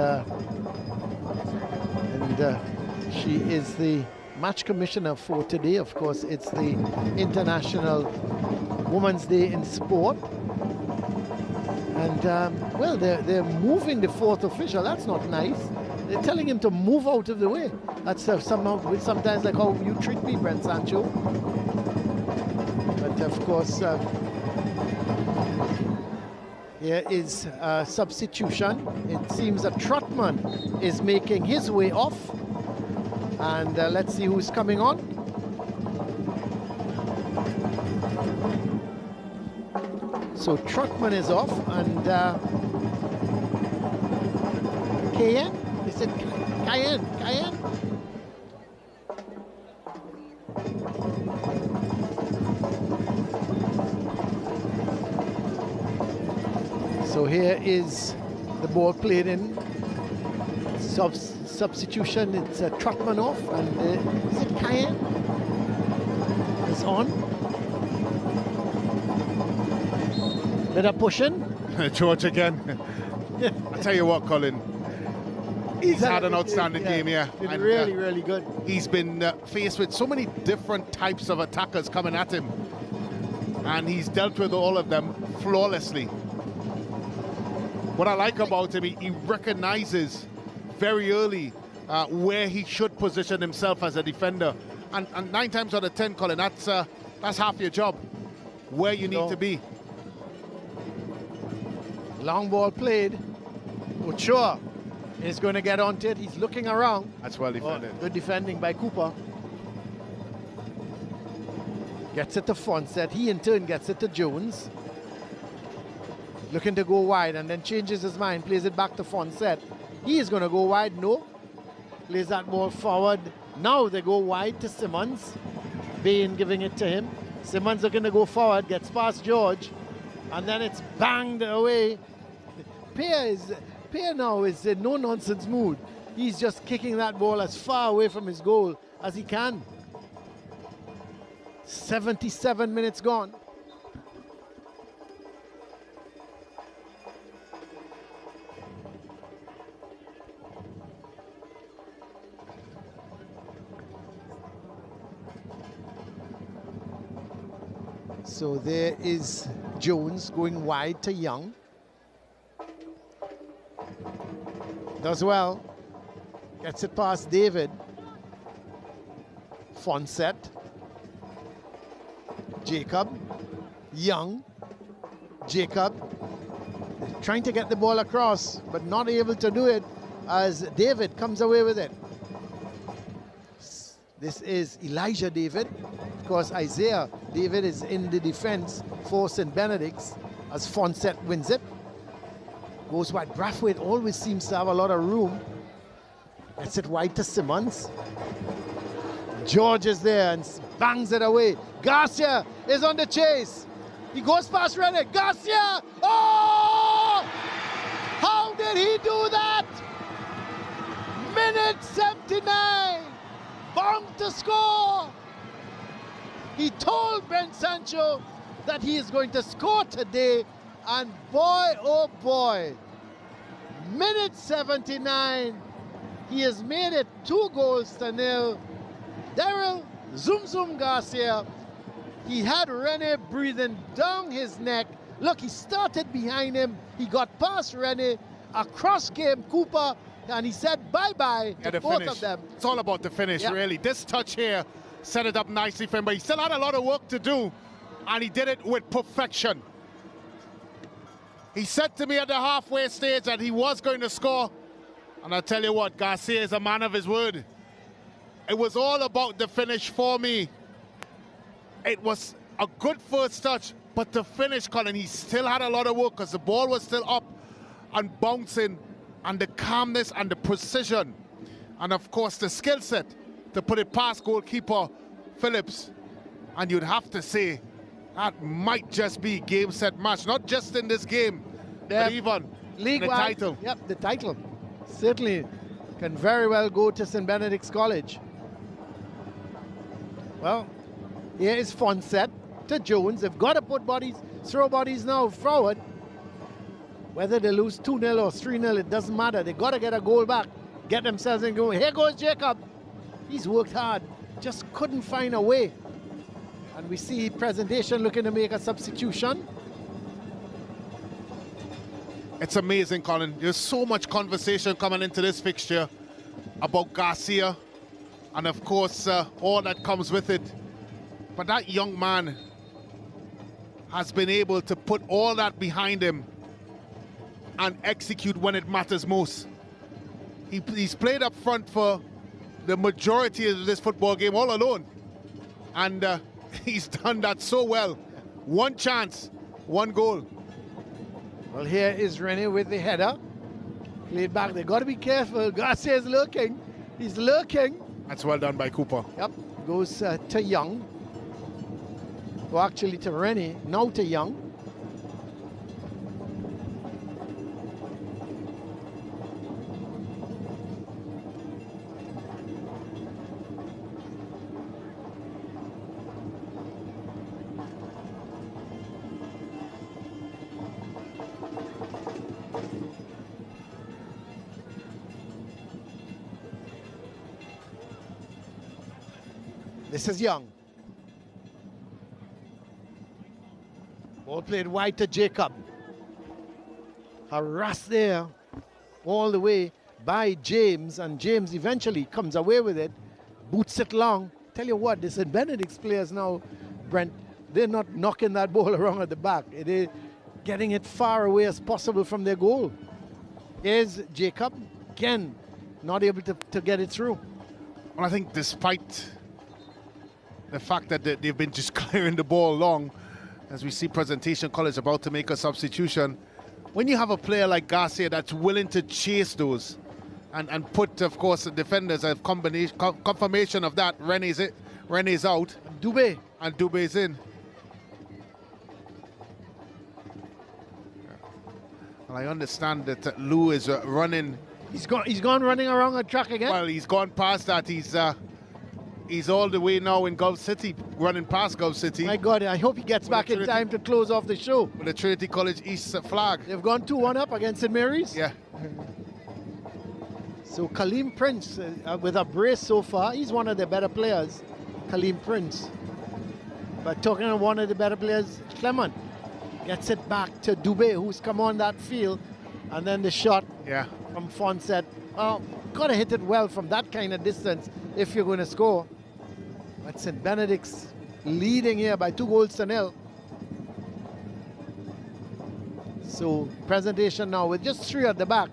she is the match commissioner for today. Of course, it's the International Women's Day in Sport. And well, they're moving the fourth official. That's not nice. They're telling him to move out of the way. That's sometimes like how you treat me, Brent Sancho. But of course, here is a substitution. It seems that Trotman is making his way off. And let's see who's coming on. So Trotman is off, and Cayenne? Is it Cayenne? Cayenne? So here is the ball played in. Substitution, it's Trotman off, and is it Cayenne? It's on. Bit of pushing. George again. I tell you what, Colin, he's had an outstanding game here. Been really, really good. He's been faced with so many different types of attackers coming at him, and he's dealt with all of them flawlessly. What I like about him, he recognizes very early where he should position himself as a defender. And 9 times out of 10, Colin, that's half your job, where you need to be. Long ball played. Ochoa is going to get onto it. He's looking around. That's well defended. Good defending by Cooper. Gets it to Fonset. He in turn gets it to Jones. Looking to go wide and then changes his mind. Plays it back to Fonset. He is going to go wide. No. Plays that ball forward. Now they go wide to Simmons. Bain giving it to him. Simmons looking to go forward. Gets past George. And then it's banged away. Pierre now is in no-nonsense mood. He's just kicking that ball as far away from his goal as he can. 77 minutes gone. So there is Jones going wide to Young. Does well. Gets it past David. Fonset. Jacob. Young. Jacob. Trying to get the ball across, but not able to do it as David comes away with it. This is Elijah David. Of course, Isaiah David is in the defense for St. Benedict's as Fonset wins it. Goes wide. Brathwaite always seems to have a lot of room. Gets it wide to Simmons. George is there and bangs it away. Garcia is on the chase. He goes past Rennick. Garcia! Oh! How did he do that? Minute 79. Bound to score. He told Ben Sancho that he is going to score today, and boy, oh boy, minute 79, he has made it 2-0. Daryl Zoom Zoom Garcia, he had Rene breathing down his neck. Look, he started behind him, he got past Rene, across came Cooper, and he said bye-bye to both of them. It's all about the finish, really. This touch here set it up nicely for him, but he still had a lot of work to do, and he did it with perfection. He said to me at the halfway stage that he was going to score, and I tell you what, Garcia is a man of his word. It was all about the finish for me. It was a good first touch, but the finish, Colin, he still had a lot of work because the ball was still up and bouncing, and the calmness and the precision, and of course the skill set to put it past goalkeeper Phillips. And you'd have to say that might just be game, set, match, not just in this game, but even league the title. Yep, the title certainly can very well go to St. Benedict's College. Well, here is Fonset to Jones. They've got to put bodies, throw bodies now forward. Whether they lose 2-0 or 3-0, it doesn't matter. They got to get a goal back, get themselves in goal. Here goes Jacob. He's worked hard, just couldn't find a way. And we see Presentation looking to make a substitution. It's amazing, Colin. There's so much conversation coming into this fixture about Garcia and, of course, all that comes with it. But that young man has been able to put all that behind him and execute when it matters most. He's played up front for the majority of this football game all alone. And he's done that so well. One chance, one goal. Well, here is Rene with the header. Played back. They got to be careful. Garcia is lurking. He's lurking. That's well done by Cooper. Yep. Goes to Young. Well, actually to Rene. Now to Young. This is Young. Ball played wide to Jacob. Harassed there all the way by James, and James eventually comes away with it, boots it long. Tell you what, this St. Benedict's players now, Brent, they're not knocking that ball around at the back. They're getting it far away as possible from their goal. Here's Jacob, again, not able to get it through. Well, I think despite the fact that they've been just clearing the ball long, as we see Presentation College about to make a substitution, when you have a player like Garcia that's willing to chase those and put, of course, the defenders as confirmation of that, Rene's out. Dubé. And Dubé's in. Well, I understand that Lou is running. He's gone running around the track again? Well, he's gone past that. He's all the way now in Gulf City, running past Gulf City. My God, I hope he gets back in time to close off the show. With the Trinity College East flag. They've gone 2-1 up against St. Mary's? Yeah. So Kaleem Prince, with a brace so far, he's one of the better players, Kaleem Prince. But talking of one of the better players, Clement gets it back to Dubé, who's come on that field. And then the shot from Fonset. Well, got to hit it well from that kind of distance if you're going to score. But St. Benedict's leading here by 2-0. So Presentation now with just 3 at the back.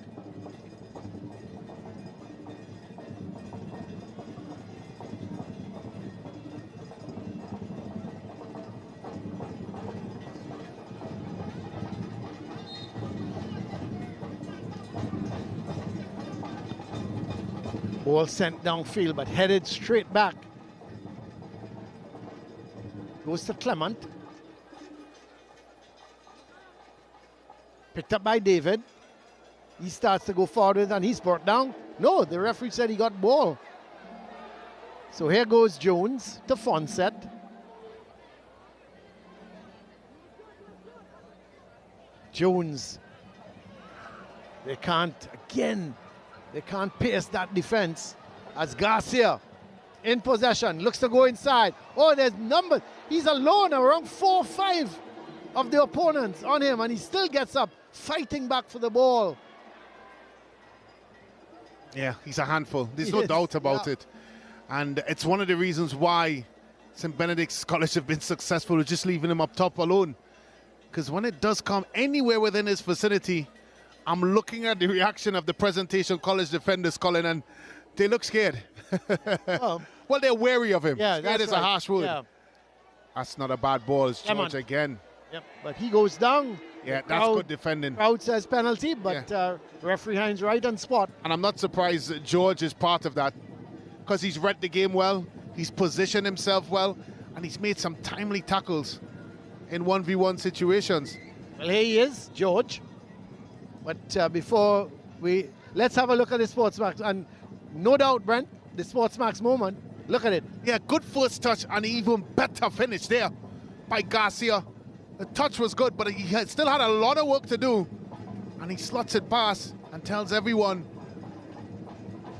Ball sent downfield, but headed straight back. Goes to Clement. Picked up by David. He starts to go forward and he's brought down. No, the referee said he got ball. So here goes Jones to Fonset. Jones. They can't pierce that defense as Garcia in possession, looks to go inside. Oh, there's numbers. He's alone around 4 or 5 of the opponents on him, and he still gets up, fighting back for the ball. Yeah, he's a handful. There's no doubt about it. And it's one of the reasons why St. Benedict's College have been successful with just leaving him up top alone. Because when it does come anywhere within his vicinity, I'm looking at the reaction of the Presentation College defenders, Colin, and they look scared. Well, they're wary of him. Yeah, scared is a harsh word. Yeah. That's not a bad ball. It's George again. Yep, but he goes down. Yeah, that's good defending. Crowd says penalty, but referee Hines right on spot. And I'm not surprised that George is part of that, because he's read the game well, he's positioned himself well, and he's made some timely tackles in 1v1 situations. Well, here he is, George. But before let's have a look at the SportsMax. And no doubt, Brent, the SportsMax moment. Look at it. Yeah, good first touch and even better finish there by Garcia. The touch was good, but he still had a lot of work to do. And he slots it past and tells everyone,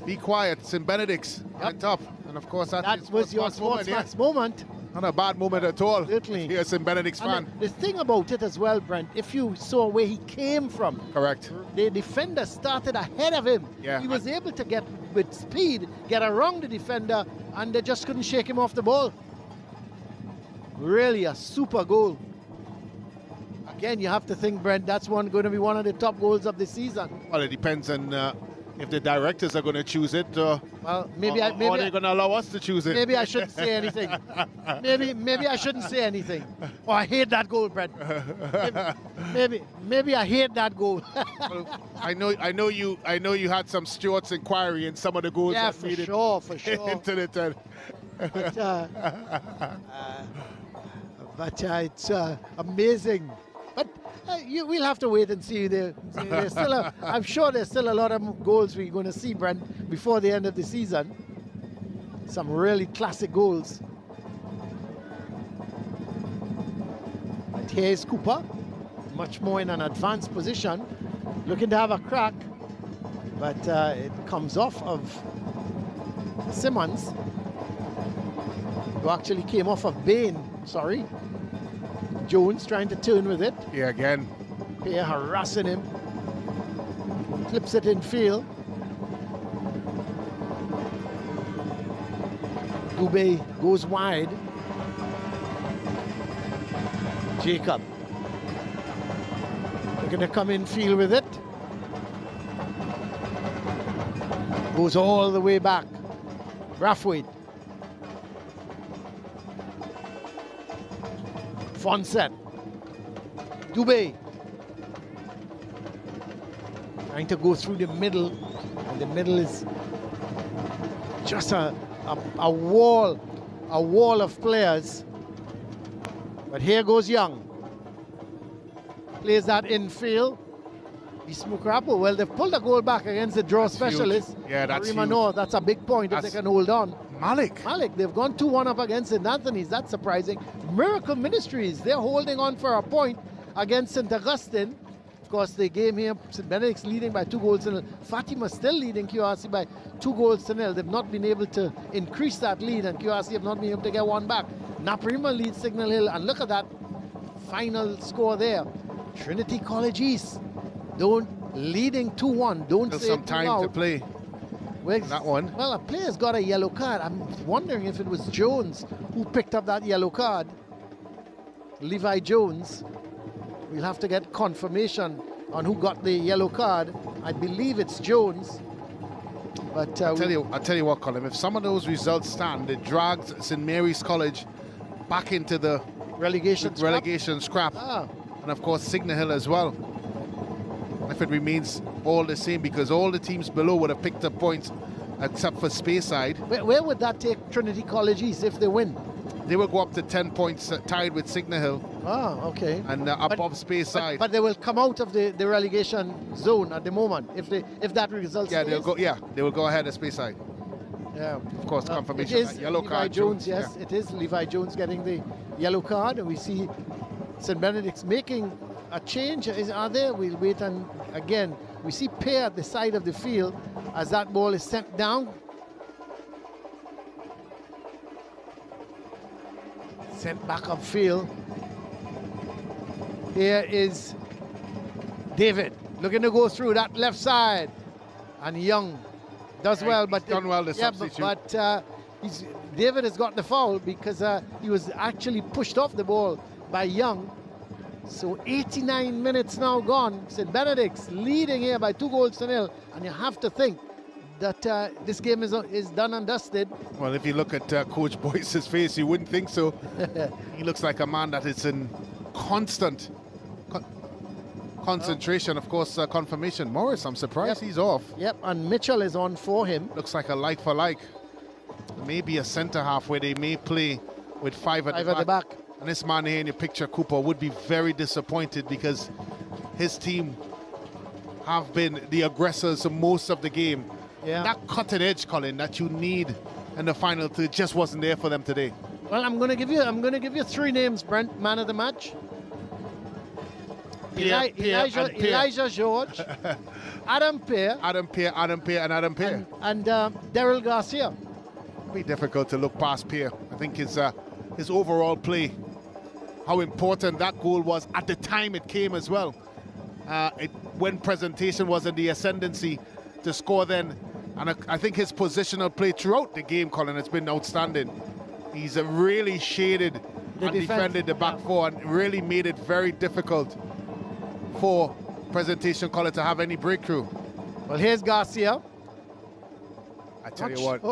be quiet, St. Benedict's on top. And of course, that was your SportsMax moment. Not a bad moment at all. Certainly. Here's St. Benedict's fan. The thing about it as well, Brent, if you saw where he came from. Correct. The defender started ahead of him. Yeah. He was able to get with speed, get around the defender, and they just couldn't shake him off the ball. Really a super goal. Again, you have to think, Brent, that's going to be one of the top goals of the season. Well, it depends on if the directors are going to choose it. Well, maybe or they're going to allow us to choose it. Maybe I shouldn't say anything. maybe I shouldn't say anything. Oh, I hate that goal, Brent. Maybe I hate that goal. Well, I know you had some Stewart's inquiry in some of the goals. Yeah, that for made sure. into the 10. But it's amazing. But we'll have to wait and see. There's still I'm sure there's still a lot of goals we're going to see, Brent, before the end of the season. Some really classic goals. But here's Cooper, much more in an advanced position, looking to have a crack, but it comes off of Simmons. who actually came off of Bain. Sorry. Jones trying to turn with it. Yeah, again. Pear harassing him. Clips it in field. Dubé goes wide. Jacob they're going to come in field with it. Goes all the way back. Brathwaite. Fonset. Dubé. Trying to go through the middle. And the middle is just a wall of players. But here goes Young. Plays that infield. He's Mucurapo. Well, they've pulled a goal back against the draw specialist. Huge. Yeah, that's huge. No, that's a big point if they can hold on. Malik, they've gone 2-1 up against St. Anthony's. That's surprising. Miracle Ministries, they're holding on for a point against St. Augustine. Of course, the game here, St. Benedict's leading by 2-0. Fatima still leading QRC by 2-0. They've not been able to increase that lead, and QRC have not been able to get one back. Naparima leads Signal Hill, and look at that final score there. Trinity College East leading 2-1. Don't Still say some it time loud. to play. Well, that one. Well, a player's got a yellow card. I'm wondering if it was Jones who picked up that yellow card. Levi Jones. We'll have to get confirmation on who got the yellow card. I believe it's Jones. But I'll tell you what, Colin. If some of those results stand, it drags St. Mary's College back into the relegation scrap. And of course Signal Hill as well. If it remains all the same, because all the teams below would have picked up points except for Speyside. Where would that take Trinity College East if they win? They will go up to 10 points, tied with Signal Hill. Okay. And above Speyside. But they will come out of the relegation zone at the moment if that result. Yeah, they will go ahead of Speyside. Yeah. Of course, confirmation. It is Yellow Levi card. Jones, yes, yeah. It is Levi Jones getting the yellow card, and we see St. Benedict's making a change. Are there? We'll wait, and again we see Pear at the side of the field as that ball is sent down. Sent back upfield. Here is David looking to go through that left side, and Young does well, but done well. The substitute. But David has got the foul because he was actually pushed off the ball by Young. So 89 minutes now gone. St. Benedict's leading here by 2-0, and you have to think that this game is done and dusted. Well, if you look at Coach Boyce's face, you wouldn't think so. He looks like a man that is in constant concentration. Of course, confirmation. Morris, I'm surprised he's off. Yep, and Mitchell is on for him. Looks like a like for like. Maybe a centre half where they may play with five at the back. And this man here in the picture, Cooper, would be very disappointed because his team have been the aggressors most of the game. Yeah. That cutting edge, Colin, that you need in the final two just wasn't there for them today. Well, I'm going to give you three names, Brent. Man of the match. Elijah George, Adam Pear, and Daryl Garcia. It'll be difficult to look past Pear. I think his overall play, how important that goal was at the time it came as well. When presentation was in the ascendancy to score then, and I think his positional play throughout the game, Colin, has been outstanding. He's really shaded and defended the back four and really made it very difficult for presentation, Colin, to have any breakthrough. Well, here's Garcia. I tell you what,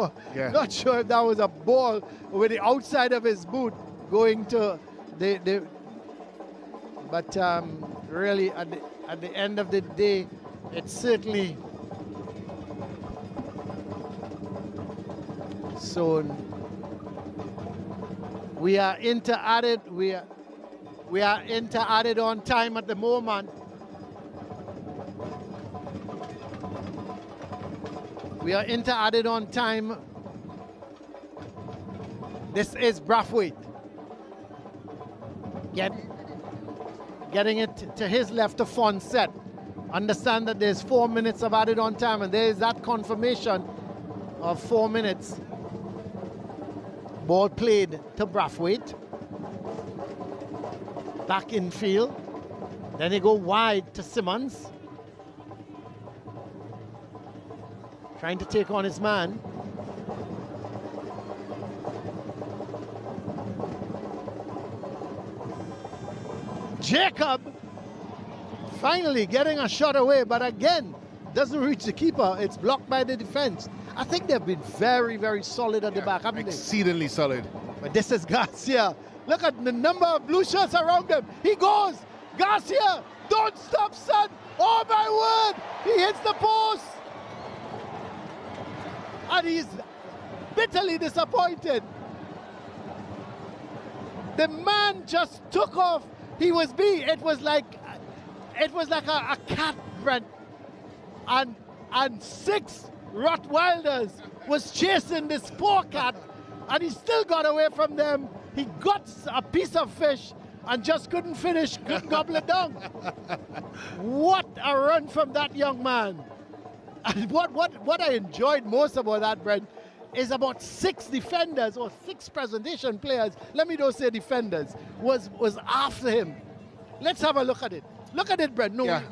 Not sure if that was a ball with the outside of his boot going to the but really at the end of the day, it's certainly so. We are into added. We are into added on time at the moment. We are into added on time. This is Brathwaite. Getting it to his left to Fonset. Understand that there's 4 minutes of added on time, and there is that confirmation of 4 minutes. Ball played to Brathwaite. Back in field. Then they go wide to Simmons. Trying to take on his man. Jacob finally getting a shot away, but again, doesn't reach the keeper. It's blocked by the defense. I think they've been very, very solid at the back, haven't they? Exceedingly solid. But this is Garcia. Look at the number of blue shirts around him. He goes. Garcia, don't stop, son. Oh, my word. He hits the post. And he's bitterly disappointed. The man just took off. He was being, it was like a cat, Brent. And 6 Rottweilers was chasing this poor cat, and he still got away from them. He got a piece of fish and just couldn't finish, couldn't gobble it down. What a run from that young man. And what I enjoyed most about that, Brent, is about 6 defenders or 6 presentation players, let me don't say defenders, was after him. Let's have a look at it. Look at it, Brent. No, yeah,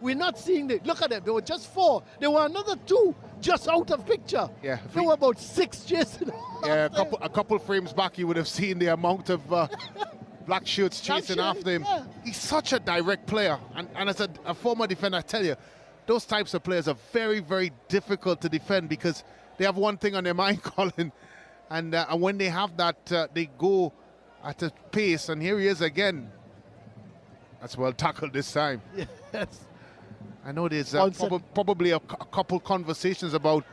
we're not seeing it. Look at it. There were just 4. There were another 2 just out of picture. Yeah, there were about 6 chasing. Yeah, a couple frames back, you would have seen the amount of black shirts chasing after him. Yeah. He's such a direct player, and as a former defender, I tell you, those types of players are very, very difficult to defend because they have one thing on their mind, Colin, and when they have that, they go at a pace, and here he is again. That's well tackled this time. Yes. I know there's probably a couple conversations about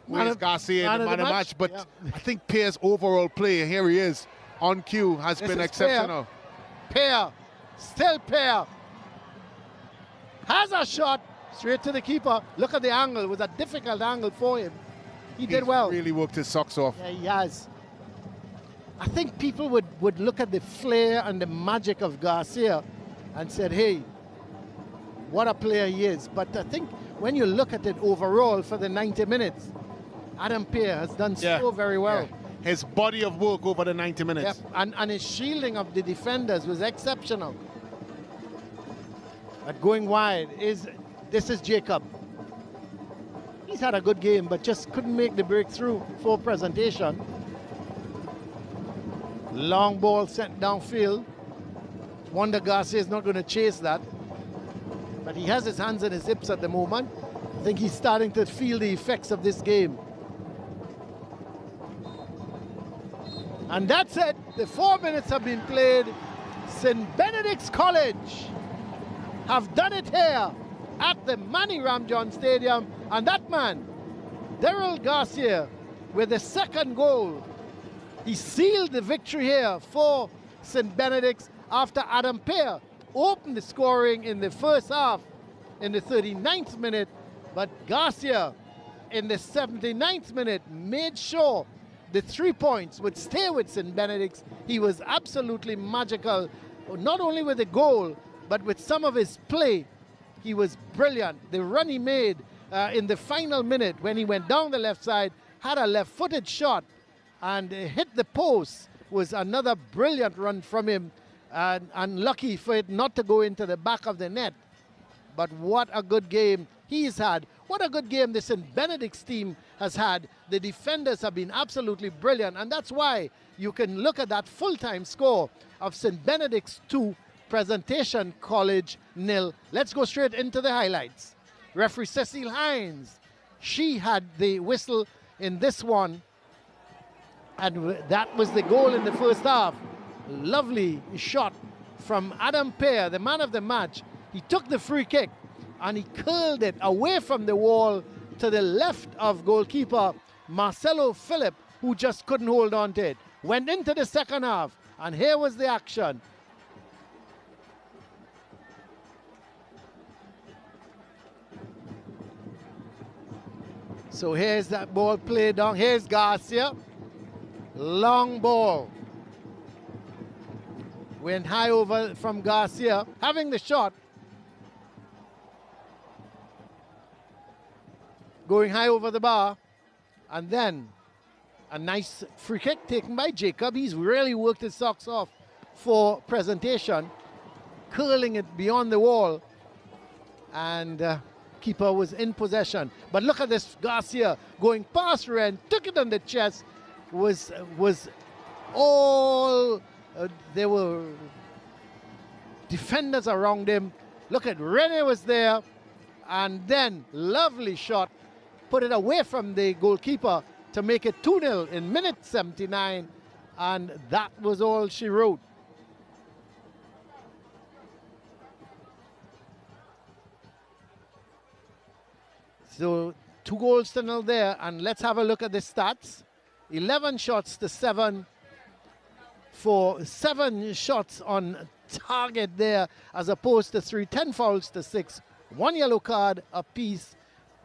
where's Garcia in the man of the match, but I think Pear's overall play, here he is, on cue, has been exceptional. Pear, still Pear. Has a shot straight to the keeper. Look at the angle. It was a difficult angle for him. He did well. Really worked his socks off. Yeah, he has. I think people would look at the flair and the magic of Garcia and said, hey, what a player he is. But I think when you look at it overall for the 90 minutes, Adam Pear has done so very well. Yeah. His body of work over the 90 minutes. Yep. And his shielding of the defenders was exceptional. But going wide, this is Jacob. He's had a good game, but just couldn't make the breakthrough for presentation. Long ball sent downfield. Wonder Garcia is not going to chase that. But he has his hands in his hips at the moment. I think he's starting to feel the effects of this game. And that's it. The 4 minutes have been played. St. Benedict's College have done it here at the Manny Ramjohn Stadium. And that man, Daryl Garcia, with the 2nd goal. He sealed the victory here for St. Benedict's after Adam Pear opened the scoring in the first half in the 39th minute. But Garcia in the 79th minute made sure the 3 points would stay with St. Benedict's. He was absolutely magical, not only with the goal, but with some of his play. He was brilliant. The run he made in the final minute when he went down the left side, had a left-footed shot and hit the post, was another brilliant run from him, and lucky for it not to go into the back of the net. But what a good game he's had. What a good game the St. Benedict's team has had. The defenders have been absolutely brilliant, and that's why you can look at that full-time score of St. Benedict's 2, Presentation College 0. Let's go straight into the highlights. Referee Cecile Hines, she had the whistle in this one, and that was the goal in the first half. Lovely shot from Adam Pear, the man of the match. He took the free kick and he curled it away from the wall to the left of goalkeeper Marcelo Phillip, who just couldn't hold on to it. Went into the second half, and here was the action. So here's that ball played down. Here's Garcia. Long ball. Went high over from Garcia, having the shot. Going high over the bar. And then A nice free kick taken by Jacob. He's really worked his socks off for presentation, curling it beyond the wall, and keeper was in possession. But look at this, Garcia going past Ren, took it on the chest, was all, there were defenders around him. Look at Rene was there, and then lovely shot, put it away from the goalkeeper to make it 2-0 in minute 79, and that was all she wrote. So 2 goals to 0 there, and let's have a look at the stats. 11 shots to 7 for 7 shots on target there, as opposed to 3, 10 fouls to 6, 1 yellow card apiece,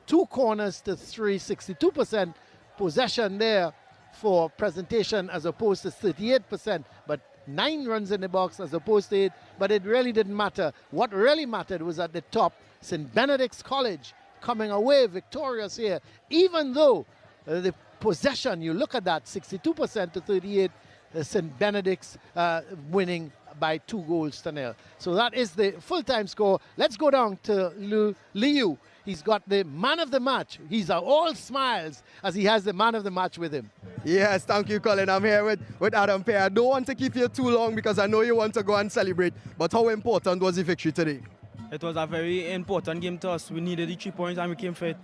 2 corners to 3, 62% possession there for presentation as opposed to 38%, but 9 runs in the box as opposed to 8, but it really didn't matter. What really mattered was at the top, St. Benedict's College coming away victorious here, even though the possession, you look at that, 62% to 38, St. Benedict's winning by 2 goals to 0. So that is the full-time score. Let's go down to Liu. He's got the man of the match. He's all smiles as he has the man of the match with him. Yes, thank you, Colin. I'm here with Adam Pear. I don't want to keep you too long because I know you want to go and celebrate, but how important was the victory today? It was a very important game to us. We needed the 3 points and we came fit.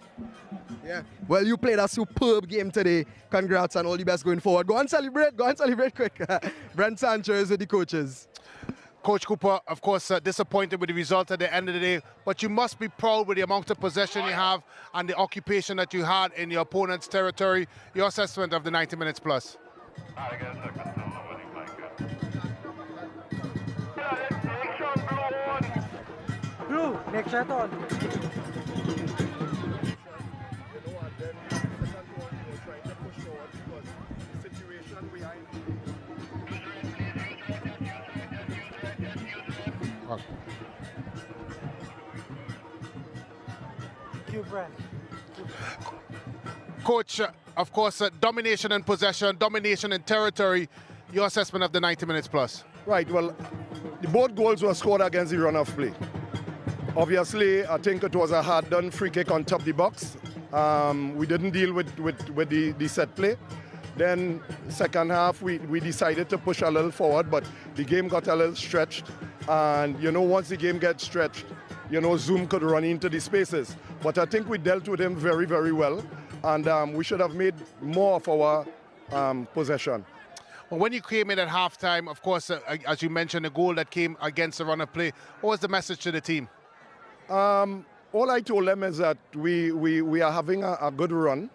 Yeah. Well, you played a superb game today. Congrats and all the best going forward. Go and celebrate. Go and celebrate quick. Brent Sanchez with the coaches. Coach Cooper, of course, disappointed with the result at the end of the day, but you must be proud with the amount of possession you have and the occupation that you had in your opponent's territory. Your assessment of the 90 minutes plus. Blue, make shot on. Coach, of course, domination in possession, domination in territory. Your assessment of the 90 minutes plus. Right, well, both goals were scored against the run of play. Obviously, I think it was a hard-done free kick on top of the box. We didn't deal with the set play. Then second half, we decided to push a little forward, but the game got a little stretched. And, you know, once the game gets stretched, you know, Zoom could run into the spaces. But I think we dealt with him very, very well. And we should have made more of our possession. Well, when you came in at halftime, of course, as you mentioned, the goal that came against the run of play, what was the message to the team? All I told them is that we are having a good run.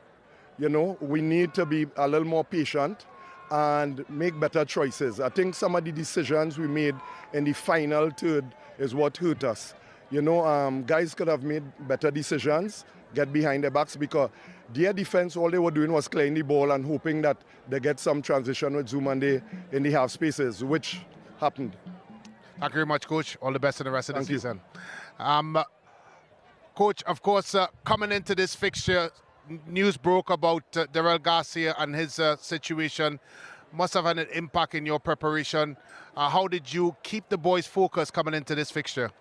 You know, we need to be a little more patient and make better choices. I think some of the decisions we made in the final third is what hurt us. You know, guys could have made better decisions, get behind the backs, because their defense, all they were doing was clearing the ball and hoping that they get some transition with Zoom and they in the half spaces, which happened. Thank you very much, Coach. All the best in the rest of the season. Coach, of course, coming into this fixture, news broke about Darrell Garcia and his situation. Must have had an impact in your preparation. How did you keep the boys focused coming into this fixture?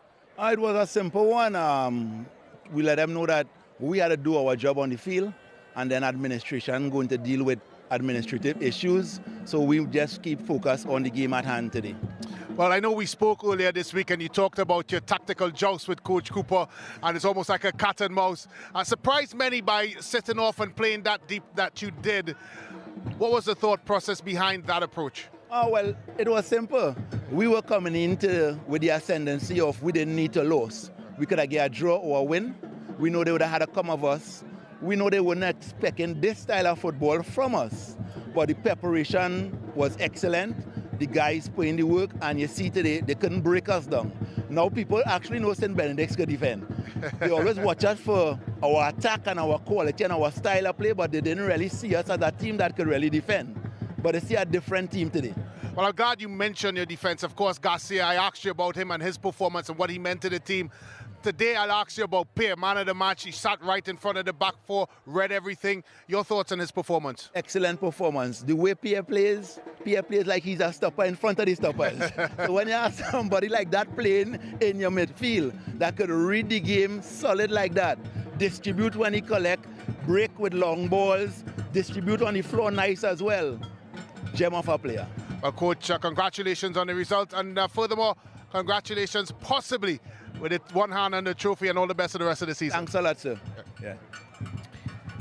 It was a simple one. We let them know that we had to do our job on the field, and then administration going to deal with administrative issues. So we just keep focused on the game at hand today. Well, I know we spoke earlier this week and you talked about your tactical joust with Coach Cooper, and it's almost like a cat and mouse. Surprised many by sitting off and playing that deep that you did. What was the thought process behind that approach? Oh, well, it was simple. We were coming into with the ascendancy of we didn't need to lose. We could have get a draw or a win. We know they would have had a come of us. We know they were not expecting this style of football from us. But the preparation was excellent. The guys put in the work, and you see today, they couldn't break us down. Now people actually know St. Benedict's could defend. They always watch us for our attack and our quality and our style of play, but they didn't really see us as a team that could really defend. But they see a different team today. Well, I'm glad you mentioned your defense. Of course, Garcia, I asked you about him and his performance and what he meant to the team. Today I'll ask you about Pierre, man of the match. He sat right in front of the back four, read everything. Your thoughts on his performance? Excellent performance. The way Pierre plays like he's a stopper in front of the stoppers. So when you have somebody like that playing in your midfield that could read the game solid like that, distribute when he collect, break with long balls, distribute on the floor nice as well. Gem of a player. Well, Coach, congratulations on the result, and furthermore, congratulations possibly with it one hand on the trophy, and all the best of the rest of the season. Thanks a lot, sir. Yeah.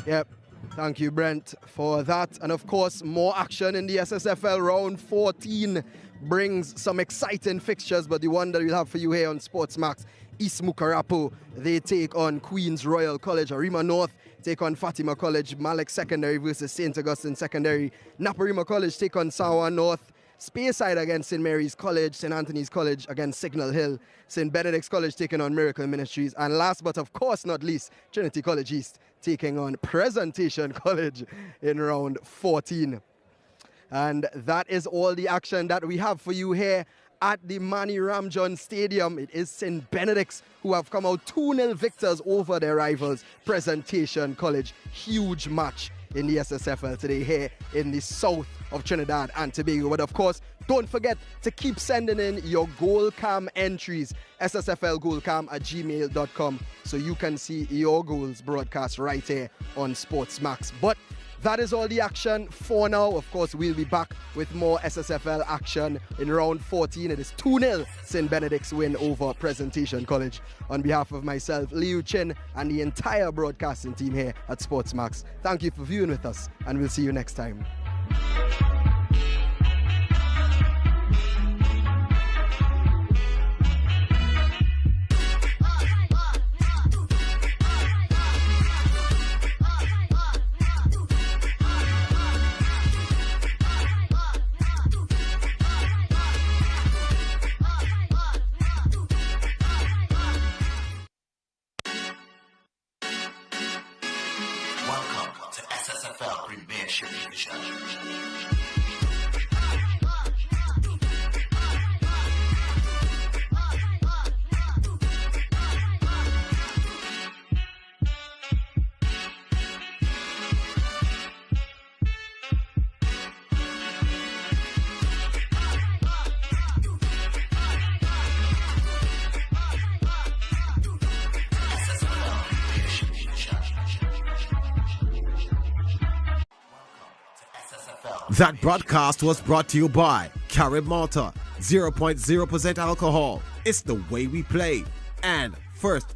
Yep. Thank you, Brent, for that. And of course, more action in the SSFL round 14 brings some exciting fixtures, but the one that we'll have for you here on SportsMax, East Mucurapo, they take on Queen's Royal College. Arima North take on Fatima College. Malek Secondary versus St. Augustine Secondary. Naparima College take on Sawa North. Speyside against St. Mary's College. St. Anthony's College against Signal Hill. St. Benedict's College taking on Miracle Ministries. And last but of course not least, Trinity College East taking on Presentation College in round 14. And that is all the action that we have for you here at the Manny Ramjohn Stadium. It is St. Benedict's who have come out 2-0 victors over their rivals, Presentation College. Huge match in the SSFL today here in the south of Trinidad and Tobago. But of course, don't forget to keep sending in your goal cam entries, ssflgoalcam@gmail.com, so you can see your goals broadcast right here on SportsMax. But that is all the action for now. Of course, we'll be back with more SSFL action in round 14. It is 2-0 St. Benedict's win over Presentation College. On behalf of myself, Liu Chin, and the entire broadcasting team here at SportsMax, thank you for viewing with us, and we'll see you next time. That broadcast was brought to you by Carib Malta, 0.0% alcohol. It's the way we play. And First